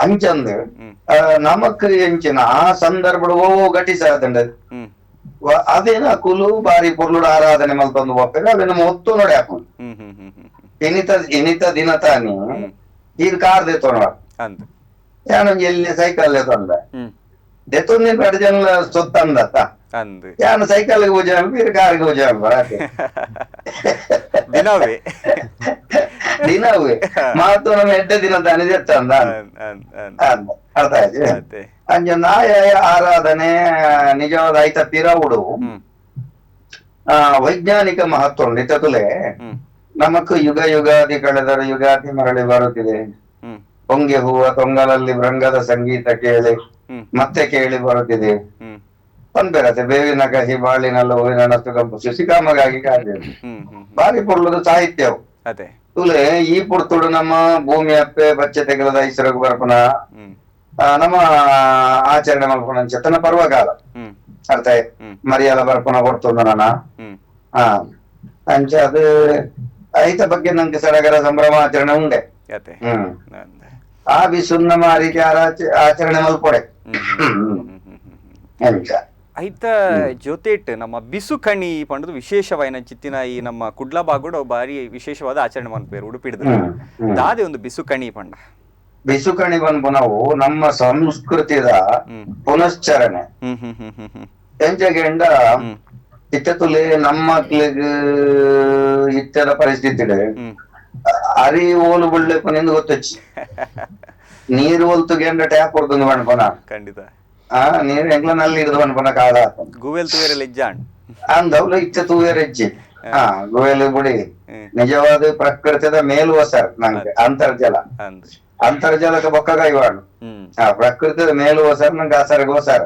ಅಂಚಂದ್ ನಮಕ್ ಎಂಚಿನ ಆ ಸಂದರ್ಭ ಘಟಿಸದಂಡ ಅದೇನ ಕುಲು ಬಾರಿ ಪುರ್ಲುಡ ಆರಾಧನೆ ಮಲ್ತೊಂದು ಒಪ್ಪೆ ಅವೇನು ಮೊತ್ತು ನೋಡಿ ಹಾಕೊಂಡು ಎನಿತ ದಿನ ತಾನಿ ಈಗ ಕಾರ್ ದೇತೋಣ ಯಾನೊಂದು ಎಲ್ಲಿ ಸೈಕಲ್ ತಂದ ದೆತ್ತೊಂದಿನ ಕಡೆ ಜನ ಸೊತ್ತ ಅಂದತ್ತ ಅಂದು ಯಾನು ಸೈಕಲ್ಗೆ ಪೂಜೆ ಅನ್ಬಿ ಕಾರ್ಗೆ ಪೂಜೆ ಅನ್ಬಾರತ್ತೆ ದಿನವೇ ದಿನವೇ ಮಾತು ನಮ್ಮ 8 ದಿನ ದನಿದೆತ್ತ ಅಂದ ಅರ್ಥ ಆಯ್ತು ಅದೇ ಅಂಜ ನಾಯ ಆರಾಧನೆ ನಿಜವಾದ ಐತ ಪಿರವುಡು ವೈಜ್ಞಾನಿಕ ಮಹತ್ವ ನಿತತುಲೆ ನಮಕ್ ಯುಗ ಯುಗಾದಿ ಕಳೆದರೆ ಯುಗಾದಿ ಮರಳಿ ಬರುತ್ತಿದೆ. ಹೊಂಗೆ ಹೂವ ತೊಂಗಲಲ್ಲಿ ಮೃಂಗದ ಸಂಗೀತ ಕೇಳಿ ಮತ್ತೆ ಕೇಳಿ ಬರುತ್ತಿದೆ. ಪಂಪೆರತೆ ಬೇವಿನ ಕಹಿ ಬಾಳಿನಲ್ಲ ಹೂವಿನ ನಸು ಕಂಪು ಶಶಿಕಾಮಗಾಗಿ ಕಾದಿದೆ. ಬಾರಿ ಪುರ್ಲದ ಸಾಹಿತ್ಯವು ಅದೇ ತುಲೆ ಈ ಪುರ್ತುಡು ನಮ್ಮ ಭೂಮಿ ಅಪ್ಪೆ ಬಚ್ಚೆ ತೆಗೆದ ಐಸರಗು ಬರ್ಪುನ ನಮ್ಮ ಆಚರಣೆ ಮಲ್ಪುನ ಚತನ ಪರ್ವಕಾಲ ಅರ್ಥ ಮರಿಯಾಲ ಬರ್ಪುನ ಕೊಡ್ತುಂಡ ನಾನ ಅಂಚ ಅದು ಐತ ಬಗ್ಗೆ ನಂಗೆ ಸಡಗರ ಸಂಭ್ರಮ ಆಚರಣೆ ಉಂಡೆ. ಆ ಬಿಸುನ್ನ ಮಾರಿಗೆ ಆಚರಣೆ ಮಲ್ಪೊಡೆ ಅಂಚ ಐತ ಜೊತೆಟ್ ನಮ್ಮ ಬಿಸು ಕಣಿ ಪಂಡದು ವಿಶೇಷವಾಯಿನ ಚಿತ್ತಿನ ಈ ನಮ್ಮ ಕುಡ್ಲ ಬಾಗುಡು ಬಾರಿ ವಿಶೇಷವಾದ ಆಚರಣೆ ಮನ್ಪೇರು ಉಡುಪಿಡಿದ್ರು ದಾದೆ ಒಂದು ಬಿಸು ಕಣಿ ಪಂಡ ಬಿಸುಕಣಿ ಬಂದ್ಬು ನಾವು ನಮ್ಮ ಸಂಸ್ಕೃತಿದ ಪುನಶ್ಚರಣೆ ಎಂಚಗೆಂಡ ಇತ್ತತುಲೆ ನಮ್ಮ ಮಕ್ಳಿಗೆ ಇತ್ತರ ಪರಿಸ್ಥಿತಿ ಅರಿ ಓಲು ಬುಳ್ಳೆ ಪನಿಂದ ಗೊತ್ತಚ್ಚಿ ನೀರು ಒಲ್ತುಗೆಂಡ ಟ್ಯಾಪ್ ಹೊಡ್ದು ಬಣ್ಪನ ಖಂಡಿತ ನೀರು ಎಂಗ್ಲ ನಲ್ಲಿ ಹಿಡಿದು ಬಣ್ಪನ ಕಾಲ ಗೂವೆಲ್ ತೂವೇರೆ ಇಜ್ಜಾಣ್ ಅಂದವ್ಲು ಇಚ್ಚ ತೂವೇರೆಜ್ಜಿ ಗೋಯಲು ಬುಡಿ ನಿಜವಾದ ಪ್ರಕೃತಿದ ಮೇಲುವ ಸರ್ ನಂಗೆ ಅಂತರ್ಜಲ ಅಂತರ್ಜಲಕ್ಕೆ ಬೊಕ್ಕ ಕೈವಾಡು ಪ್ರಕೃತಿದ ಮೇಲುವ ಸರ್ ನಂಗೆ ಆಸರಗುವ ಸರ್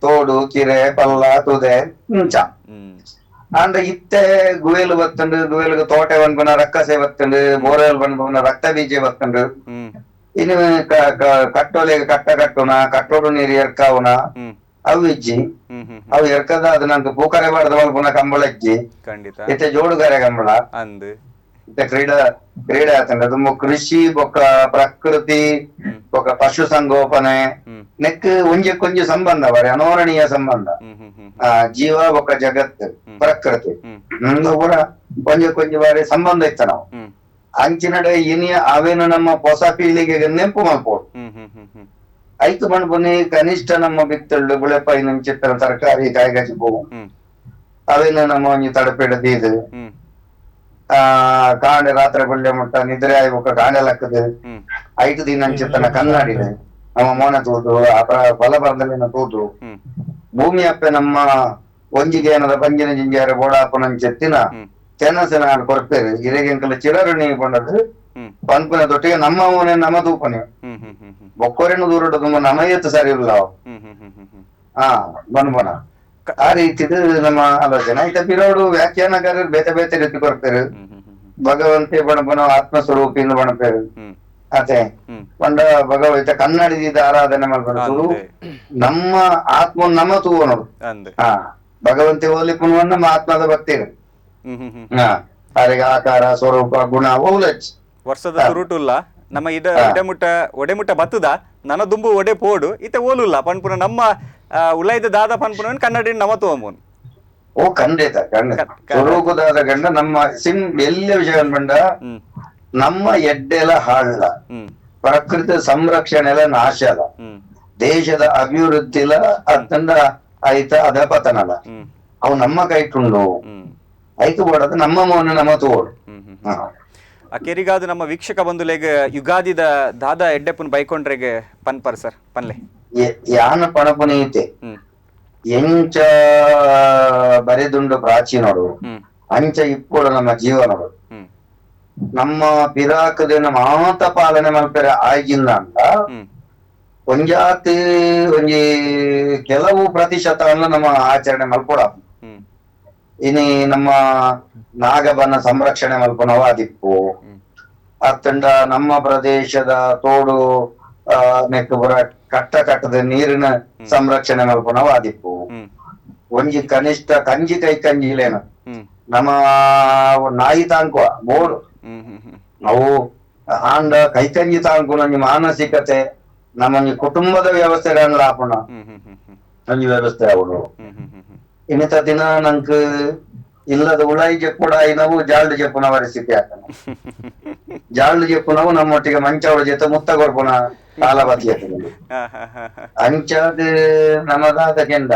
ತೋಡು ಕಿರೆ ಪಲ್ಲ ತುದೆ ಮುಂಚ ಅಂದ ಇತ್ತೆ ಗುವೇಲು ಬತ್ತಂಡು ಗುವೇಲಿಗೆ ತೋಟೆ ಬಂದ್ಬನ ರಕ್ಕಸೆ ಬತ್ತಂಡು ಬೋರೆಲ್ ಬಂದ್ಬನ ರಕ್ತ ಬೀಜ ಬತ್ತಂಡು ಇನ್ನು ಕಟ್ಟೋಲೆಗೆ ಕಟ್ಟ ಕಟ್ಟುನ ಕಟ್ಟೋಡು ನೀರು ಎರ್ಕಾವುನ ಅವು ಇಜ್ಜಿ ಅವು ಎರ್ಕದ ಅದು ನಂಗೆ ಪೂಕರೆ ಬಾರ್ದ ಮಲ್ಪುನ ಕಂಬಳ ಇಜ್ಜಿ ಇತ್ತೆ ಜೋಡುಗಾರೆ ಕಂಬಳ ಇತ್ತೆ ಕ್ರೀಡೆ ಆತಂಡ ತುಂಬ ಕೃಷಿ ಬೊಕ್ಕ ಪ್ರಕೃತಿ ಬೊಕ್ಕ ಪಶು ಸಂಗೋಪನೆ ನೆಕ್ ಒಂಜಿ ಕೊಂಜಿ ಸಂಬಂಧ ಬಾರಿ ಅನೋರಣೀಯ ಸಂಬಂಧ ಜೀವ ಬೊಕ್ಕ ಜಗತ್ ಪ್ರಕೃತಿ ಕೂಡ ಕೊಂಜಿ ಬಾರಿ ಸಂಬಂಧ ಇತ್ತ ನಾವು ಅಂಚಿನಡೆ ಇನಿಯ ಅವೇನು ನಮ್ಮ ಹೊಸ ಪೀಳಿಗೆಗೆ ನೆಂಪು ಮಲ್ಪೋಡು ಐತು ಮಣ್ಪುನಿ ಕನಿಷ್ಠ ನಮ್ಮ ಬಿತ್ತಳ್ಳು ಗುಳೆಪಾಯಿ ನಮ್ ಚಿತ್ರ ತರಕಾರಿ ಕಾಯಿಗಜಿ ಪೂ ಅವೇನು ನಮ್ಮ ಒಂಜಿ ತಡಪೆಡದು ಕಾಂಡೆ ರಾತ್ರಿ ಬಳ್ಳೆ ಮುಟ್ಟ ನಿದ್ರೆ ಆಯ್ ಬೊಕ್ಕ ಕಾಂಡೆ ಲಕ್ಕದು 5 ದಿನ ಚಿತ್ತನ ಕನ್ನಡಿದೆ ನಮ್ಮ ಮೋನ ತೂದು ಬಲ ಬರದಲ್ಲಿನ ತೂದು ಭೂಮಿ ಅಪ್ಪೆ ನಮ್ಮ ಒಂಜಿಗೆ ಏನದ ಪಂಜಿನ ಜಿಂಜಾರೆ ಬೋಡಾಪನಂಚೆತ್ತಿನ ಚೆನ್ನಸನ ಕೊರಪೇರು ಇರೆಗೆಂಕಲ ಚಿರರಣಿ ಕೊಂಡದು ಪನ್ಪುನ ತೊಟ್ಟಿಗೆ ನಮ್ಮ ಮನೆ ನಮ್ಮ ತೂಪನೆ ಬೊಕ್ಕೊರೆನು ದೂರಡು ತುಂಬ ನಮಯತ್ತು ಸರಿ ಇಲ್ಲ ಬನ್ಬನ ಆ ರೀತಿದು ನಮ್ಮ ಆಲೋಚನೆ ಐತ ಪಿರೋಡು ವ್ಯಾಖ್ಯಾನಕಾರರು ಬೇತೆ ಬೇತೆ ರೀತಿ ಕೊರಪೇರು ಭಗವಂತೆ ಬಣಪನ ಆತ್ಮಸ್ವರೂಪಿಂದ ಬಣಪೇರು ಅದೇ ಪಂಡ ಭಗವತ ಕನ್ನಡಿದ ಆರಾಧನೆ ಮಾಡ್ಕೊಂಡು ನಮ್ಮ ಆತ್ಮ ನಮ್ಮ ತೂವ ನೋಡು ಭಗವಂತೆ ಹೋಲಿ ಪುನಃ ನಮ್ಮ ಆತ್ಮದ ಭಕ್ತಿರು ಅದಕ್ಕೆ ಆಕಾರ ಸ್ವರೂಪ ಗುಣ ಓಲಚ್ ವರ್ಷದ ಸುರುಟುಲ್ಲ ನಮ್ಮ ಒಡೆಮುಟ್ಟ ಬತ್ತದ ನನ್ನ ದುಂಬು ಒಡೆ ಪೋಡು ಇತ್ತೆ ಓಲುಲ್ಲ ಪನ್ಪುನ ನಮ್ಮ ಉಳೈದ ದಾದ ಪನ್ಪುನ ಕನ್ನಡಿ ನಮ ತೋಮೋನ್ ಓ ಖಂಡಿತ ಸ್ವರೂಪದಾದ ಗಂಡ ನಮ್ಮ ಎಲ್ಲ ವಿಷಯ ಬಂಡ ನಮ್ಮ ಎಡ್ಡೆಲ ಹಾಳ ಪ್ರಕೃತಿ ಸಂರಕ್ಷಣೆಲ ನಾಶದ ದೇಶದ ಅಭಿವೃದ್ಧಿಲ ಅತ್ತಂಡ ಐತ ಅಧಪತನಲ ಅವು ನಮ್ಮ ಕೈಟುಂಡು ಐತು ಬೋಡದು ನಮ್ಮ ಮೌನ ನಮ್ಮ ತೋಡು ಕೆರಿಗಾದು ನಮ್ಮ ವೀಕ್ಷಕ ಬಂಧುಲೆಗೆ ಯುಗಾದಿದ ದಾದ ಎಡ್ಡೆಪ್ಪನ್ ಬೈಕೊಂಡ್ರೆಗೆ ಪನ್ಪರ್ ಸರ್ ಪನ್ಲೆ ಯಾನ ಪಣಪುನೀತೆ ಎಂಚ ಬರೆದುಂಡು ಪ್ರಾಚೀನರು ಅಂಚ ಇಪ್ಪುಡು ನಮ್ಮ ಜೀವನರು ನಮ್ಮ ಪಿರಾಕದ ಮಾತ ಪಾಲನೆ ಮಲ್ಪೆರೆ ಆಗಿಂದ ಅಂತ ಒಂಜಾತಿ ಒಂಜಿ ಕೆಲವು ಪ್ರತಿಶತವನ್ನು ನಮ್ಮ ಆಚರಣೆ ಮಲ್ಪೊಡ ಇನಿ ನಮ್ಮ ನಾಗಬನ ಸಂರಕ್ಷಣೆ ಮಲ್ಪನವ ಅದಿಪ್ಪು ಅತ್ತಂಡ ನಮ್ಮ ಪ್ರದೇಶದ ತೋಡು ನೆಕ್ಕುಪುರ ಕಟ್ಟದ ನೀರಿನ ಸಂರಕ್ಷಣೆ ಮಲ್ಪನವ ಅದಿಪ್ಪು ಒಂಜಿ ಕನಿಷ್ಠ ಕಂಜಿ ಕೈ ಕಂಜಿಲೇನು ನಮ್ಮ ನಾಯಿ ತಾಂಕುವ ಬೋಡು ನಾವು ಆಂಡ ಕೈಕಂಜಿ ತಾಂಕು ನಂಜಿ ಮಾನಸಿಕತೆ ನಮ್ಮ ಕುಟುಂಬದ ವ್ಯವಸ್ಥೆ ಲಾಪಣ ನಂಜಿ ವ್ಯವಸ್ಥೆ ಅವಳು ಇನ್ನಿತ ದಿನ ನಂಕ್ ಇಲ್ಲದ ಉಳಾಯಿ ಜಪ್ಪುಡಾಯಿ ನಾವು ಜಾಲ್ಡ್ ಜಪ್ಪುನ ಪರಿಸ್ಥಿತಿ ಆಗ್ತಾನ ಜಾಲ್ಡ್ ಜಪ್ಪುನವು ನಮ್ಮೊಟ್ಟಿಗೆ ಮಂಚವಳ ಜೊತೆ ಮುತ್ತ ಕೊಡ್ಪುನ ಕಾಲಬದ್ಧತೆಯಲ್ಲಿ ಅಂಚಾದ ನಮದಾದ ಕೆಂಡ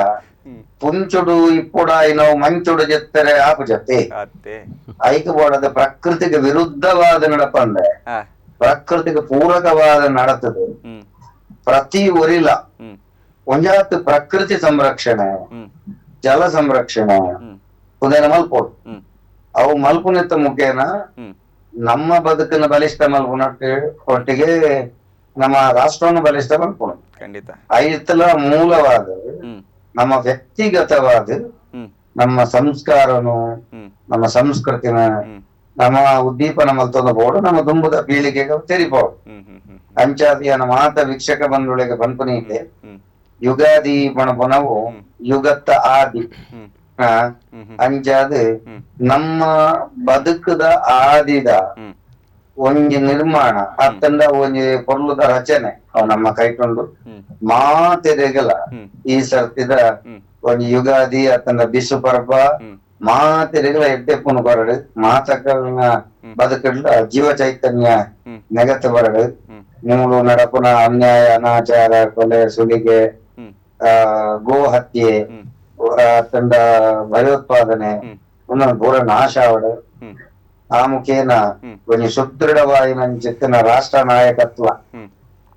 ಪುಂಚುಡು ಇಪ್ಪುಡಾಯಿ ನಾವು ಮಂಚುಡು ಜೆತ್ತರೆ ಆಪು ಜತೆ ಐಕ ಬೋಡದ ಪ್ರಕೃತಿಗೆ ವಿರುದ್ಧವಾದ ನಡಪಂದೆ ಪ್ರಕೃತಿಗೆ ಪೂರಕವಾದ ನಡತದೆ ಪ್ರತಿ ಒರಿಲ ಒಂಜಾತ್ ಪ್ರಕೃತಿ ಸಂರಕ್ಷಣೆ ಜಲ ಸಂರಕ್ಷಣೆ ಪುದೇನ ಮಲ್ಪೋಡು ಅವು ಮಲ್ಪುನಿತ್ತ ಮುಖೇನ ನಮ್ಮ ಬದುಕನ್ನು ಬಲಿಷ್ಠ ಮಲ್ಪುನಕ್ಕೆ ಒಟ್ಟಿಗೆ ನಮ್ಮ ರಾಷ್ಟ್ರವನ್ನು ಬಲಿಷ್ಠ ಮಲ್ಪುಣ ಖಂಡಿತ ಐತಲ ಮೂಲವಾದ ನಮ್ಮ ವ್ಯಕ್ತಿಗತವಾದ ನಮ್ಮ ಸಂಸ್ಕಾರನು ನಮ್ಮ ಸಂಸ್ಕೃತಿನ ನಮ್ಮ ಉದ್ದೀಪನ ಮಲ್ತೊಂದು ಬೋಡು ನಮ್ಮ ದುಂಬುದ ಪೀಳಿಗೆಗೆ ತೆರಿಬೋದು ಅಂಚಾದಿಯನ ಮಾತ ವೀಕ್ಷಕ ಬಂಧುಗಳಿಗೆ ಪನ್ಪುನೀತೆ ಯುಗಾದಿ ಪಣಪುನವು ಯುಗತ್ತ ಆದಿ ಅಂಚಾದ ನಮ್ಮ ಬದುಕದ ಆದಿದ ಒಂಜಿ ನಿರ್ಮಾಣ ಅತ್ತಂಡ ಒಂಜಿ ಪೊರ್ಲುದ ರಚನೆ ಅವು ನಮ್ಮ ಕೈಕೊಂಡು ಮಾತೆರೆಗಲ ಈ ಸರ್ತಿದ ಒಂಜಿ ಯುಗಾದಿ ಅತ್ತಂಡ ಬಿಸು ಪರ್ಬ ಮಾತೆರೆಗಲ ಎಡ್ಡೆಪ್ಪುನು ಬರಡು ಮಾತಕಲ್ನ ಬದುಕಡ್ಲ ಜೀವ ಚೈತನ್ಯ ನೆಗತ್ತು ಬರಡು ಮೂಲು ನಡಪುನ ಅನ್ಯಾಯ ಅನಾಚಾರ ಕೊಲೆ ಸುಲಿಗೆ ಗೋ ಹತ್ಯೆ ಅತ್ತಂಡ ಭಯೋತ್ಪಾದನೆ ಒಂದೊಂದು ಪೂರ ನಾಶ ಆವಡು ಆ ಮುಖೇನ ಒಂಜಿ ಸುದೃಢವಾಯಿನ ಚಿತ್ತಿನ ರಾಷ್ಟ್ರ ನಾಯಕತ್ವ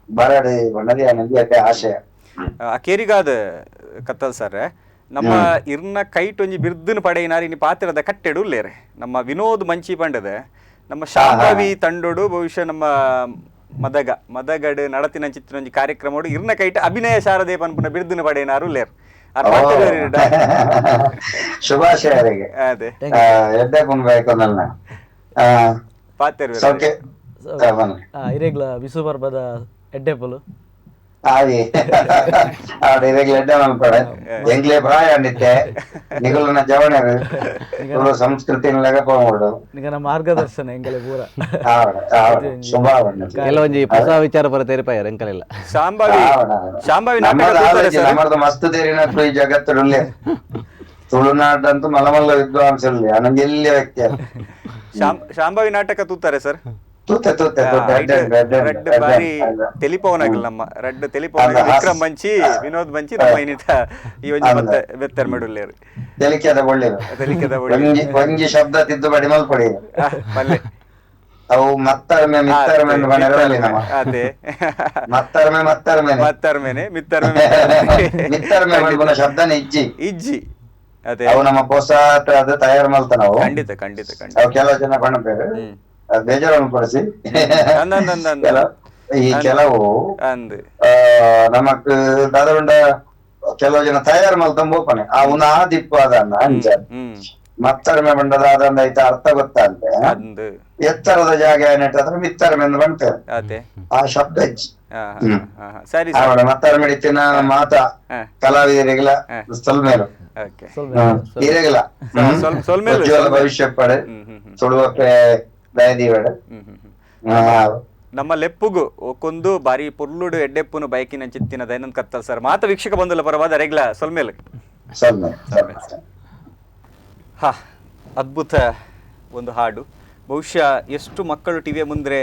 ಬರಡು ಬಣ್ಣದಿ ಅನ್ನೋದೇ ಆಶಯ ಕೇರಿಗಾದ ಕತ್ತಲ್ ಸರ್ ನಮ್ಮ ಇರ್ನ ಕೈಟ್ ಒಂಜಿ ಬಿರ್ದನ್ ಪಡೆಯಿನಾರಿ ಇನ್ನು ಪಾತ್ರದ ಕಟ್ಟೆಡು ಉಲ್ಲೇರೆ ನಮ್ಮ ವಿನೋದ್ ಮಂಚಿ ಪಂಡದ ನಮ್ಮ ಶಾಂಭವಿ ತಂಡೋಡು ಬಹುಶಃ ನಮ್ಮ ಮದಗಡ್ ನಡತಿನ ಚಿತ್ರ ಒಂಜಿ ಕಾರ್ಯಕ್ರಮ ಇರ್ನ ಕೈಟ್ ಅಭಿನಯ ಶಾರದೆ ಪನ್ಪುನ ಬಿರ್ದನ್ ಪಡೆಯಿನಾರು ಉಲ್ಲೇರು ಶುಭಾಶಯರಿಗೆ ಅದೇ ಎಡ್ಡೆ ಪುನ್ಬೇಕು ನನ್ನ ಪಾತೆರ್ ಇರೆಗ್ಲ ವಿಸು ಬರ್ಬದ ಎಡ್ಡೆಪುಲು ಆದಿ ಇರೆಗ್ಲ ಎಡ್ಡೆ ಮಲ್ಪಡೆ ಎಂಗ್ಲೇ ಪ್ರಾಯ ಅಂದಿತ್ತೆ ನಿಗುಲನ ಜವಣರು ಸಂಸ್ಕೃತಿ ಲೆಗಪೋಡು ನಿಗನ ಮಾರ್ಗದರ್ಶನ ಎಂಗಲೆ ಪೂರ ಶುಭ ಕೆಲವೊಂಜಿ ಹೊಸ ವಿಚಾರ ಬರ ತೆರಿಪಾಯರ್ ಎಂಕಲೆಲ್ಲ ಶಾಂಭವಿ ನಮ್ಮದು ಮಸ್ತ್ ತೇರಿನ ಈ ಜಗತ್ತುಳ್ಳೇ ತುಳುನಾಡಂತೂ ಮಲಮಲ್ಲ ವಿದ್ವಾಂಸರಲ್ಲಿ ಅನಂಗೆ ಎಲ್ಲಿ ವ್ಯಕ್ತಿ ಶಾಂಭವಿ ನಾಟಕ ತೂತಾರೆ ಸರ್ ತೂತೆ ರಡ್ಡ್ ಬಾರಿ ತೆಲಿಪವನಾಗಲ್ಲ ನಮ್ಮ ರಡ್ಡ್ ತೆಲಿಪವನ ವಿಕ್ರಮ್ ಮಂಚಿ ವಿನೋದ್ ಮಂಚಿ ನಮ್ಮ ಏನಿತ ಈ ಒಂಜಿ ಮತ್ತೆ ಬೆತ್ತರ್ ಮೆಡುಲ್ಲೇರು ತೆಲಿಕೆದ ಒಳ್ಳೆ ಒಂಜಿ ಶಬ್ದ ತಿದ್ದುಪಡಿ ಮಲ್ಪಡಿ ಪಲ್ಲೆ ಅವು ಮತ್ತರ್ಮೆ ಮಿತ್ತರ್ಮೆ ಬಣ್ಣಗಳಲ್ಲಿ ನಮ್ಮ ಅದೇ ಮತ್ತರ್ಮೆ ಮಿತ್ತರ್ಮೆ ಶಬ್ದನೇ ಇಜ್ಜಿ ಅದೇ ಅವು ನಮ್ಮ ಪೋಸಾಟ ಅದು ತಯಾರು ಮಲ್ತ ನಾವು ಖಂಡಿತ ಅವು ಕೆಲವು ಜನ ಬಣ್ಣಬೇರು ಬೇಜಾರನ್ನು ಪಡಿಸಿ ಈ ಕೆಲವು ನಮಕ್ ದಾದರುಂಡ ಕೆಲವು ಜನ ತಯಾರು ಮಲ್ತಂಬೋಪನೆ ಆ ಒಂದು ಆ ದಿಪ್ಪಾದ ಅಂಚ ಮತ್ತರ್ಮೆ ಬಂಡದಾದಂದ ಐತ ಅರ್ಥ ಗೊತ್ತಂತೆ ಎತ್ತರದ ಜಾಗ ಏನಿಟ್ಟದ್ರೆ ಮಿತ್ತರ್ಮೆ ಎಂದು ಬಂತೇವೆ ಆ ಶಬ್ದ ಮತ್ತರ್ಮೆಡಿತಿನ ಮಾತ ಕಲಾವಿದರಿಗೆಲ್ಲ ಸೊಲ್ಮೇಲು ಇರೆಗಲ ಉಜ್ವಲ ಭವಿಷ್ಯ ಪಡೆ ಸುಡುವಕ್ಕೆ ದಯದೀವಡೆ ನಮ್ಮ ಲೆಪ್ಪುಗು ಒಕ್ಕೊಂದು ಬಾರಿ ಪೊರ್ಲುಡು ಎಡ್ಡೆಪ್ಪುನು ಬೈಕಿನ ಚಿತ್ತಿನ ದೈನಂದ್ ಕತ್ತಲ್ ಸರ್ ಮಾತ ವೀಕ್ಷಕ ಬಂಧುಲ ಪರವಾದ ರೆಗ್ಲ ಸೊಲ್ಮೇಲೆ ಹಾ ಅದ್ಭುತ ಒಂದು ಹಾಡು ಬಹುಶಃ ಎಷ್ಟು ಮಕ್ಕಳು ಟಿವಿಯ ಮುಂದೆ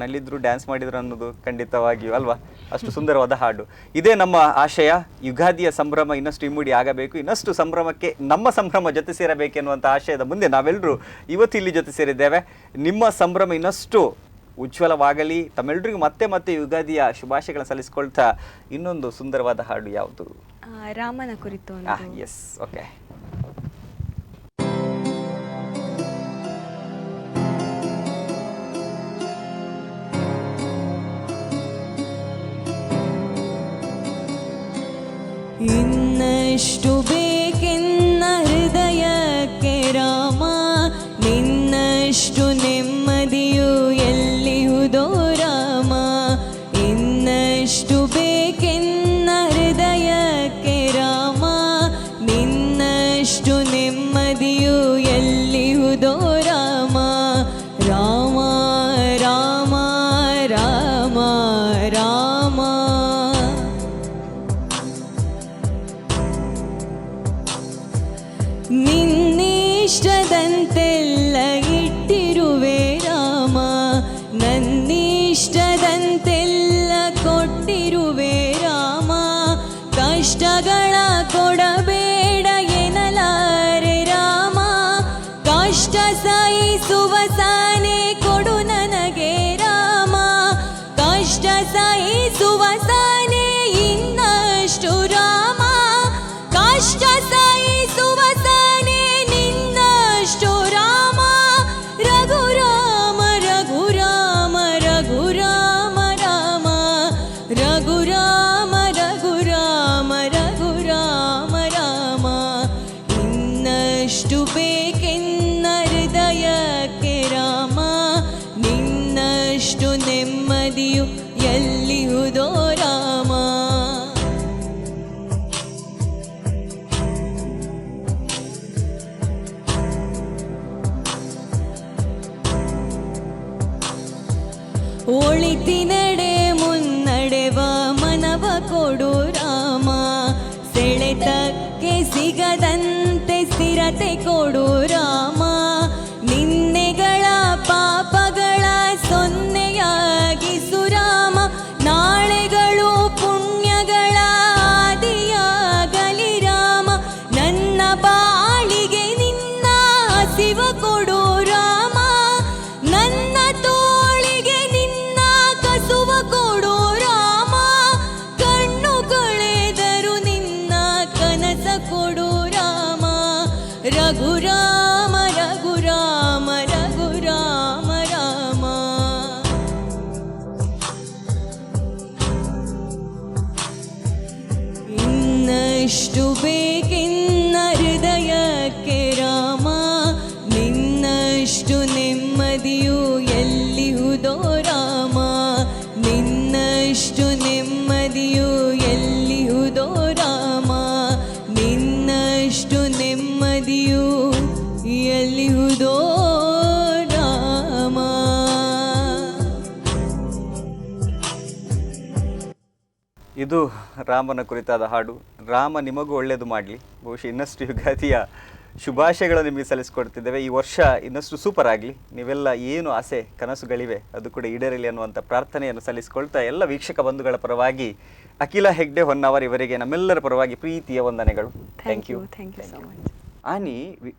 ನಲ್ಲಿದ್ರು ಡ್ಯಾನ್ಸ್ ಮಾಡಿದ್ರು ಅನ್ನೋದು ಖಂಡಿತವಾಗಿಯೂ ಅಲ್ವಾ ಅಷ್ಟು ಸುಂದರವಾದ ಹಾಡು ಇದೇ ನಮ್ಮ ಆಶಯ ಯುಗಾದಿಯ ಸಂಭ್ರಮ ಇನ್ನಷ್ಟು ಇಮ್ಮಡಿ ಆಗಬೇಕು ಇನ್ನಷ್ಟು ಸಂಭ್ರಮಕ್ಕೆ ನಮ್ಮ ಸಂಭ್ರಮ ಜೊತೆ ಸೇರಬೇಕೆನ್ನುವಂಥ ಆಶಯದ ಮುಂದೆ ನಾವೆಲ್ಲರೂ ಇವತ್ತು ಇಲ್ಲಿ ಜೊತೆ ಸೇರಿದ್ದೇವೆ ನಿಮ್ಮ ಸಂಭ್ರಮ ಇನ್ನಷ್ಟು ಉಜ್ವಲವಾಗಲಿ ತಮ್ಮೆಲ್ಲರಿಗೂ ಮತ್ತೆ ಮತ್ತೆ ಯುಗಾದಿಯ ಶುಭಾಶಯಗಳನ್ನು ಸಲ್ಲಿಸ್ಕೊಳ್ತಾ ಇನ್ನೊಂದು ಸುಂದರವಾದ ಹಾಡು ಯಾವುದು ರಾಮನ ಕುರಿತು ಎಸ್ ಓಕೆ ಇನ್ನಷ್ಟು ಬೇಕೆನ್ನ ಹೃದಯಕ್ಕೆ ರಾಮ ನಿನ್ನಷ್ಟು ನೆಮ್ಮದಿಯು ಎಲ್ಲಿಹುದೋ ರಾಮ ಇನ್ನಷ್ಟು ಬೇಕೆನ್ನ ಹೃದಯಕ್ಕೆ ರಾಮ ನಿನ್ನಷ್ಟು ನೆಮ್ಮದಿಯು ಎಲ್ಲಿಹುದೋ ರಾಮ ರಾಮ ರಾಮ ರಾಮ ರಾಮ ನಿನ್ನಿಷ್ಟದಂತೆಲ್ಲ ಇಟ್ಟಿರುವೆ ರಾಮ ನನ್ನಿಷ್ಟದಂತೆಲ್ಲ ಕಷ್ಟ ಸಹಿಸುವ ಸಾನೆ ಇನ್ನಷ್ಟು ರಾಮ ಕಷ್ಟ ಸಹಿಸುವ ಸಾನೆ ನಿನ್ನಷ್ಟು ರಾಮ ರಘುರಾಮ ರಘುರಾಮ ರಘುರಾಮ ರಾಮ ರಘುರಾಮ ರಘುರಾಮ ರಘುರಾಮ ರಾಮ ಇನ್ನಷ್ಟು ಬೇಕೆನ್ನ ಹೃದಯಕ್ಕೆ ರಾಮ ನಿನ್ನಷ್ಟು ನೆಮ್ಮದಿಯು ಎಲ್ಲಿಹುದೋ ರಾಮ ಒಳಿತಿನಡೆ ಮುನ್ನಡೆವ ಮನವ ಕೊಡು ರಾಮ ಸೆಳೆತಕ್ಕೆ ಸಿಗದಂತೆ ಸ್ಥಿರತೆ ಕೊಡು ರಾಮ ನಿನ್ನೆಗಳ ಪಾಪಗಳ ಸೊನ್ನೆಯಾಗಿಸು ರಾಮ ನಾಳೆಗಳು ಪುಣ್ಯಗಳ ಆದಿಯಾಗಲಿ ರಾಮ ನನ್ನ ಬಾಳಿಗೆ ನಿನ್ನ ಹಸಿವ ಕೊಡು ರಾಮ ನನ್ನ ತೋಳಿಗೆ ನಿನ್ನ ಕಸುವ ಕೊಡು ರಾಮ ಕಣ್ಣು ಕಳೆದರು ನಿನ್ನ ಕನಸ ಕೊಡು ರಾಮ ರಘುರಾಮ ರಘುರಾಮ ರಘುರಾಮ ರಾಮ ಇನ್ನಷ್ಟು ಬೇಕೆನ್ನ ಹೃದಯಕ್ಕೆ ರಾಮ ನಿನ್ನಷ್ಟು ನೆಮ್ಮದಿಯು ಎಲ್ಲಿಹುದೋ ರಾಮ ನಿನ್ನಷ್ಟು ನೆಮ್ಮದಿಯು ಎಲ್ಲಿಹುದೋ ರಾಮ ನಿನ್ನಷ್ಟು ನೆಮ್ಮದಿಯು ಎಲ್ಲಿಹುದೋ ರಾಮ ಇದು ರಾಮನ ಕುರಿತಾದ ಹಾಡು. ರಾಮ ನಿಮಗೂ ಒಳ್ಳೆಯದು ಮಾಡಲಿ. ಬಹುಶಃ ಇನ್ನಷ್ಟು ಯುಗಾದಿಯ ಶುಭಾಶಯಗಳನ್ನು ನಿಮಗೆ ಸಲ್ಲಿಸ್ಕೊಡ್ತಿದ್ದೇವೆ. ಈ ವರ್ಷ ಇನ್ನಷ್ಟು ಸೂಪರ್ ಆಗಲಿ. ನೀವೆಲ್ಲ ಏನು ಆಸೆ ಕನಸುಗಳಿವೆ ಅದು ಕೂಡ ಈಡೇರಲಿ ಅನ್ನುವಂಥ ಪ್ರಾರ್ಥನೆಯನ್ನು ಸಲ್ಲಿಸಿಕೊಳ್ತಾ ಎಲ್ಲ ವೀಕ್ಷಕ ಬಂಧುಗಳ ಪರವಾಗಿ ಅಖಿಲ ಹೆಗ್ಡೆ ಹೊನ್ನಾವರ್ ಇವರಿಗೆ ನಮ್ಮೆಲ್ಲರ ಪರವಾಗಿ ಪ್ರೀತಿಯ ವಂದನೆಗಳು. Thank you. Thank you so much. ಆನಿ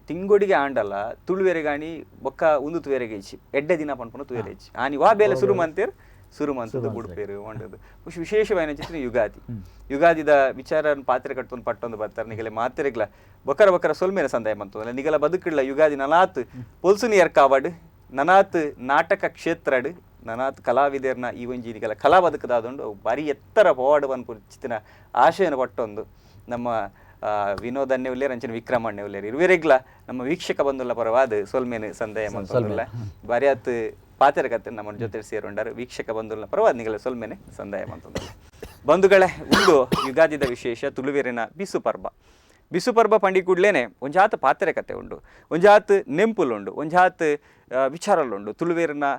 ತಿಂಗೊಡಿಗೆ ಆಂಡಲ್ಲ ತುಳುವೆರೆಗಾಣಿ ಬೊಕ್ಕ ಒಂದು ತುವೆರೆಗೆ ಇಚ್ಚಿ ಎಡ್ಡೆ ದಿನ ಪನ್ಪುನ ತುವೆರೆ ಇಚ್ಚಿ ಆನಿ ವಾ ಬೇಲೆ ಶುರು ಮಂತೇರು ಶುರು ಮಂತದ ಬುಡ್ಪೇರು ಒಂಡದು ವಿಶೇಷವಾದ ಚಿತ್ರ ಯುಗಾದಿ ಯುಗಾದಿದ ವಿಚಾರ ಪಾತ್ರೆ ಕಟ್ಕೊಂಡು ಪಟ್ಟೊಂದು ಬರ್ತಾರೆ ನಿಗಲೆ ಮಾತ್ರೆಗ್ಲ ಬೊಕ್ಕರ ಬೊಕ್ಕರ ಸೊಲ್ಮೇನ ಸಂದಾಯ ಮಂತಲ್ಲ ನಿಗಲ ಬದುಕಿಡ್ಲ ಯುಗಾದಿ ನನಾತ್ ಪೊಲ್ಸುನಿ ಎರ್ಕಾವಡ್ ನನಾತ್ ನಾಟಕ ಕ್ಷೇತ್ರಡ್ ನನಾತ್ ಕಲಾವಿದರ್ನ ಈ ಒಂಜಿ ನಿಗಲ ಕಲಾ ಬದುಕದಾದೊಂಡು ಬಾರಿ ಎತ್ತರ ಪೋವಾಡು ಅನ್ಪುಚಿತ್ತಿನ ಆಶಯನ ಪಟ್ಟೊಂದು ನಮ್ಮ ವಿನೋದನ್ನೇ ಉಲ್ಲೇರ್ ಅಂಚನೆ ವಿಕ್ರಮಣ್ಣೆ ಉಲ್ಲೇರ್ ಇರುವೆರೆಗ್ಲ ನಮ್ಮ ವೀಕ್ಷಕ ಬಂಧುಲ್ಲ ಪರವಾದ ಸೊಲ್ಮೇನು ಸಂದಾಯ ಮಂತಲ್ಲ ಬಾರಿ ಆತ್ ಪಾತೆರ ಕತೆ ನಮ್ಮ ಜೊತೆ ಸೇರುಂಡಾರು ವೀಕ್ಷಕ ಬಂಧುಲ್ಲ ಪರವಾದ ನಿಗಲ ಸೊಲ್ಮೇನೆ ಸಂದಾಯ ಮಂತಲ್ಲ ಬಂಧುಗಳೇ ಒಂದು ಯುಗಾದಿದ ವಿಶೇಷ ತುಳುವೆರಿನ ಬಿಸು ಪರ್ಬ ಪಂಡಿ ಕೂಡ್ಲೇನೆ ಒಂಜಾತ್ ಪಾತೆರ ಕತೆ ಉಂಡು ಒಂಜಾತ್ ನೆಂಪುಲುಂಡು ಒಂಜಾತ್ ವಿಚಾರಲುಂಡು ತುಳುವೇರಿನ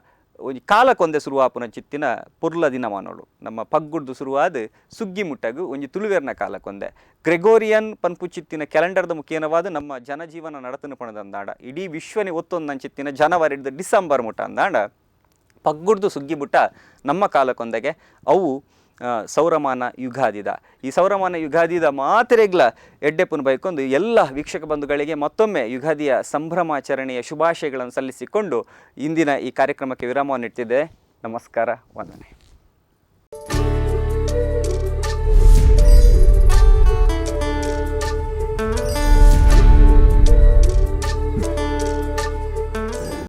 ಒಂಜಿ ಕಾಲಕ್ಕೊಂದೆ ಶುರುವಾಪುನ ಚಿತ್ತಿನ ಪೊರ್ಲ ದಿನಮಾನೋಳು ನಮ್ಮ ಪಗ್ಗುಡ್ದು ಶುರುವಾದ ಸುಗ್ಗಿ ಮುಟ್ಟಗು ಒಂಜಿ ತುಳುವೇರಿನ ಕಾಲಕ್ಕೊಂದೆ ಗ್ರೆಗೋರಿಯನ್ ಪನ್ಪು ಚಿತ್ತಿನ ಕ್ಯಾಲೆಂಡರ್ದ ಮುಖೇನವಾದ ನಮ್ಮ ಜನಜೀವನ ನಡತನ ಪಣದಂದಾಂಡ ಇಡೀ ವಿಶ್ವನೇ ಒತ್ತೊಂದು ಚಿತ್ತಿನ ಜನವರಿ ಹಿಡಿದು ಡಿಸೆಂಬರ್ ಮುಟ್ಟ ಅಂದಾಂಡ ಪಗ್ಗುಡ್ದು ಸುಗ್ಗಿ ಮುಟ್ಟ ನಮ್ಮ ಕಾಲಕ್ಕೊಂದೆಗೆ ಅವು ಸೌರಮಾನ ಯುಗಾದಿದ ಈ ಸೌರಮಾನ ಯುಗಾದಿದ ಮಾತ್ರೆಗ್ಲ ಎಡ್ಡೆಪ್ಪನ ಬೈಕೊಂಡು ಎಲ್ಲ ವೀಕ್ಷಕ ಬಂಧುಗಳಿಗೆ ಮತ್ತೊಮ್ಮೆ ಯುಗಾದಿಯ ಸಂಭ್ರಮಾಚರಣೆಯ ಶುಭಾಶಯಗಳನ್ನು ಸಲ್ಲಿಸಿಕೊಂಡು ಇಂದಿನ ಈ ಕಾರ್ಯಕ್ರಮಕ್ಕೆ ವಿರಾಮವನ್ನು ಇಟ್ಟಿದ್ದೆ. ನಮಸ್ಕಾರ, ವಂದನೆ.